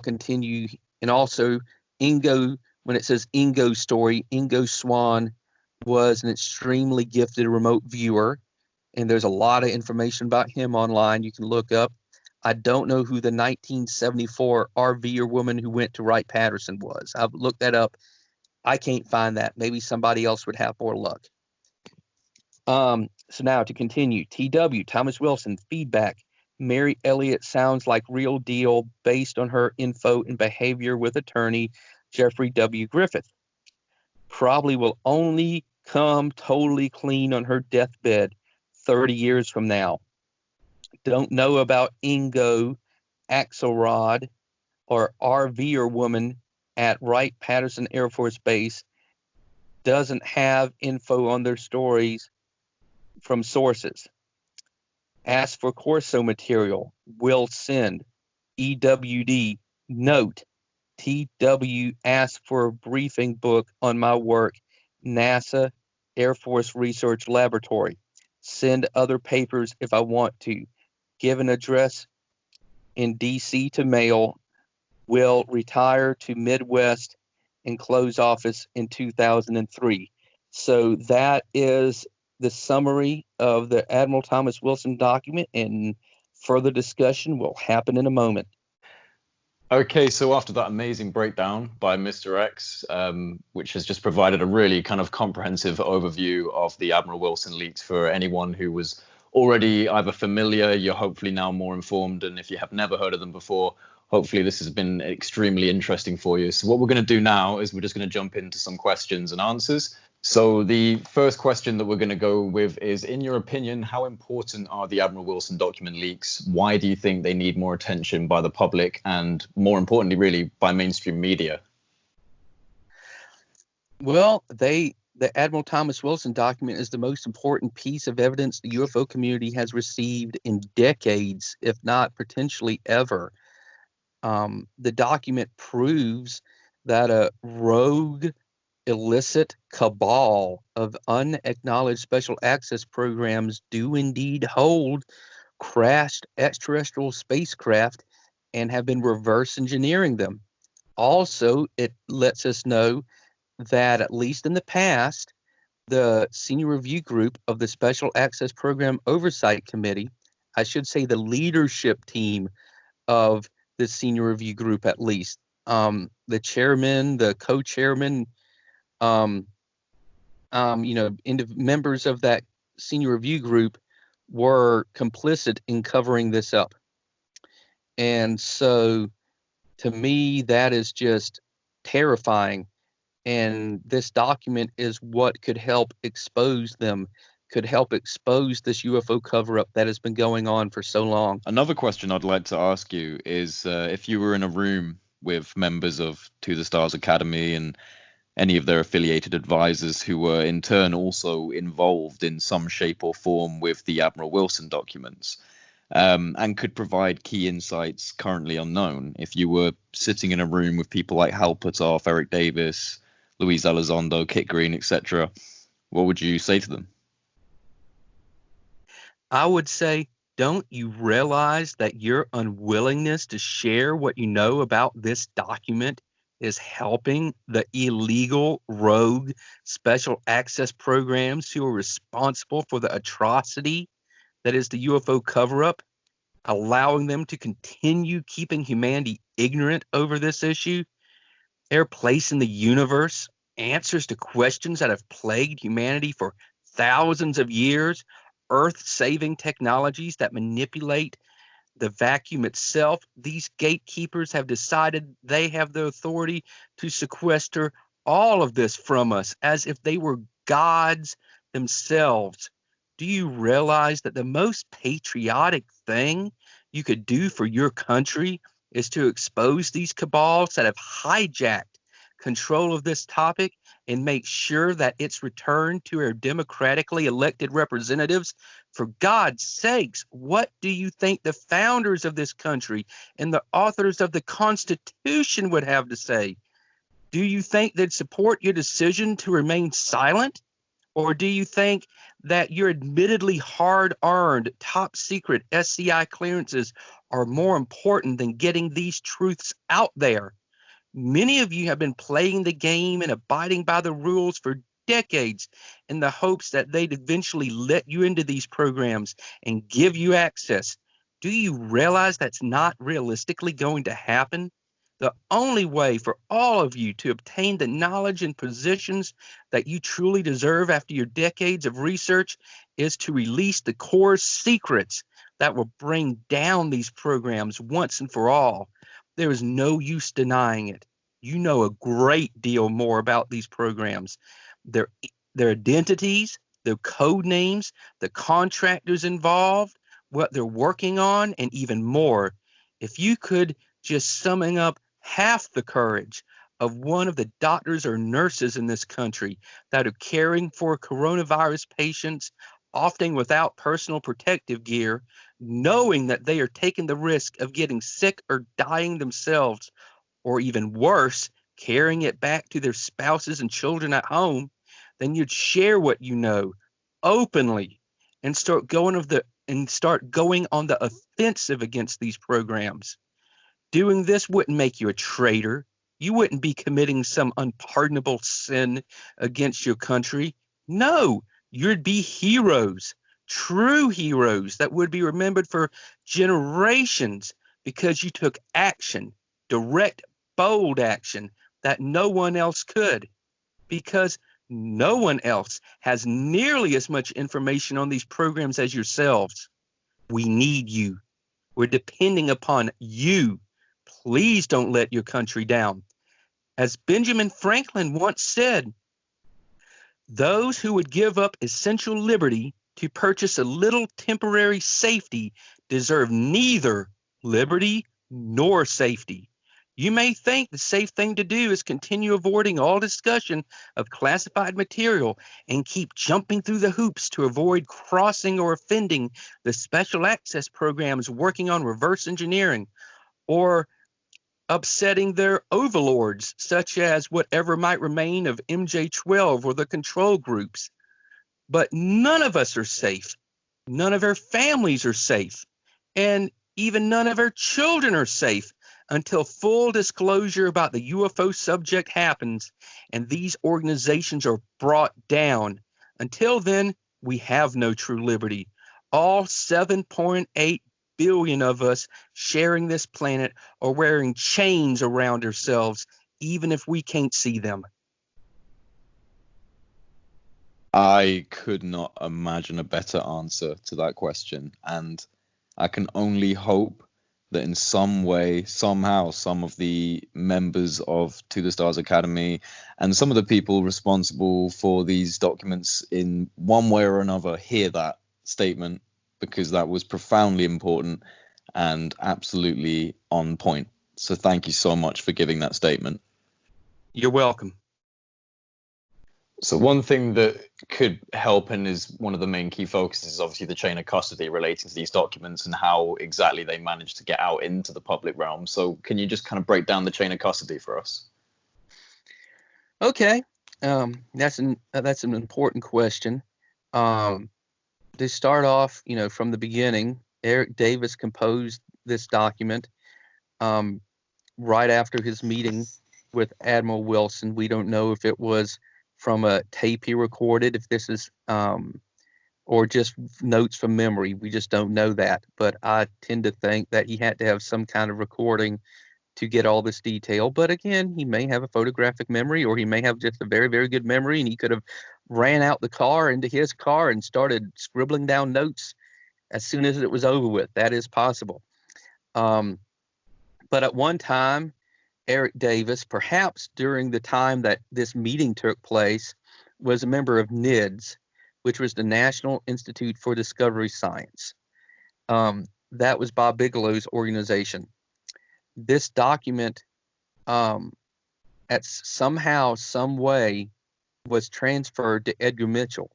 continue. And also Ingo, when it says Ingo story, Ingo Swan was an extremely gifted remote viewer, and there's a lot of information about him online you can look up. I don't know who the 1974 RVer woman who went to Wright-Patterson was. I've looked that up. I can't find that. Maybe somebody else would have more luck. So now to continue. TW, Thomas Wilson, feedback. Mary Elliott sounds like real deal based on her info and behavior with attorney Jeffrey W. Griffith. Probably will only come totally clean on her deathbed 30 years from now. Don't know about Ingo, Axelrod, or RVer woman at Wright-Patterson Air Force Base. Doesn't have info on their stories from sources. Ask for Corso material. Will send. EWD. Note. TW asked for a briefing book on my work. NASA Air Force Research Laboratory. Send other papers if I want to. Give an address in DC to mail. Will retire to Midwest and close office in 2003. So that is the summary of the Admiral Thomas Wilson document, and further discussion will happen in a moment. Okay, so after that amazing breakdown by Mr. X, which has just provided a really kind of comprehensive overview of the Admiral Wilson leaks for anyone who was already either familiar, you're hopefully now more informed, and if you have never heard of them before, hopefully this has been extremely interesting for you. So what we're going to do now is we're just going to jump into some questions and answers. So the first question that we're going to go with is, in your opinion, how important are the Admiral Wilson document leaks? Why do you think they need more attention by the public and, more importantly, really, by mainstream media? Well, the Admiral Thomas Wilson document is the most important piece of evidence the UFO community has received in decades, if not potentially ever. The document proves that a rogue, illicit cabal of unacknowledged special access programs do indeed hold crashed extraterrestrial spacecraft and have been reverse engineering them. Also, it lets us know that, at least in the past, the senior review group of the Special Access Program Oversight Committee, I should say the leadership team of the senior review group, at least, the chairman, the co-chairman, members of that senior review group were complicit in covering this up. And so, to me, that is just terrifying. And this document is what could help expose them, could help expose this UFO cover-up that has been going on for so long. Another question I'd like to ask you is if you were in a room with members of To the Stars Academy and any of their affiliated advisors who were in turn also involved in some shape or form with the Admiral Wilson documents, and could provide key insights currently unknown. If you were sitting in a room with people like Hal Puthoff, Eric Davis, Luis Elizondo, Kitt Green, etc., what would you say to them? I would say, don't you realize that your unwillingness to share what you know about this document is helping the illegal, rogue special access programs who are responsible for the atrocity that is the UFO cover-up, allowing them to continue keeping humanity ignorant over this issue? Their place in the universe, answers to questions that have plagued humanity for thousands of years, Earth-saving technologies that manipulate the vacuum itself. These gatekeepers have decided they have the authority to sequester all of this from us as if they were gods themselves. Do you realize that the most patriotic thing you could do for your country is to expose these cabals that have hijacked control of this topic and make sure that it's returned to our democratically elected representatives? For God's sakes, what do you think the founders of this country and the authors of the Constitution would have to say? Do you think they'd support your decision to remain silent? Or do you think that your admittedly hard-earned, top-secret SCI clearances are more important than getting these truths out there? Many of you have been playing the game and abiding by the rules for decades in the hopes that they'd eventually let you into these programs and give you access. Do you realize that's not realistically going to happen? The only way for all of you to obtain the knowledge and positions that you truly deserve after your decades of research is to release the core secrets that will bring down these programs once and for all. There is no use denying it. You know a great deal more about these programs, their identities, their code names, the contractors involved, what they're working on, and even more. If you could just summing up half the courage of one of the doctors or nurses in this country that are caring for coronavirus patients, often without personal protective gear, knowing that they are taking the risk of getting sick or dying themselves, or even worse, carrying it back to their spouses and children at home, then you'd share what you know openly and start going on the offensive against these programs. Doing this wouldn't make you a traitor. You wouldn't be committing some unpardonable sin against your country. No, you'd be heroes, true heroes that would be remembered for generations because you took action, direct, bold action that no one else could, because no one else has nearly as much information on these programs as yourselves. We need you. We're depending upon you. Please don't let your country down. As Benjamin Franklin once said, those who would give up essential liberty to purchase a little temporary safety deserve neither liberty nor safety. You may think the safe thing to do is continue avoiding all discussion of classified material and keep jumping through the hoops to avoid crossing or offending the special access programs working on reverse engineering, or upsetting their overlords, such as whatever might remain of MJ-12 or the control groups. But none of us are safe. None of our families are safe. And even none of our children are safe until full disclosure about the UFO subject happens and these organizations are brought down. Until then, we have no true liberty. All 7.8 billion of us sharing this planet are wearing chains around ourselves, even if we can't see them. I could not imagine a better answer to that question. And I can only hope that in some way, somehow, some of the members of To the Stars Academy and some of the people responsible for these documents in one way or another hear that statement, because that was profoundly important and absolutely on point. So thank you so much for giving that statement. You're welcome. So one thing that could help, and is one of the main key focuses, is obviously the chain of custody relating to these documents and how exactly they managed to get out into the public realm. So can you just kind of break down the chain of custody for us? Okay, that's an important question. To start off, from the beginning, Eric Davis composed this document right after his meeting with Admiral Wilson. We don't know if it was from a tape he recorded, if this is or just notes from memory. We just don't know that, but I tend to think that he had to have some kind of recording to get all this detail. But again, he may have a photographic memory, or he may have just a very, very good memory, and he could have ran out the car into his car and started scribbling down notes as soon as it was over with. That is possible. But at one time, Eric Davis, perhaps during the time that this meeting took place, was a member of NIDS, which was the National Institute for Discovery Science. That was Bob Bigelow's organization. This document, at somehow, some way, was transferred to Edgar Mitchell,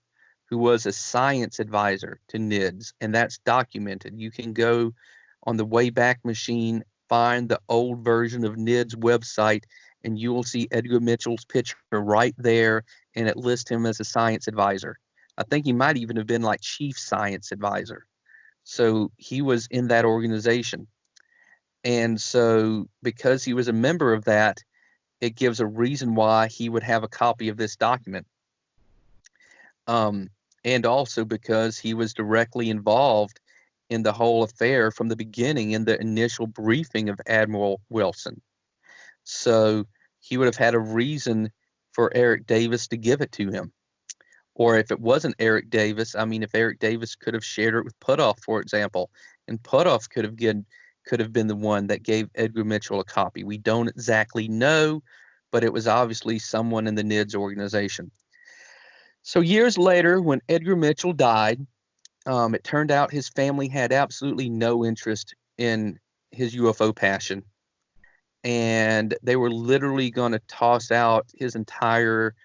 who was a science advisor to NIDS, and that's documented. You can go on the Wayback Machine, find the old version of NIDS website, and you will see Edgar Mitchell's picture right there, and it lists him as a science advisor. I think he might even have been like chief science advisor. So he was in that organization. And so because he was a member of that, it gives a reason why he would have a copy of this document. And also because he was directly involved in the whole affair from the beginning, in the initial briefing of Admiral Wilson. So he would have had a reason for Eric Davis to give it to him. Or if it wasn't Eric Davis, if Eric Davis could have shared it with Puthoff, for example, and Puthoff could have been the one that gave Edgar Mitchell a copy. We don't exactly know, but it was obviously someone in the NIDS organization. So years later, when Edgar Mitchell died, it turned out his family had absolutely no interest in his UFO passion. And they were literally going to toss out his entire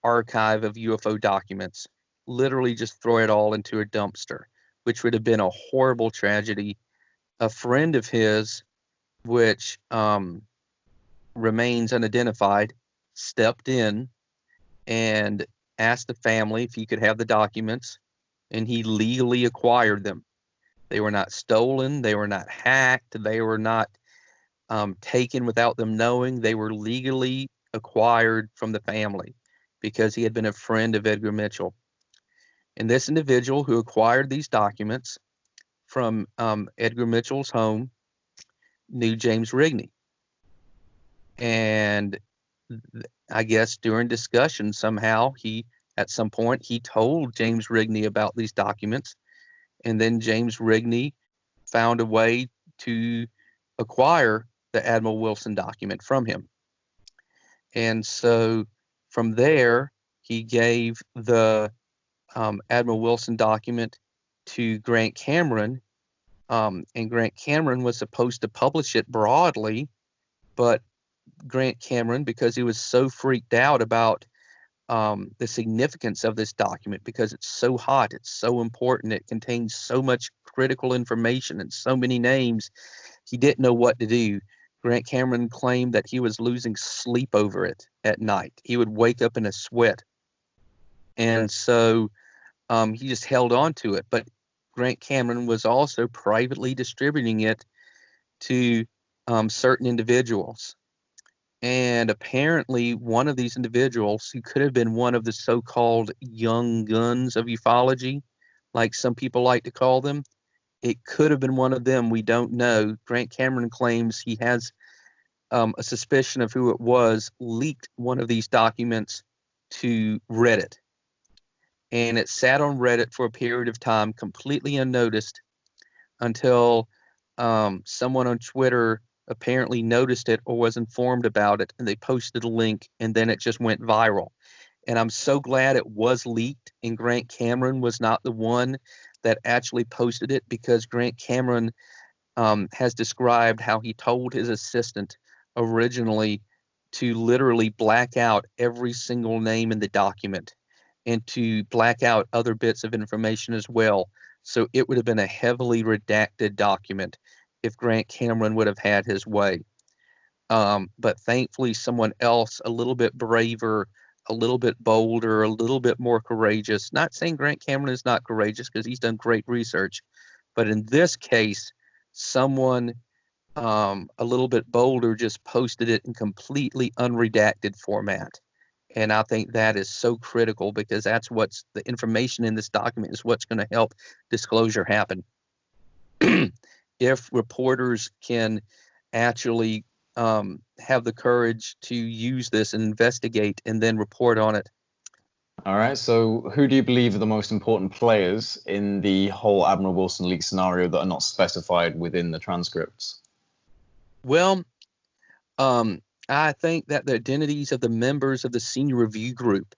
archive of UFO documents, literally just throw it all into a dumpster, which would have been a horrible tragedy. A friend of his, which remains unidentified, stepped in and asked the family if he could have the documents, and he legally acquired them. They were not stolen. They were not hacked. They were not taken without them knowing. They were legally acquired from the family because he had been a friend of Edgar Mitchell. And this individual who acquired these documents from Edgar Mitchell's home knew James Rigney. And I guess during discussion, somehow at some point, he told James Rigney about these documents. And then James Rigney found a way to acquire the Admiral Wilson document from him. And so from there, he gave the Admiral Wilson document to Grant Cameron, and Grant Cameron was supposed to publish it broadly, but Grant Cameron because he was so freaked out about the significance of this document, because it's so hot, it's so important, it contains so much critical information and so many names. He didn't know what to do. Grant Cameron claimed that he was losing sleep over it at night. He would wake up in a sweat. And so he just held on to it. But Grant Cameron was also privately distributing it to certain individuals. And apparently one of these individuals, who could have been one of the so-called young guns of ufology, like some people like to call them, it could have been one of them. We don't know. Grant Cameron claims he has a suspicion of who it was, leaked one of these documents to Reddit. And it sat on Reddit for a period of time, completely unnoticed, until someone on Twitter apparently noticed it or was informed about it, and they posted a link, and then it just went viral. And I'm so glad it was leaked and Grant Cameron was not the one that actually posted it, because Grant Cameron has described how he told his assistant originally to literally black out every single name in the document and to black out other bits of information as well. So it would have been a heavily redacted document if Grant Cameron would have had his way. But thankfully, someone else a little bit braver, a little bit bolder, a little bit more courageous, not saying Grant Cameron is not courageous because he's done great research, but in this case, someone a little bit bolder just posted it in completely unredacted format. And I think that is so critical, because that's what's the information in this document is what's going to help disclosure happen. If reporters can actually have the courage to use this and investigate and then report on it. All right, so who do you believe are the most important players in the whole Admiral Wilson leak scenario that are not specified within the transcripts? Well, I think that the identities of the members of the senior review group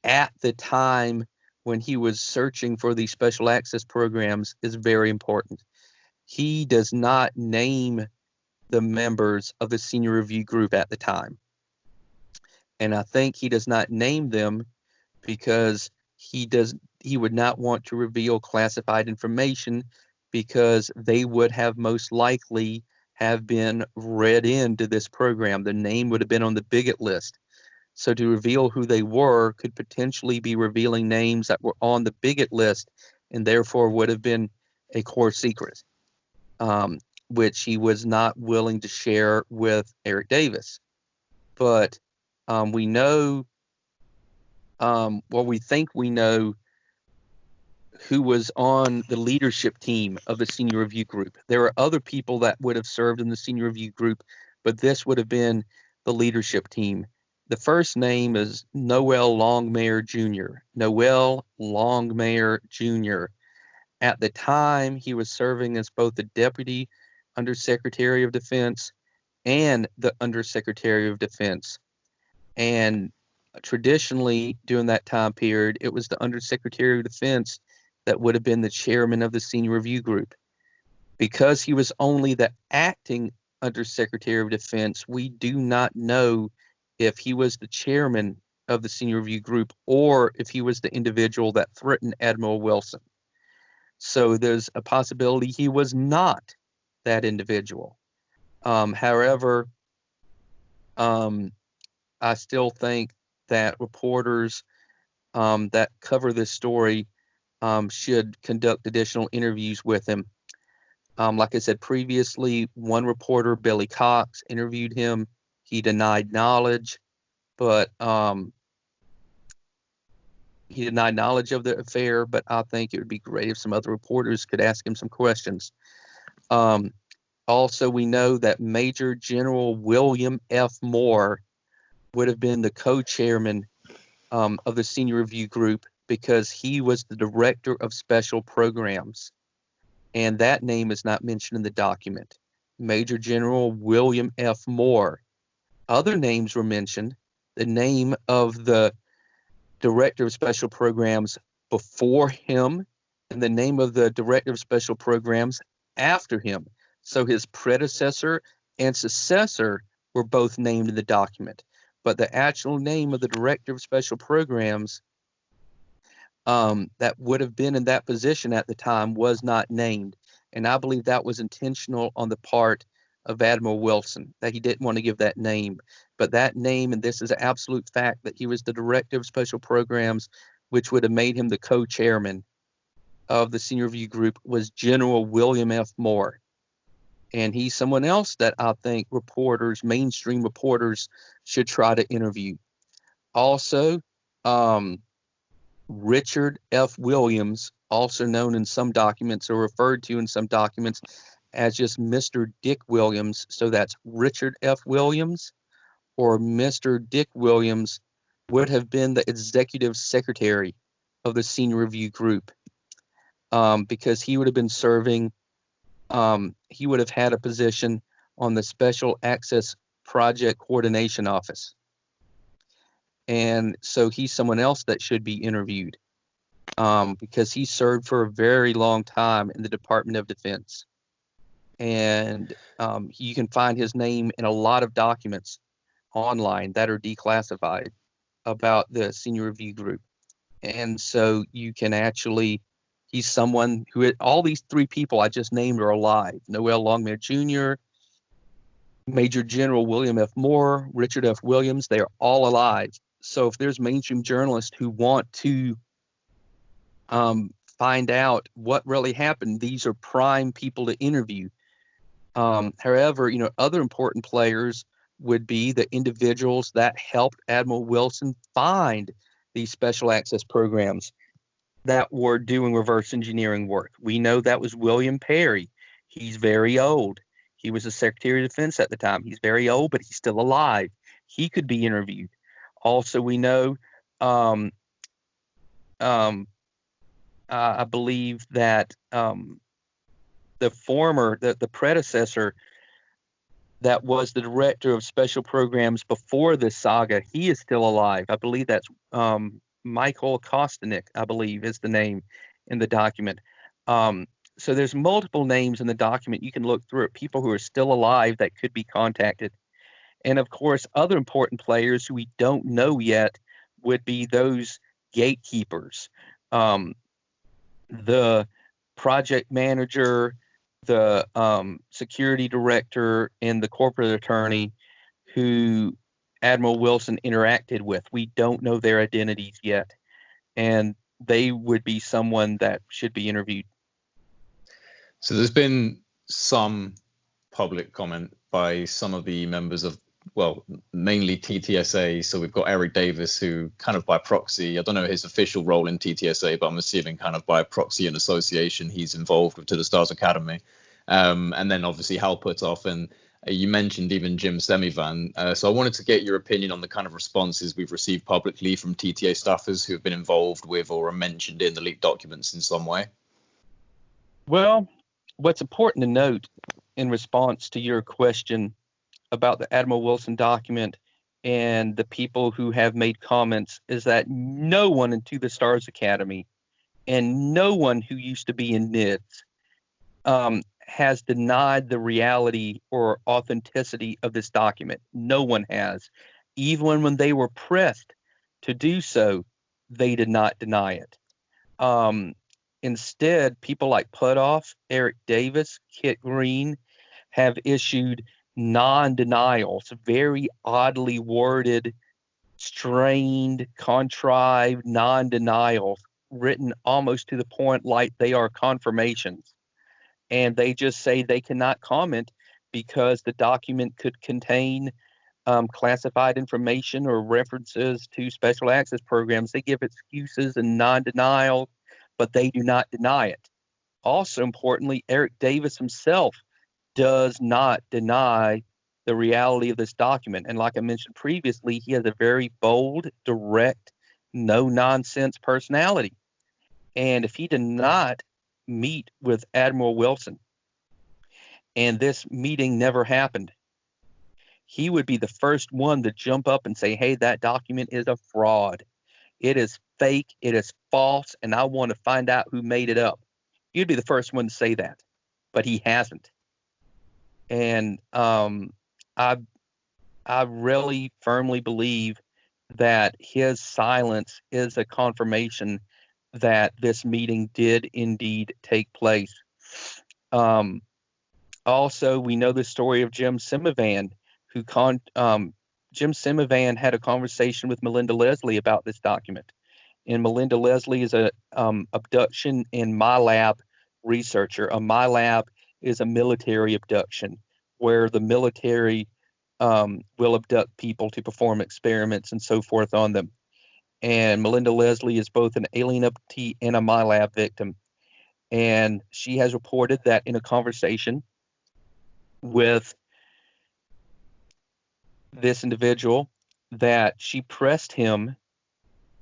at the time when he was searching for these special access programs is very important. He does not name the members of the senior review group at the time. And I think he does not name them because he would not want to reveal classified information, because they would have most likely have been read into this program. The name would have been on the bigot list. So to reveal who they were could potentially be revealing names that were on the bigot list and therefore would have been a core secret, which he was not willing to share with Eric Davis. But we know, we think we know who was on the leadership team of the senior review group. There are other people that would have served in the senior review group, but this would have been the leadership team. The first name is Noel Longmire Jr. Noel Longmire Jr. At the time, he was serving as both the Deputy Undersecretary of Defense and the Undersecretary of Defense. And traditionally, during that time period, it was the Undersecretary of Defense that would have been the chairman of the senior review group. Because he was only the acting Undersecretary of Defense, we do not know if he was the chairman of the senior review group or if he was the individual that threatened Admiral Wilson. So there's a possibility he was not that individual. However, I still think that reporters that cover this story should conduct additional interviews with him. Like I said previously, one reporter, Billy Cox, interviewed him. He denied knowledge, but he denied knowledge of the affair, but I think it would be great if some other reporters could ask him some questions. Also, we know that Major General William F. Moore would have been the co-chairman of the senior review group, because he was the director of special programs. And that name is not mentioned in the document. Major General William F. Moore. Other names were mentioned. The name of the director of special programs before him and the name of the director of special programs after him. So his predecessor and successor were both named in the document, but the actual name of the director of special programs that would have been in that position at the time was not named. And I believe that was intentional on the part of Admiral Wilson, that he didn't want to give that name. But that name, and this is an absolute fact, that he was the director of special programs, which would have made him the co-chairman of the senior review group, was General William F. Moore. And he's someone else that I think reporters, mainstream reporters, should try to interview. Also, Richard F. Williams, also known in some documents or referred to in some documents as just Mr. Dick Williams. So that's Richard F. Williams, or Mr. Dick Williams would have been the executive secretary of the senior review group, because he would have been serving, he would have had a position on the Special Access Project Coordination Office. And so he's someone else that should be interviewed, because he served for a very long time in the Department of Defense. And you can find his name in a lot of documents online that are declassified about the senior review group. And so you can actually, he's someone who, all these three people I just named are alive. Noel Longmire Jr., Major General William F. Moore, Richard F. Williams, they are all alive. So if there's mainstream journalists who want to find out what really happened, these are prime people to interview. However, other important players would be the individuals that helped Admiral Wilson find these special access programs that were doing reverse engineering work. We know that was William Perry. He's very old. He was the Secretary of Defense at the time. He's very old, but he's still alive. He could be interviewed. Also, we know, I believe that the predecessor that was the director of special programs before this saga, he is still alive. I believe that's Michael Kostanek, I believe is the name in the document. So there's multiple names in the document. You can look through it, people who are still alive that could be contacted. And of course, other important players who we don't know yet would be those gatekeepers, the project manager, the security director, and the corporate attorney who Admiral Wilson interacted with. We don't know their identities yet, and they would be someone that should be interviewed. So there's been some public comment by some of the members of, well, mainly TTSA. So we've got Eric Davis, who kind of by proxy, I don't know his official role in TTSA, but I'm assuming kind of by proxy and association, he's involved with To the Stars Academy. And then obviously Hal Puthoff, and you mentioned even Jim Semivan. So I wanted to get your opinion on the kind of responses we've received publicly from TTA staffers who have been involved with or are mentioned in the leaked documents in some way. Well, what's important to note in response to your question about the Admiral Wilson document and the people who have made comments is that no one in To the Stars Academy and no one who used to be in NIDS has denied the reality or authenticity of this document. No one has. Even when they were pressed to do so, they did not deny it. Instead, people like Puthoff, Eric Davis, Kitt Green have issued non-denials, very oddly worded, strained, contrived non-denials, written almost to the point like they are confirmations. And they just say they cannot comment because the document could contain classified information or references to special access programs. They give excuses and non-denial, but they do not deny it. Also importantly, Eric Davis himself does not deny the reality of this document. And like I mentioned previously, he has a very bold, direct, no-nonsense personality. And if he did not meet with Admiral Wilson and this meeting never happened, he would be the first one to jump up and say, hey, that document is a fraud. It is fake. It is false. And I want to find out who made it up. He'd be the first one to say that, but he hasn't. And I I really firmly believe that his silence is a confirmation that this meeting did indeed take place. Also, we know the story of Jim Semivan, Jim Semivan had a conversation with Melinda Leslie about this document. And Melinda Leslie is a abduction in MyLab researcher. A MyLab is a military abduction where the military will abduct people to perform experiments and so forth on them. And Melinda Leslie is both an alien abductee and a MyLab victim. And she has reported that in a conversation with this individual that she pressed him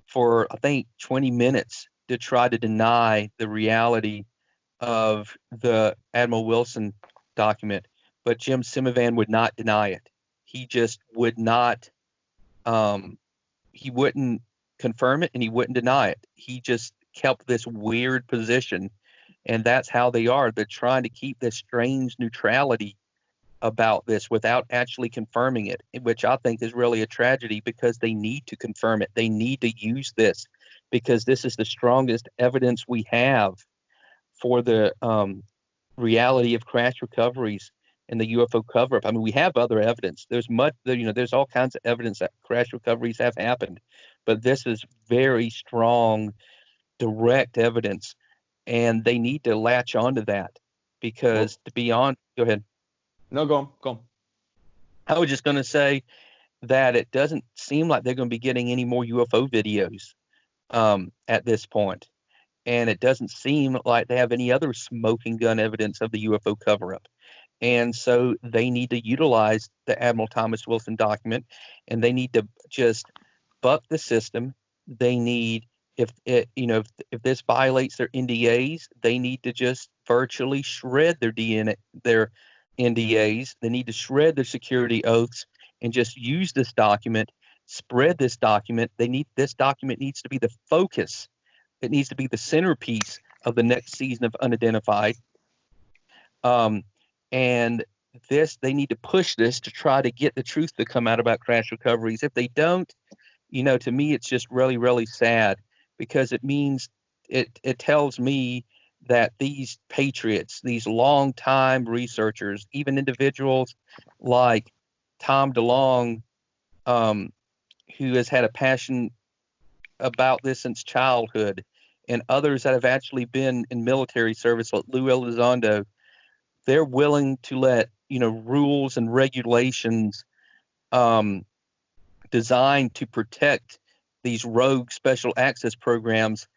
for, I think, 20 minutes to try to deny the reality of the Admiral Wilson document. But Jim Semivan would not deny it. He just would not, he wouldn't confirm it and he wouldn't deny it. He just kept this weird position. And that's how they are. They're trying to keep this strange neutrality about this without actually confirming it, which I think is really a tragedy because they need to confirm it. They need to use this because this is the strongest evidence we have for the reality of crash recoveries and the UFO cover-up. I mean, we have other evidence. There's there's all kinds of evidence that crash recoveries have happened, but this is very strong, direct evidence, and they need to latch onto that because to be on. Go ahead. No, go on. I was just going to say that it doesn't seem like they're going to be getting any more UFO videos at this point. And it doesn't seem like they have any other smoking gun evidence of the UFO cover-up. And so they need to utilize the Admiral Thomas Wilson document, and they need to just buck the system. They need, if this violates their NDAs, they need to just virtually shred their NDAs. They need to shred their security oaths and just use this document, spread this document. This document needs to be the focus. It needs to be the centerpiece of the next season of Unidentified. And they need to push this to try to get the truth to come out about crash recoveries. If they don't, to me, it's just really, really sad because it means it tells me that these patriots, these longtime researchers, even individuals like Tom DeLonge, who has had a passion about this since childhood, and others that have actually been in military service, like Lou Elizondo, they're willing to let rules and regulations designed to protect these rogue special access programs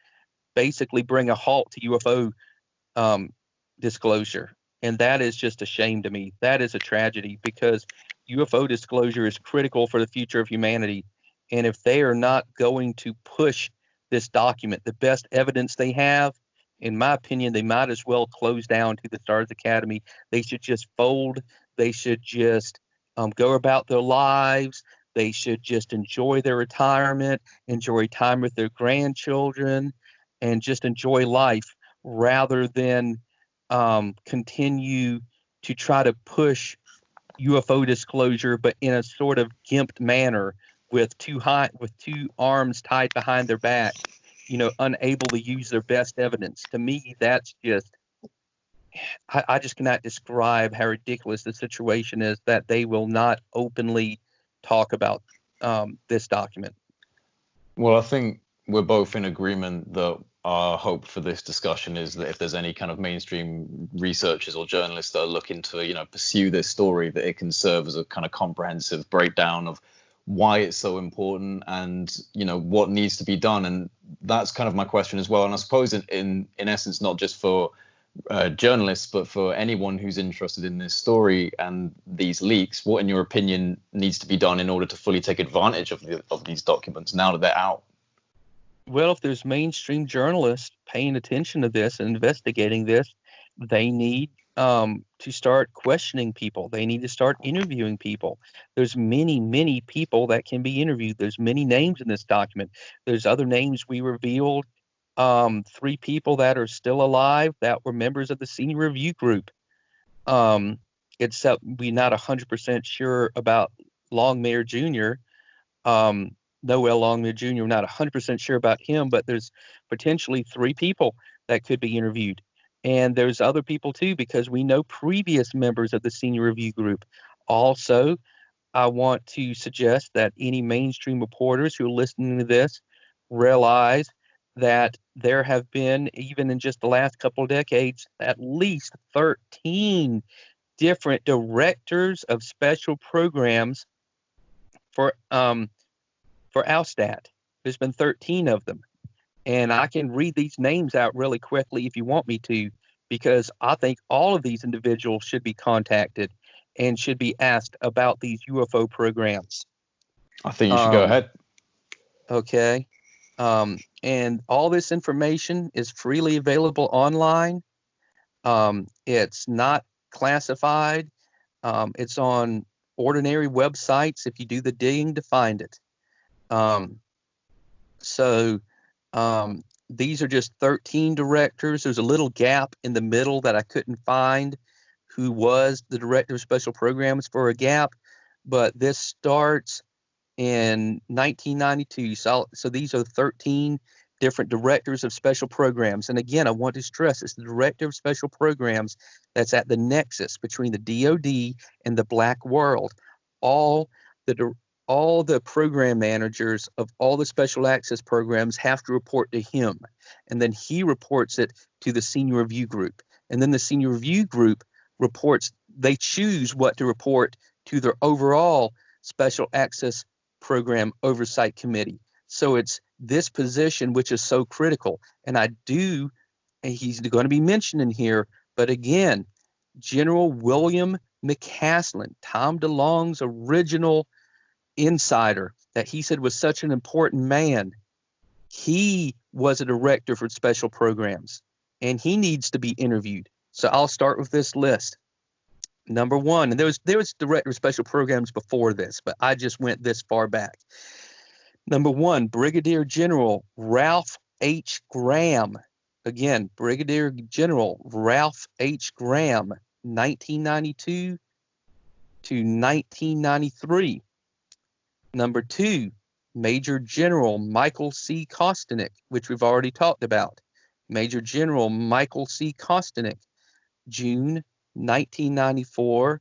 basically bring a halt to UFO disclosure. And that is just a shame to me. That is a tragedy because UFO disclosure is critical for the future of humanity. And if they are not going to push this document, the best evidence they have, in my opinion, they might as well close down to the Stars Academy. They should just fold. They should just go about their lives. They should just enjoy their retirement, enjoy time with their grandchildren, and just enjoy life rather than continue to try to push UFO disclosure, but in a sort of gimped manner with two arms tied behind their back, unable to use their best evidence. To me, that's just, I just cannot describe how ridiculous the situation is that they will not openly talk about this document. Well, I think we're both in agreement that our hope for this discussion is that if there's any kind of mainstream researchers or journalists that are looking to, pursue this story, that it can serve as a kind of comprehensive breakdown of why it's so important and, what needs to be done. And that's kind of my question as well. And I suppose in essence, not just for journalists, but for anyone who's interested in this story and these leaks, what, in your opinion, needs to be done in order to fully take advantage of these documents now that they're out? Well, if there's mainstream journalists paying attention to this and investigating this, they need to start questioning people. They need to start interviewing people. There's many, many people that can be interviewed. There's many names in this document. There's other names we revealed. 3 people that are still alive that were members of the senior review group. Except we're not 100% sure about Longmire Jr., Noel Longmire Jr., we're not 100% sure about him, but there's potentially 3 people that could be interviewed. And there's other people too, because we know previous members of the senior review group. Also, I want to suggest that any mainstream reporters who are listening to this realize that there have been, even in just the last couple of decades, at least 13 different directors of special programs for ALSTAT. There's been 13 of them. And I can read these names out really quickly if you want me to, because I think all of these individuals should be contacted and should be asked about these UFO programs. I think you should go ahead. Okay. And all this information is freely available online. It's not classified. It's on ordinary websites if you do the digging to find it. These are just 13 directors. There's a little gap in the middle that I couldn't find who was the director of special programs for a gap, but this starts in 1992. So these are 13 different directors of special programs. And again, I want to stress it's the director of special programs that's at the nexus between the DoD and the black world. All the program managers of all the special access programs have to report to him, and then he reports it to the senior review group, and then the senior review group reports. They choose what to report to their overall special access program oversight committee. So it's this position which is so critical, and he's going to be mentioned in here, but again, General William McCaslin, Tom DeLonge's original insider that he said was such an important man, he was a director for special programs, and he needs to be interviewed. So I'll start with this list. Number 1, and there was director of special programs before this, but I just went this far back. Number 1, Brigadier General Ralph H. Graham. Again, Brigadier General Ralph H. Graham, 1992 to 1993. Number 2, Major General Michael C. Kostanek, which we've already talked about. Major General Michael C. Kostanek, June 1994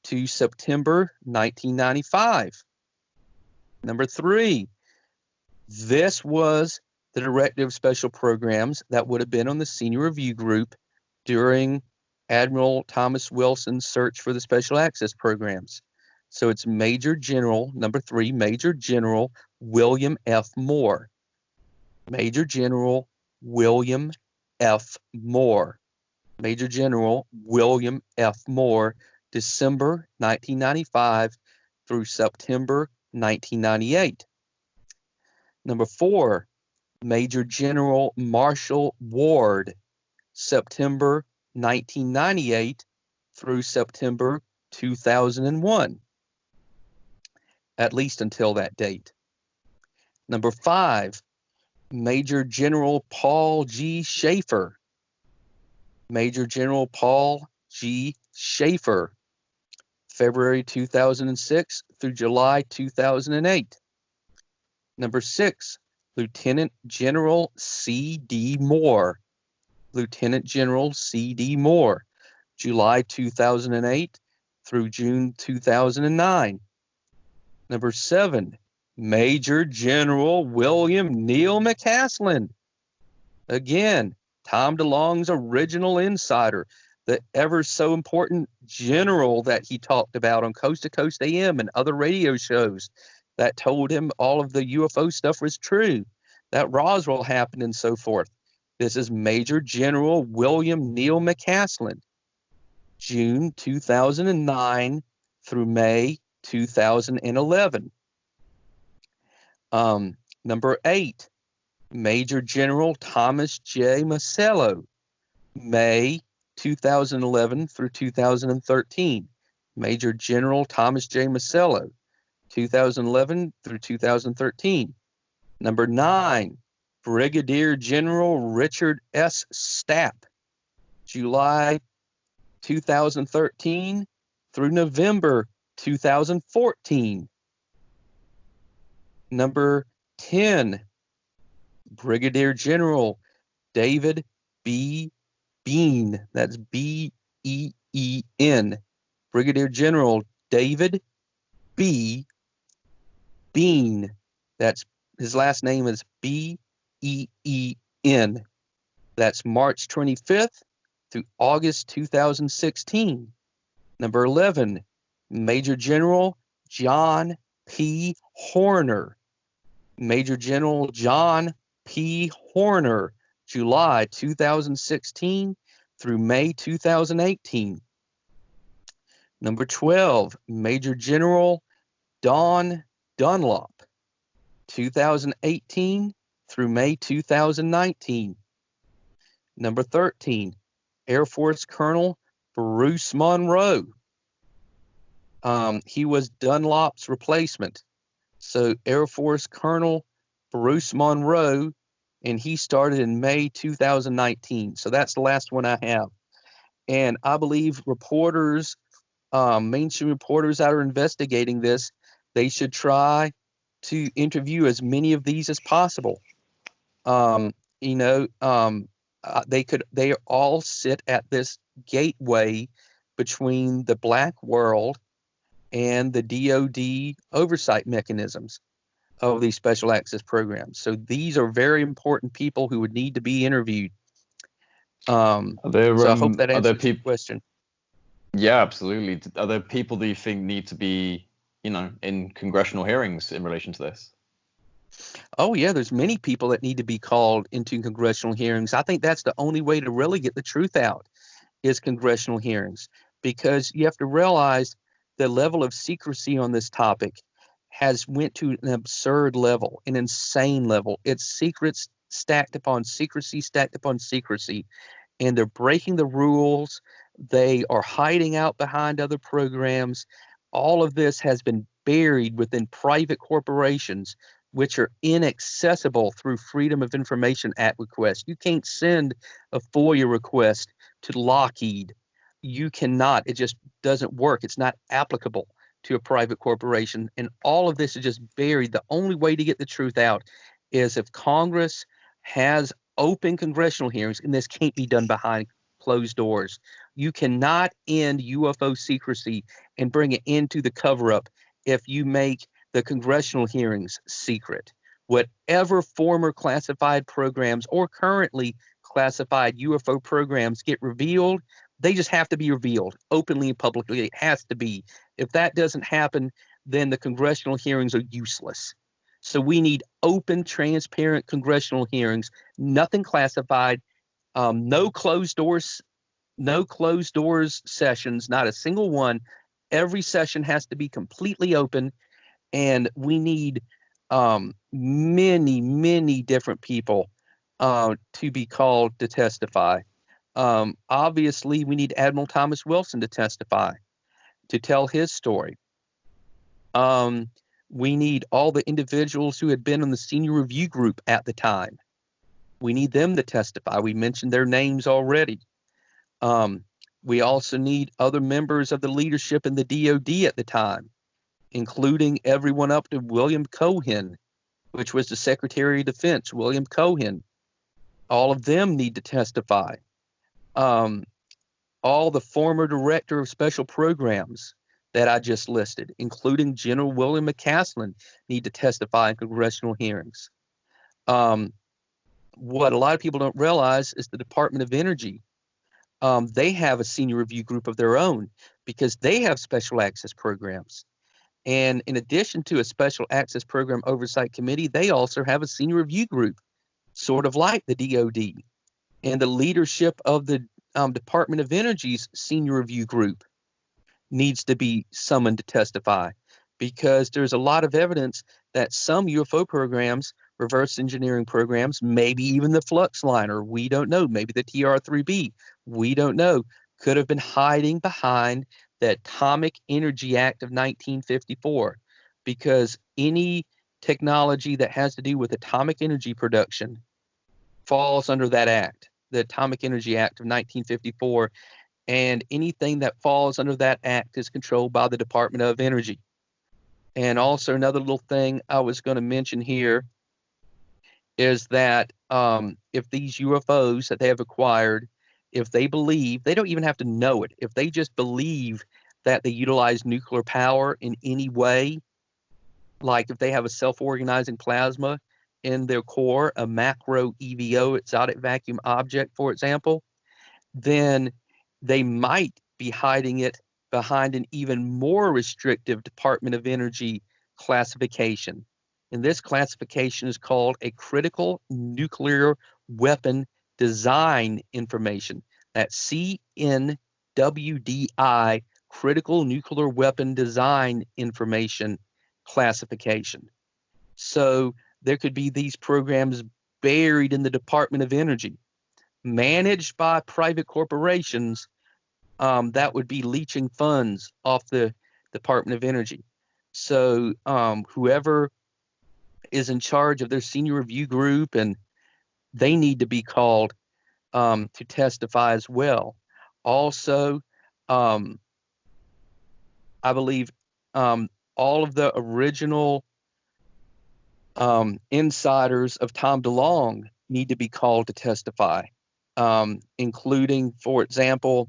to September 1995. Number 3, this was the director of special programs that would have been on the senior review group during Admiral Thomas Wilson's search for the special access programs. So it's Major General, number 3, Major General William F. Moore. Major General William F. Moore. Major General William F. Moore, December 1995 through September 1998. Number 4, Major General Marshall Ward, September 1998 through September 2001, at least until that date. Number 5, Major General Paul G. Schaefer. Major General Paul G. Schaefer, February 2006 through July 2008. Number 6, Lieutenant General C.D. Moore. Lieutenant General C.D. Moore, July 2008 through June 2009. Number 7, Major General William Neil McCaslin. Again, Tom DeLonge's original insider, the ever so important general that he talked about on Coast to Coast AM and other radio shows that told him all of the UFO stuff was true, that Roswell happened and so forth. This is Major General William Neil McCaslin, June 2009 through May 2011. Number 8, Major General Thomas J. Masello, May 2011 through 2013. Major General Thomas J. Masello, 2011 through 2013. Number 9, Brigadier General Richard S. Stapp, July 2013 through November 2014. Number 10, Brigadier General David B. Bean. That's B-E-E-N. Brigadier General David B. Bean. That's his last name is B-E-E-N. That's March 25th through August 2016. Number 11, Major General John P. Horner. Major General John P. Horner, July 2016 through May 2018. Number 12, Major General Don Dunlop, 2018 through May 2019. Number 13, Air Force Colonel Bruce Monroe. He was Dunlop's replacement. So Air Force Colonel Bruce Monroe, and he started in May 2019. So that's the last one I have. And I believe reporters, mainstream reporters that are investigating this, they should try to interview as many of these as possible. They all sit at this gateway between the black world and the DoD oversight mechanisms of these special access programs. So these are very important people who would need to be interviewed. So I hope that answers the question. Yeah, absolutely. Are there people that you think need to be, in congressional hearings in relation to this? Oh, yeah, there's many people that need to be called into congressional hearings. I think that's the only way to really get the truth out is congressional hearings, because you have to realize the level of secrecy on this topic has went to an absurd level, an insane level. It's secrets stacked upon secrecy, and they're breaking the rules. They are hiding out behind other programs. All of this has been buried within private corporations, which are inaccessible through Freedom of Information Act requests. You can't send a FOIA request to Lockheed. You cannot. It just doesn't work. It's not applicable to a private corporation. And all of this is just buried. The only way to get the truth out is if Congress has open congressional hearings, and this can't be done behind closed doors. You cannot end UFO secrecy and bring it into the cover-up if you make the congressional hearings secret. Whatever former classified programs or currently classified UFO programs get revealed, they just have to be revealed openly and publicly. It has to be. If that doesn't happen, then the congressional hearings are useless. So we need open, transparent congressional hearings, nothing classified, no closed doors sessions, not a single one. Every session has to be completely open, and we need many different people to be called to testify. Obviously, we need Admiral Thomas Wilson to testify, to tell his story. We need all the individuals who had been in the senior review group at the time. We need them to testify. We mentioned their names already. We also need other members of the leadership in the DoD at the time, including everyone up to William Cohen, which was the Secretary of Defense, William Cohen. All of them need to testify. All the former director of special programs that I just listed, including General William McCaslin, need to testify in congressional hearings. What a lot of people don't realize is the Department of Energy. They have a senior review group of their own because they have special access programs. And in addition to a special access program oversight committee, they also have a senior review group, sort of like the DoD. And the leadership of the Department of Energy's senior review group needs to be summoned to testify, because there's a lot of evidence that some UFO programs, reverse engineering programs, maybe even the Flux Liner, we don't know, maybe the TR-3B, we don't know, could have been hiding behind the Atomic Energy Act of 1954, because any technology that has to do with atomic energy production falls under that act, the Atomic Energy Act of 1954. and anything that falls under that act is controlled by the Department of Energy. And also another little thing I was going to mention here is that if these UFOs that they have acquired, if they believe, they don't even have to know it, if they just believe that they utilize nuclear power in any way, like if they have a self-organizing plasma in their core, a macro EVO, exotic vacuum object, for example, then they might be hiding it behind an even more restrictive Department of Energy classification. And this classification is called a critical nuclear weapon design information. That's CNWDI, critical nuclear weapon design information classification. So there could be these programs buried in the Department of Energy, managed by private corporations that would be leeching funds off the Department of Energy. So whoever is in charge of their senior review group, and they need to be called to testify as well. Also, I believe all of the original insiders of Tom DeLonge need to be called to testify, including, for example,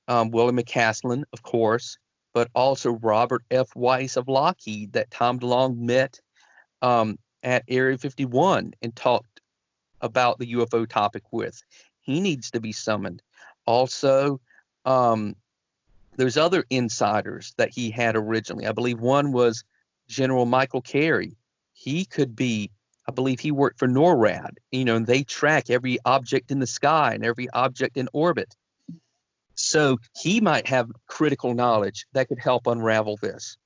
William McCaslin, of course, but also Robert F. Weiss of Lockheed that Tom DeLonge met at Area 51 and talked about the UFO topic with. He needs to be summoned. Also, there's other insiders that he had originally. I believe one was General Michael Carey. He could be, I believe he worked for NORAD, and they track every object in the sky and every object in orbit. So he might have critical knowledge that could help unravel this.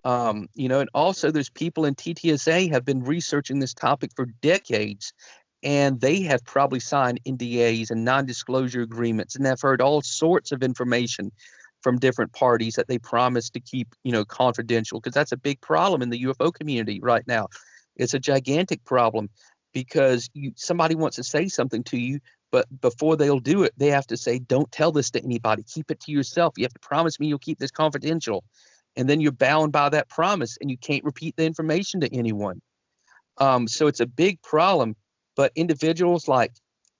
And also there's people in TTSA have been researching this topic for decades, and they have probably signed NDAs and non-disclosure agreements, and have heard all sorts of information from different parties that they promise to keep, confidential, because that's a big problem in the UFO community right now. It's a gigantic problem because somebody wants to say something to you, but before they'll do it, they have to say, don't tell this to anybody. Keep it to yourself. You have to promise me you'll keep this confidential. And then you're bound by that promise, and you can't repeat the information to anyone. So it's a big problem. But individuals like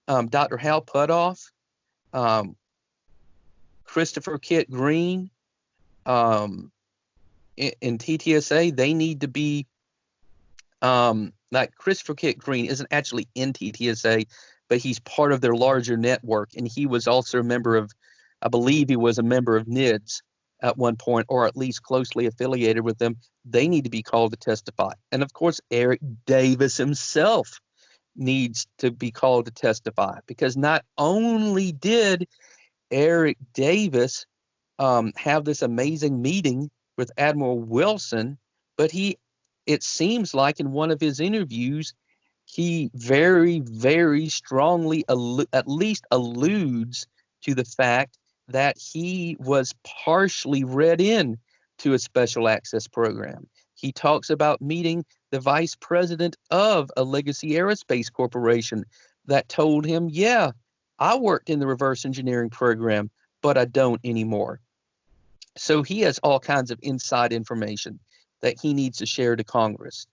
Dr. Hal Puthoff, Christopher Kitt Green, in TTSA, they need to be, like Christopher Kitt Green isn't actually in TTSA, but he's part of their larger network. And he was also a member of, I believe he was a member of NIDS at one point, or at least closely affiliated with them. They need to be called to testify. And of course, Eric Davis himself needs to be called to testify, because not only did Eric Davis have this amazing meeting with Admiral Wilson, but it seems like in one of his interviews, he very, very strongly at least alludes to the fact that he was partially read in to a special access program. He talks about meeting the vice president of a legacy aerospace corporation that told him, yeah, I worked in the reverse engineering program, but I don't anymore. So he has all kinds of inside information that he needs to share to Congress.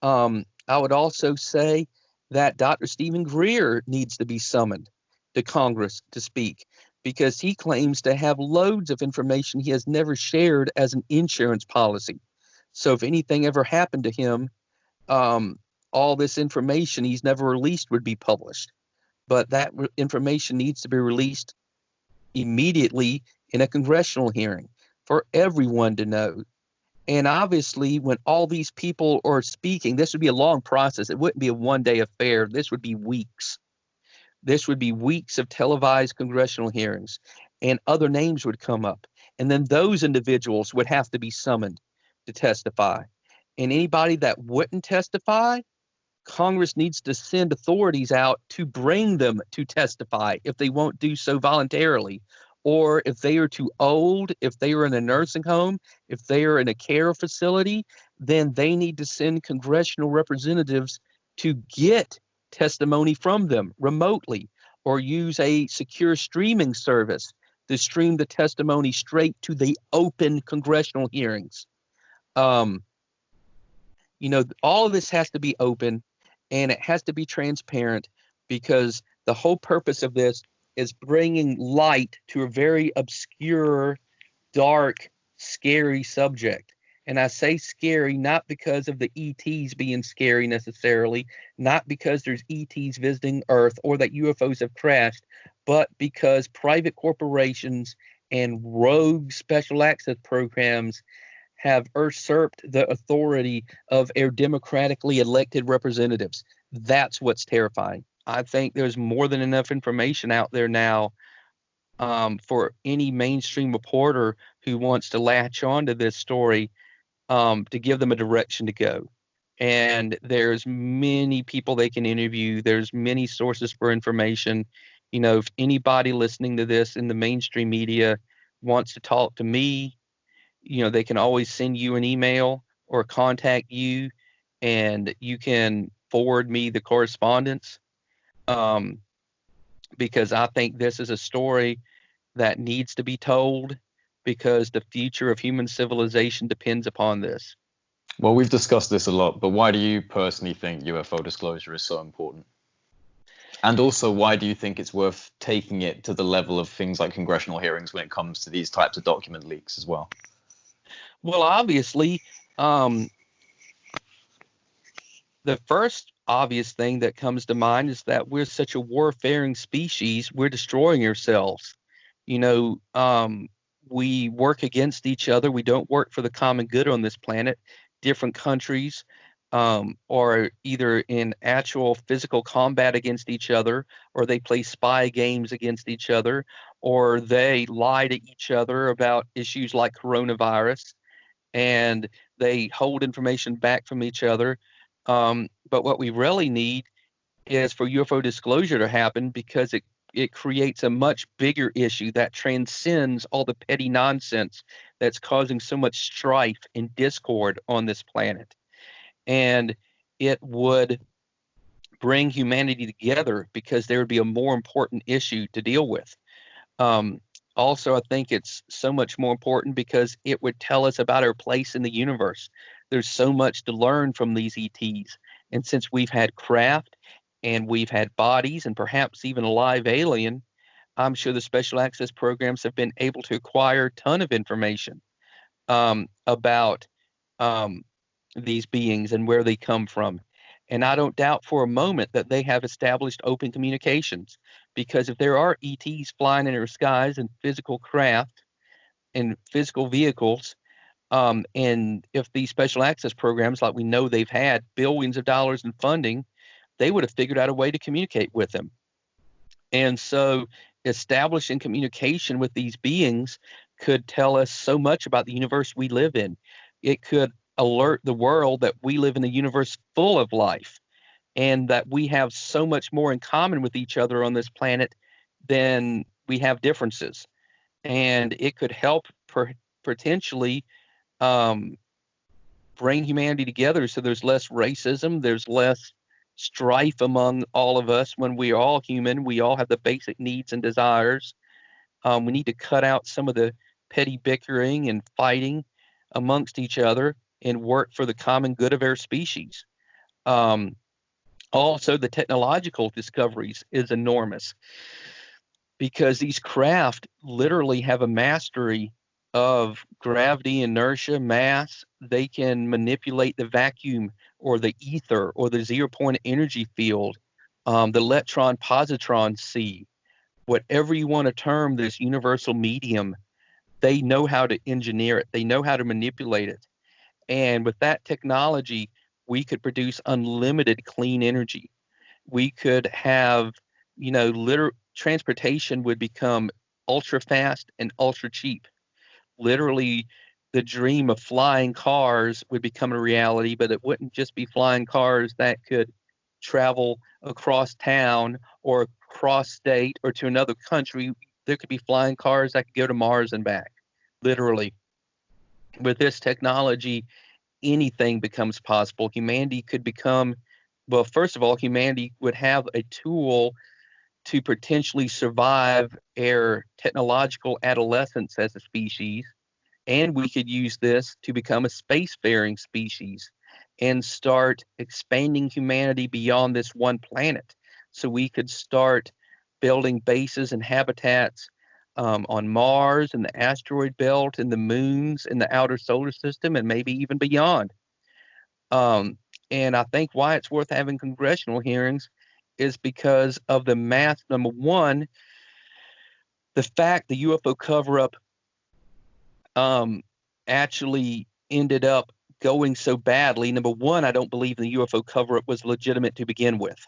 I would also say that Dr. Stephen Greer needs to be summoned to Congress to speak, because he claims to have loads of information he has never shared as an insurance policy. So if anything ever happened to him, all this information he's never released would be published. But that information needs to be released immediately in a congressional hearing for everyone to know. And obviously, when all these people are speaking, this would be a long process. It wouldn't be a one-day affair. This would be weeks. This would be weeks of televised congressional hearings, and other names would come up. And then those individuals would have to be summoned to testify. And anybody that wouldn't testify, Congress needs to send authorities out to bring them to testify if they won't do so voluntarily, or if they are too old, if they are in a nursing home, if they are in a care facility, then they need to send congressional representatives to get testimony from them remotely, or use a secure streaming service to stream the testimony straight to the open congressional hearings. All of this has to be open, and it has to be transparent, because the whole purpose of this is bringing light to a very obscure, dark, scary subject. And I say scary not because of the ETs being scary necessarily, not because there's ETs visiting Earth or that UFOs have crashed, but because private corporations and rogue special access programs have usurped the authority of our democratically elected representatives. That's what's terrifying. I think there's more than enough information out there now for any mainstream reporter who wants to latch on to this story to give them a direction to go. And there's many people they can interview. There's many sources for information. If anybody listening to this in the mainstream media wants to talk to me, they can always send you an email or contact you, and you can forward me the correspondence, because I think this is a story that needs to be told, because the future of human civilization depends upon this. Well, we've discussed this a lot, but why do you personally think UFO disclosure is so important? And also, why do you think it's worth taking it to the level of things like congressional hearings when it comes to these types of document leaks as well? Well, obviously, the first obvious thing that comes to mind is that we're such a warfaring species, we're destroying ourselves. We work against each other. We don't work for the common good on this planet. Different countries are either in actual physical combat against each other, or they play spy games against each other, or they lie to each other about issues like coronavirus, and they hold information back from each other. But what we really need is for UFO disclosure to happen, because it creates a much bigger issue that transcends all the petty nonsense that's causing so much strife and discord on this planet. And it would bring humanity together, because there would be a more important issue to deal with. Also, I think it's so much more important because it would tell us about our place in the universe. There's so much to learn from these ETs. And since we've had craft and we've had bodies and perhaps even a live alien, I'm sure the special access programs have been able to acquire a ton of information about these beings and where they come from. And I don't doubt for a moment that they have established open communications, because if there are ETs flying in our skies in physical craft and physical vehicles, and if these special access programs, like we know they've had billions of dollars in funding, they would have figured out a way to communicate with them. And so establishing communication with these beings could tell us so much about the universe we live in. It could alert the world that we live in a universe full of life, and that we have so much more in common with each other on this planet than we have differences. And it could help potentially bring humanity together, so there's less racism, there's less strife among all of us. When we are all human, we all have the basic needs and desires. We need to cut out some of the petty bickering and fighting amongst each other and work for the common good of our species. Also, the technological discoveries is enormous, because these craft literally have a mastery of gravity, inertia, mass. They can manipulate the vacuum or the ether or the zero-point energy field, the electron-positron sea, whatever you want to term this universal medium. They know how to engineer it. They know how to manipulate it. And with that technology, we could produce unlimited clean energy. We could have, transportation would become ultra fast and ultra cheap. Literally, the dream of flying cars would become a reality, but it wouldn't just be flying cars that could travel across town or across state or to another country. There could be flying cars that could go to Mars and back, literally. With this technology, anything becomes possible. Humanity could become, well, first of all, humanity would have a tool to potentially survive our technological adolescence as a species. And we could use this to become a spacefaring species and start expanding humanity beyond this one planet. So we could start building bases and habitats on Mars and the asteroid belt and the moons in the outer solar system and maybe even beyond. And I think why it's worth having congressional hearings is because of the math. Number one, the fact the UFO cover-up actually ended up going so badly. Number one, I don't believe the UFO cover-up was legitimate to begin with.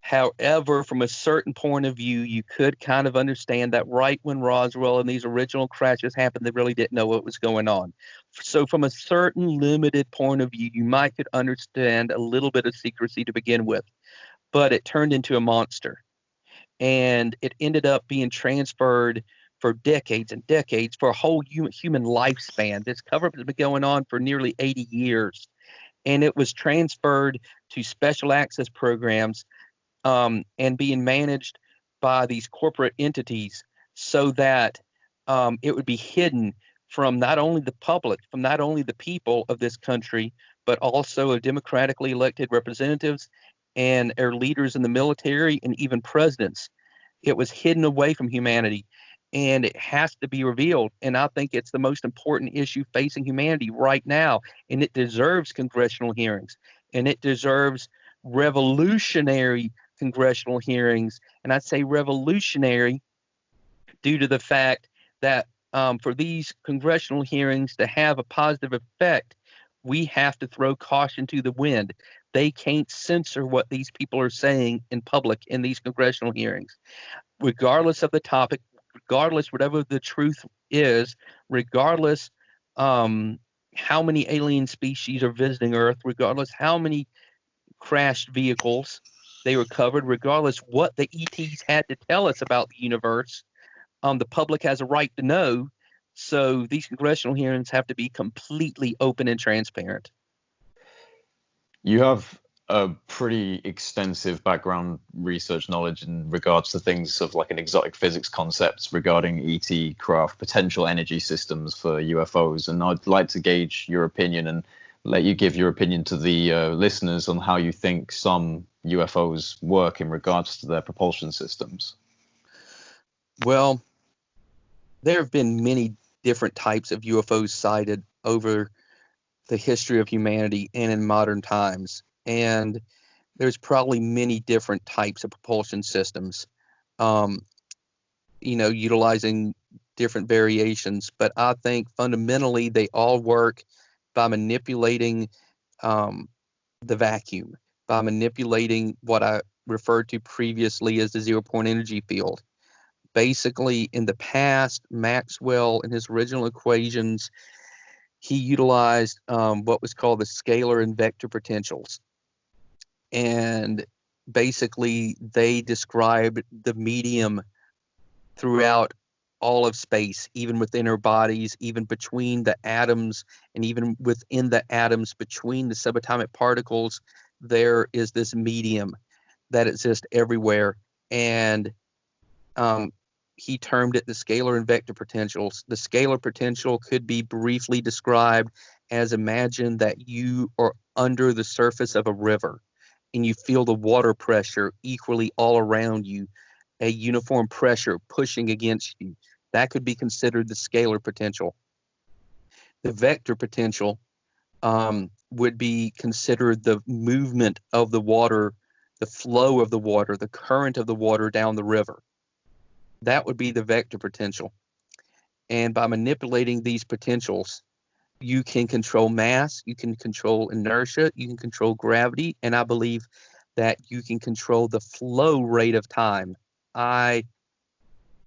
However, from a certain point of view, you could kind of understand that right when Roswell and these original crashes happened, they really didn't know what was going on. So from a certain limited point of view, you might could understand a little bit of secrecy to begin with, but it turned into a monster. And it ended up being transferred for decades and decades, for a whole human lifespan. This cover-up has been going on for nearly 80 years. And it was transferred to special access programs and being managed by these corporate entities so that it would be hidden from not only the public, from not only the people of this country, but also of democratically elected representatives and our leaders in the military and even presidents. It was hidden away from humanity, and it has to be revealed. And I think it's the most important issue facing humanity right now, and it deserves congressional hearings, and it deserves revolutionary congressional hearings. And I'd say revolutionary due to the fact that for these congressional hearings to have a positive effect, we have to throw caution to the wind. They can't censor what these people are saying in public in these congressional hearings, regardless of the topic, regardless whatever the truth is, regardless how many alien species are visiting Earth, regardless how many crashed vehicles they recovered, regardless what the ETs had to tell us about the universe. The public has a right to know. So these congressional hearings have to be completely open and transparent. You have a pretty extensive background research knowledge in regards to things of like an exotic physics concepts regarding ET craft, potential energy systems for UFOs. And I'd like to gauge your opinion and let you give your opinion to the listeners on how you think some UFOs work in regards to their propulsion systems. Well, there have been many different types of UFOs sighted over the history of humanity and in modern times. And there's probably many different types of propulsion systems, utilizing different variations. But I think fundamentally they all work by manipulating the vacuum, by manipulating what I referred to previously as the zero-point energy field. Basically, in the past, Maxwell, in his original equations, he utilized what was called the scalar and vector potentials. And basically, they described the medium throughout all of space, even within our bodies, even between the atoms, and even within the atoms between the subatomic particles, there is this medium that exists everywhere. And he termed it the scalar and vector potentials. The scalar potential could be briefly described as, imagine that you are under the surface of a river and you feel the water pressure equally all around you, a uniform pressure pushing against you. That could be considered the scalar potential. The vector potential would be considered the movement of the water, the flow of the water, the current of the water down the river. That would be the vector potential. And by manipulating these potentials, you can control mass, you can control inertia, you can control gravity, and I believe that you can control the flow rate of time. I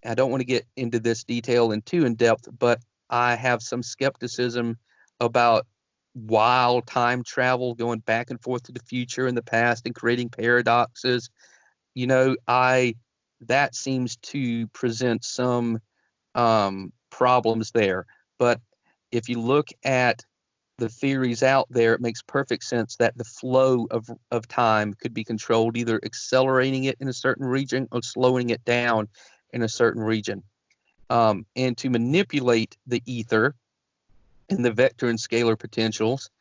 don't want to get into this detail and too in depth, but I have some skepticism about wild time travel, going back and forth to the future and the past and creating paradoxes. That seems to present some problems there. But if you look at the theories out there, it makes perfect sense that the flow of time could be controlled, either accelerating it in a certain region or slowing it down in a certain region. And to manipulate the ether and the vector and scalar potentials,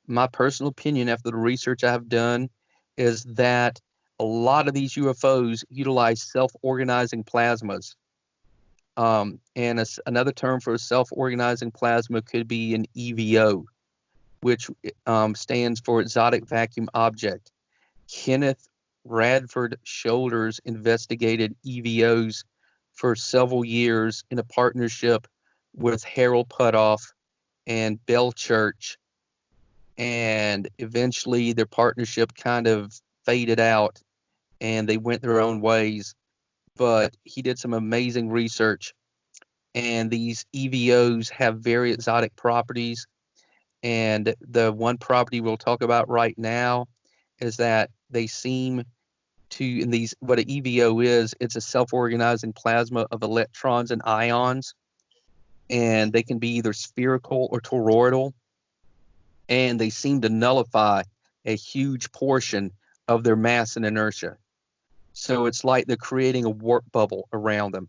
my personal opinion after the research I have done is that a lot of these UFOs utilize self-organizing plasmas. Another term for a self-organizing plasma could be an EVO, which stands for Exotic Vacuum Object. Kenneth Radford Shoulders investigated EVOs for several years in a partnership with Harold Putoff and Bell Church, and eventually their partnership kind of faded out and they went their own ways. But he did some amazing research, and these EVOs have very exotic properties. And the one property we'll talk about right now is that they seem to, in these, what an EVO is, it's a self-organizing plasma of electrons and ions, and they can be either spherical or toroidal, and they seem to nullify a huge portion of their mass and inertia. So it's like they're creating a warp bubble around them.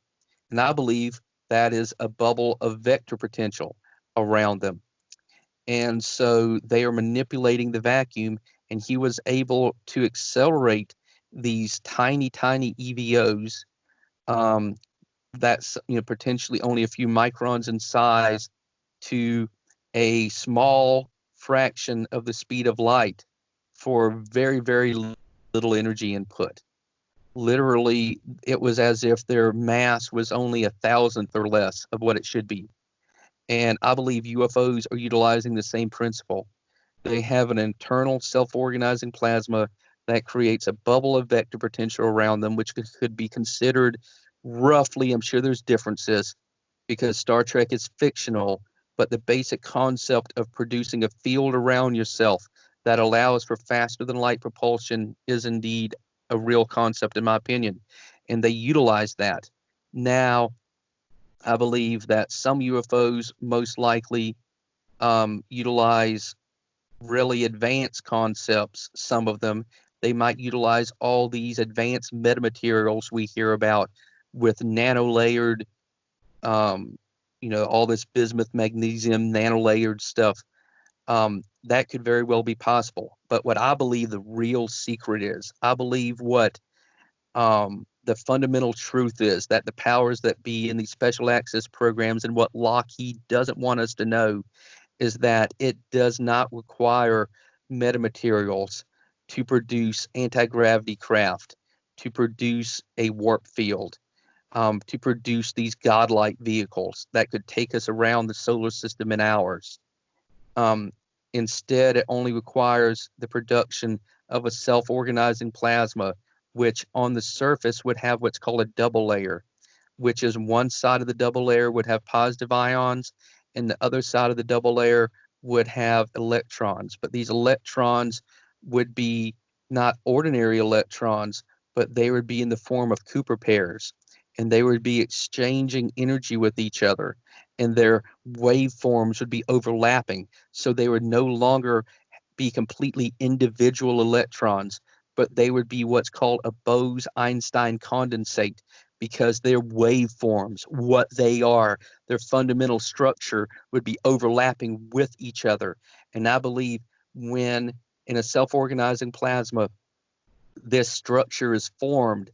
And I believe that is a bubble of vector potential around them. And so they are manipulating the vacuum, and he was able to accelerate these tiny, tiny EVOs that's potentially only a few microns in size to a small fraction of the speed of light for very, very little energy input. Literally, it was as if their mass was only 1,000th or less of what it should be. And I believe UFOs are utilizing the same principle. They have an internal self-organizing plasma that creates a bubble of vector potential around them, which could be considered roughly, I'm sure there's differences because Star Trek is fictional, but the basic concept of producing a field around yourself that allows for faster than light propulsion is indeed a real concept, in my opinion, and they utilize that. Now, I believe that some UFOs most likely utilize really advanced concepts. Some of them, they might utilize all these advanced metamaterials we hear about with nano-layered, all this bismuth, magnesium, nano-layered stuff. That could very well be possible. But what I believe the real secret is, I believe what the fundamental truth is, that the powers that be in these special access programs and what Lockheed doesn't want us to know is that it does not require metamaterials to produce anti-gravity craft, to produce a warp field, to produce these godlike vehicles that could take us around the solar system in hours. Instead, it only requires the production of a self-organizing plasma, which on the surface would have what's called a double layer, which is one side of the double layer would have positive ions, and the other side of the double layer would have electrons. But these electrons would be not ordinary electrons, but they would be in the form of Cooper pairs, and they would be exchanging energy with each other, and their waveforms would be overlapping. So they would no longer be completely individual electrons, but they would be what's called a Bose-Einstein condensate, because their waveforms, what they are, their fundamental structure would be overlapping with each other. And I believe when in a self-organizing plasma, this structure is formed,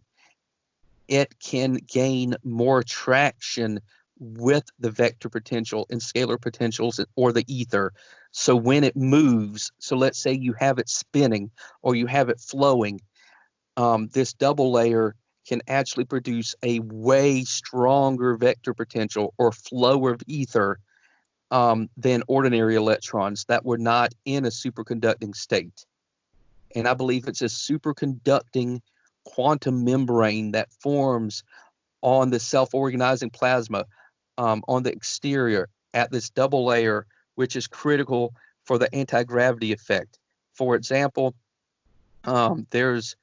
it can gain more traction with the vector potential and scalar potentials or the ether. So when it moves, so let's say you have it spinning or you have it flowing, this double layer can actually produce a way stronger vector potential or flow of ether than ordinary electrons that were not in a superconducting state. And I believe it's a superconducting quantum membrane that forms on the self-organizing plasma on the exterior at this double layer, which is critical for the anti-gravity effect. For example, there's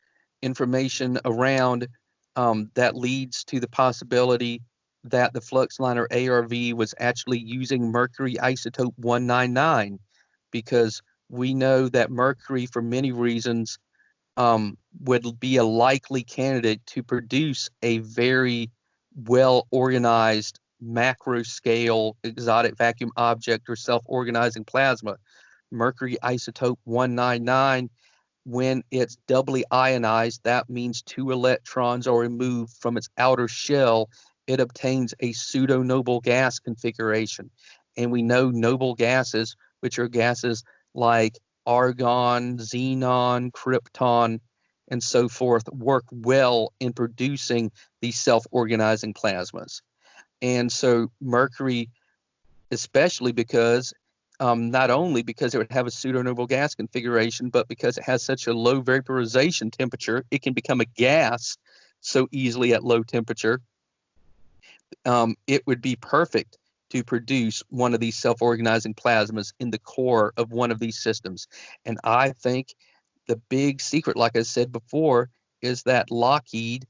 information around that leads to the possibility that the flux liner ARV was actually using mercury isotope 199 because we know that mercury, for many reasons, would be a likely candidate to produce a very well organized macro scale exotic vacuum object or self-organizing plasma. Mercury isotope 199, when it's doubly ionized, that means 2 electrons are removed from its outer shell. It obtains a pseudo noble gas configuration. And we know noble gases, which are gases like argon, xenon, krypton, and so forth, work well in producing these self-organizing plasmas. And so mercury, especially because not only because it would have a pseudo-noble gas configuration, but because it has such a low vaporization temperature, it can become a gas so easily at low temperature. It would be perfect to produce one of these self-organizing plasmas in the core of one of these systems. And I think the big secret, like I said before, is that Lockheed,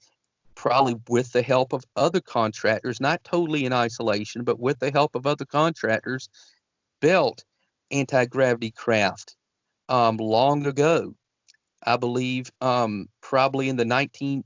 probably with the help of other contractors, not totally in isolation, but with the help of other contractors, built anti-gravity craft long ago. I believe probably in the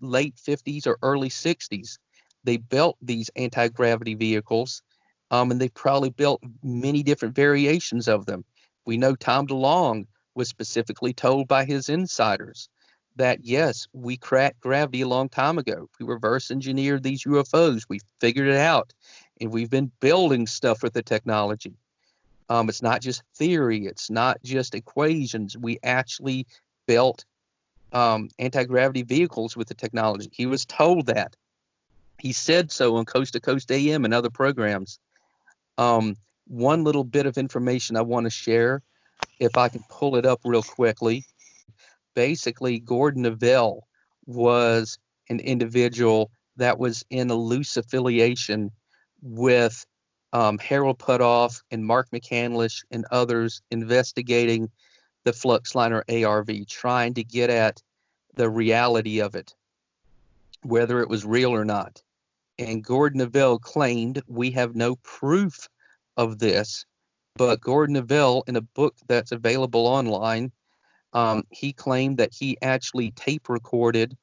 late 50s or early 60s, they built these anti-gravity vehicles, and they probably built many different variations of them. We know Tom DeLonge was specifically told by his insiders that, yes, we cracked gravity a long time ago. We reverse engineered these UFOs. We figured it out, and we've been building stuff with the technology. It's not just theory. It's not just equations. We actually built anti-gravity vehicles with the technology. He was told that. He said so on Coast to Coast AM and other programs. One little bit of information I want to share, if I can pull it up real quickly. Basically, Gordon Neville was an individual that was in a loose affiliation with Harold Puthoff and Mark McCandlish and others investigating the Fluxliner ARV, trying to get at the reality of it, whether it was real or not. And Gordon Neville claimed, we have no proof of this, but Gordon Neville, in a book that's available online, he claimed that he actually tape recorded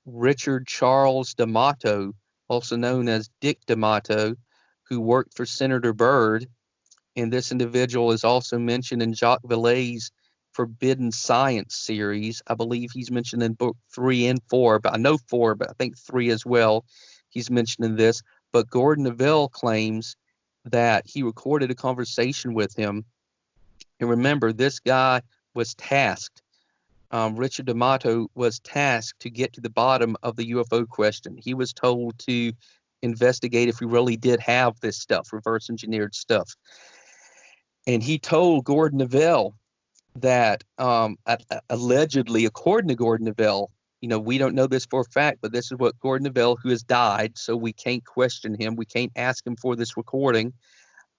Richard Charles D'Amato, also known as Dick D'Amato, who worked for Senator Byrd. And this individual is also mentioned in Jacques Vallée's Forbidden Science series. I believe he's mentioned in book 3 and 4, but I know 4, but I think 3 as well. He's mentioned in this. But Gordon Neville claims that he recorded a conversation with him. And remember, this guy was tasked. Richard D'Amato was tasked to get to the bottom of the UFO question. He was told to investigate if we really did have this stuff, reverse engineered stuff. And he told Gordon Neville that allegedly, according to Gordon Neville, we don't know this for a fact, but this is what Gordon Neville, who has died, so we can't question him. We can't ask him for this recording.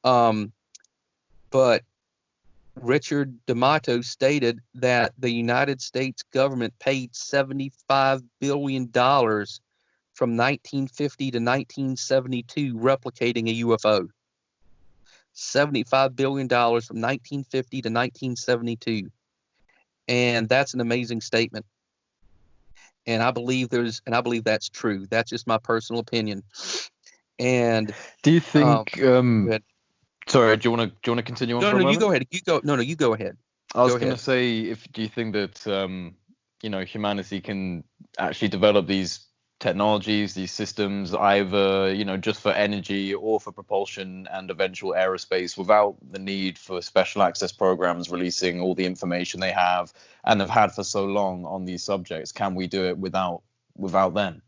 But Richard D'Amato stated that the United States government paid $75 billion from 1950 to 1972 replicating a UFO. $75 billion from 1950 to 1972. And that's an amazing statement. And I believe that's true. That's just my personal opinion. And do you think sorry, do you want to continue on? No, you go ahead. You go ahead. I was going to say, do you think that humanity can actually develop these technologies, these systems, either just for energy or for propulsion and eventual aerospace, without the need for special access programs releasing all the information they have and have had for so long on these subjects? Can we do it without them?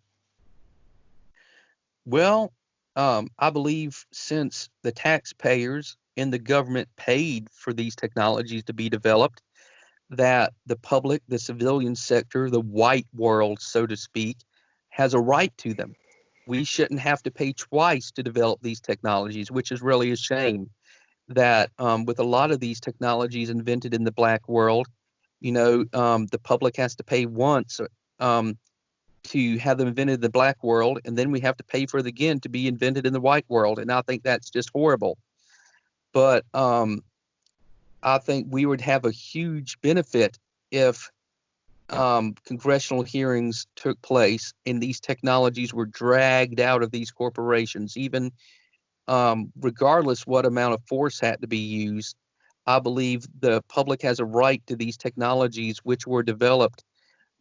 Well, I believe since the taxpayers and the government paid for these technologies to be developed, that the public, the civilian sector, the white world, so to speak, has a right to them. We shouldn't have to pay twice to develop these technologies, which is really a shame that with a lot of these technologies invented in the black world, the public has to pay once to have them invented in the black world, and then we have to pay for it again to be invented in the white world. And I think that's just horrible. But I think we would have a huge benefit if congressional hearings took place and these technologies were dragged out of these corporations, even regardless what amount of force had to be used. I believe the public has a right to these technologies, which were developed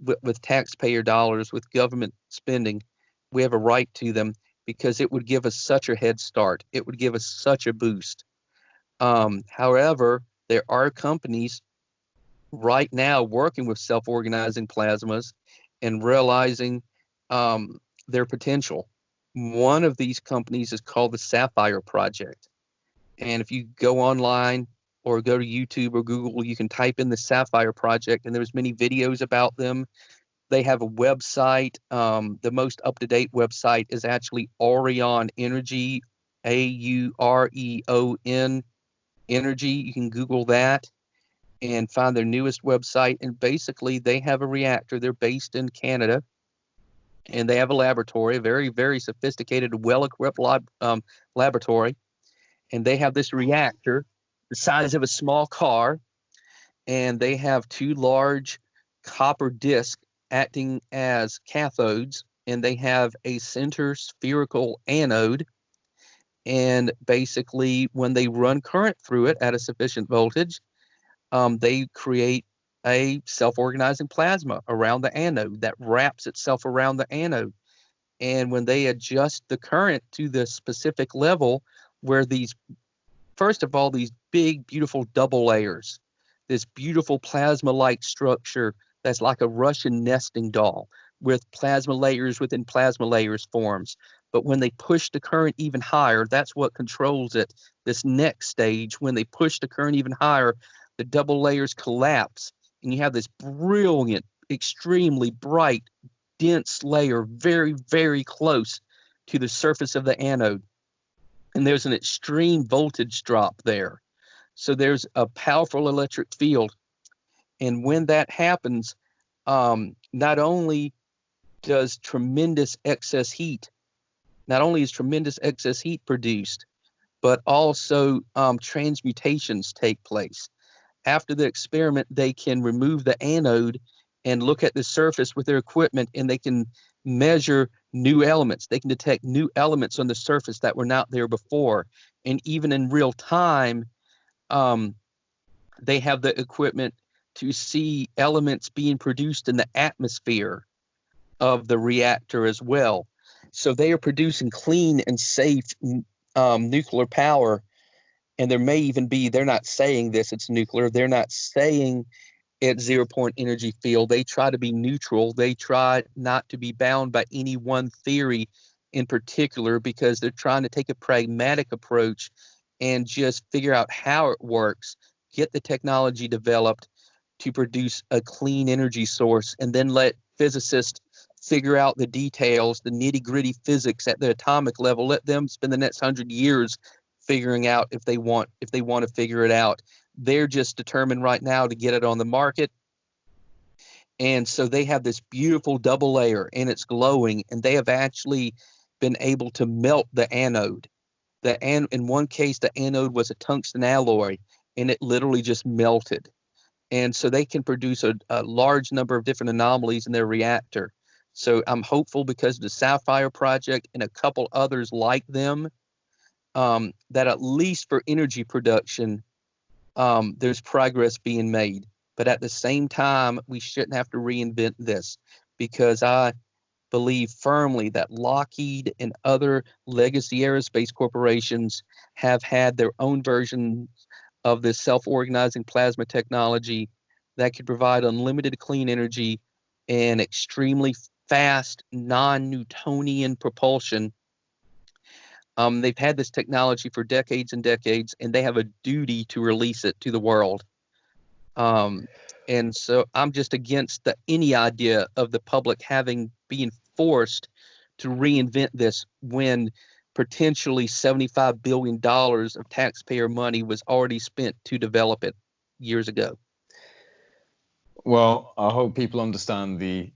with taxpayer dollars, with government spending. We have a right to them because it would give us such a head start. It would give us such a boost. However, there are companies right now working with self-organizing plasmas and realizing their potential. One of these companies is called the Sapphire Project. And if you go online or go to YouTube or Google, you can type in the Sapphire Project, and there's many videos about them. They have a website. The most up-to-date website is actually Aureon Energy, Aureon Energy. You can Google that and find their newest website. And basically, they have a reactor. They're based in Canada, and they have a laboratory, a very, very sophisticated, well-equipped laboratory. And they have this reactor the size of a small car, and they have two large copper discs acting as cathodes, and they have a center spherical anode. And basically, when they run current through it at a sufficient voltage, they create a self-organizing plasma around the anode that wraps itself around the anode. And when they adjust the current to the specific level where these, first of all, these big, beautiful double layers, this beautiful plasma-like structure that's like a Russian nesting doll with plasma layers within plasma layers forms. But when they push the current even higher, that's what controls it. This next stage, when they push the current even higher, the double layers collapse, and you have this brilliant, extremely bright, dense layer very, very close to the surface of the anode. And there's an extreme voltage drop there. So there's a powerful electric field. And when that happens, not only does tremendous excess heat, not only is tremendous excess heat produced, but also transmutations take place. After the experiment, they can remove the anode and look at the surface with their equipment, and they can measure new elements. They can detect new elements on the surface that were not there before. And even in real time, they have the equipment to see elements being produced in the atmosphere of the reactor as well. So they are producing clean and safe nuclear power. And there may even be, they're not saying this, it's nuclear. They're not saying it's 0-point energy field. They try to be neutral. They try not to be bound by any one theory in particular, because they're trying to take a pragmatic approach and just figure out how it works, get the technology developed to produce a clean energy source, and then let physicists figure out the details, the nitty-gritty physics at the atomic level. Let them spend the next 100 years figuring out if they want to figure it out. They're just determined right now to get it on the market. And so they have this beautiful double layer, and it's glowing, and they have actually been able to melt the anode. In one case, the anode was a tungsten alloy, and it literally just melted. And so they can produce a large number of different anomalies in their reactor. So I'm hopeful, because of the Sapphire Project and a couple others like them, that at least for energy production, there's progress being made. But at the same time, we shouldn't have to reinvent this, because I believe firmly that Lockheed and other legacy aerospace corporations have had their own versions of this self-organizing plasma technology that could provide unlimited clean energy and extremely fast non-Newtonian propulsion. They've had this technology for decades and decades, and they have a duty to release it to the world. And so I'm just against any idea of the public being forced to reinvent this when potentially $75 billion of taxpayer money was already spent to develop it years ago. Well, I hope people understand the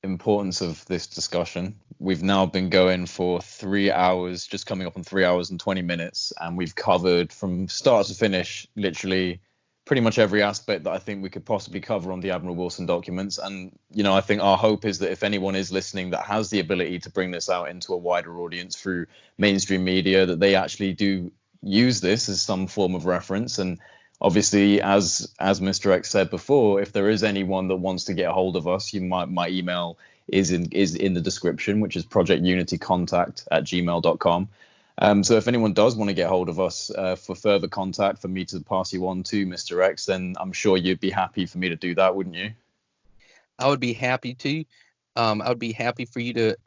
importance of this discussion. We've now been going for 3 hours, just coming up on 3 hours and 20 minutes, and we've covered from start to finish literally pretty much every aspect that I think we could possibly cover on the Admiral Wilson documents. And, I think our hope is that if anyone is listening that has the ability to bring this out into a wider audience through mainstream media, that they actually do use this as some form of reference. And obviously, as Mr. X said before, if there is anyone that wants to get a hold of us, my email is in the description, which is projectunitycontact@gmail.com. So if anyone does want to get hold of us for further contact, for me to pass you on to Mr. X, then I'm sure you'd be happy for me to do that, wouldn't you? I would be happy to. I would be happy for you to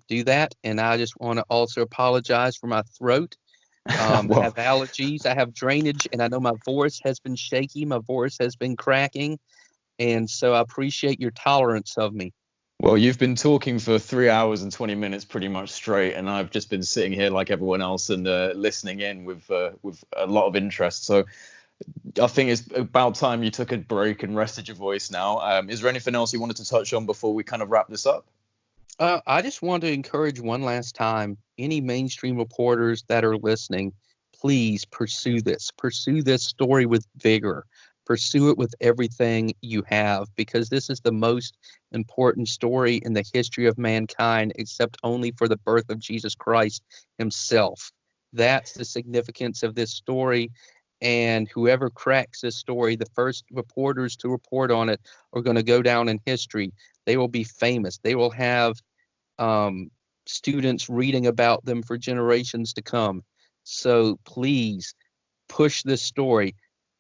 do that. And I just want to also apologize for my throat. I have allergies, I have drainage, and I know my voice has been shaky. My voice has been cracking. And so I appreciate your tolerance of me. Well, you've been talking for 3 hours and 20 minutes pretty much straight, and I've just been sitting here like everyone else and listening in with a lot of interest. So I think it's about time you took a break and rested your voice now. Is there anything else you wanted to touch on before we kind of wrap this up? I just want to encourage one last time, any mainstream reporters that are listening, please pursue this. Pursue this story with vigor. Pursue it with everything you have, because this is the most important story in the history of mankind, except only for the birth of Jesus Christ himself. That's the significance of this story. And whoever cracks this story, the first reporters to report on it, are going to go down in history. They will be famous. They will have students reading about them for generations to come. So please push this story.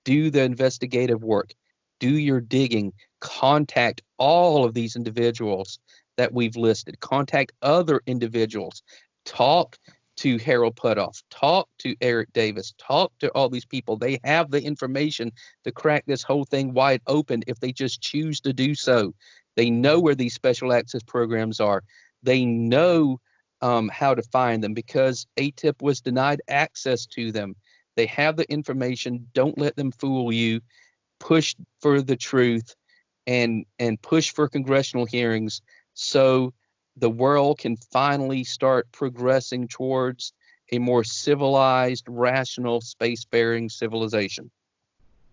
Do the investigative work. Do your digging. Contact all of these individuals that we've listed. Contact other individuals. Talk to Harold Putoff. Talk to Eric Davis. Talk to all these people. They have the information to crack this whole thing wide open if they just choose to do so. They know where these special access programs are. They know how to find them because ATIP was denied access to them. They have the information. Don't let them fool you. Push for the truth and push for congressional hearings so the world can finally start progressing towards a more civilized, rational, spacefaring civilization.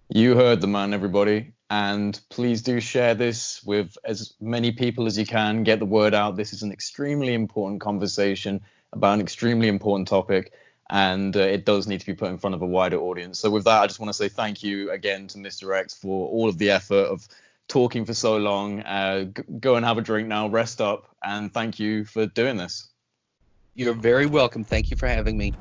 You heard the man, everybody. And please do share this with as many people as you can. Get the word out. This is an extremely important conversation about an extremely important topic. And it does need to be put in front of a wider audience. So with that, I just want to say thank you again to Mr. X for all of the effort of talking for so long. Go and have a drink now, rest up, and thank you for doing this. You're very welcome. Thank you for having me.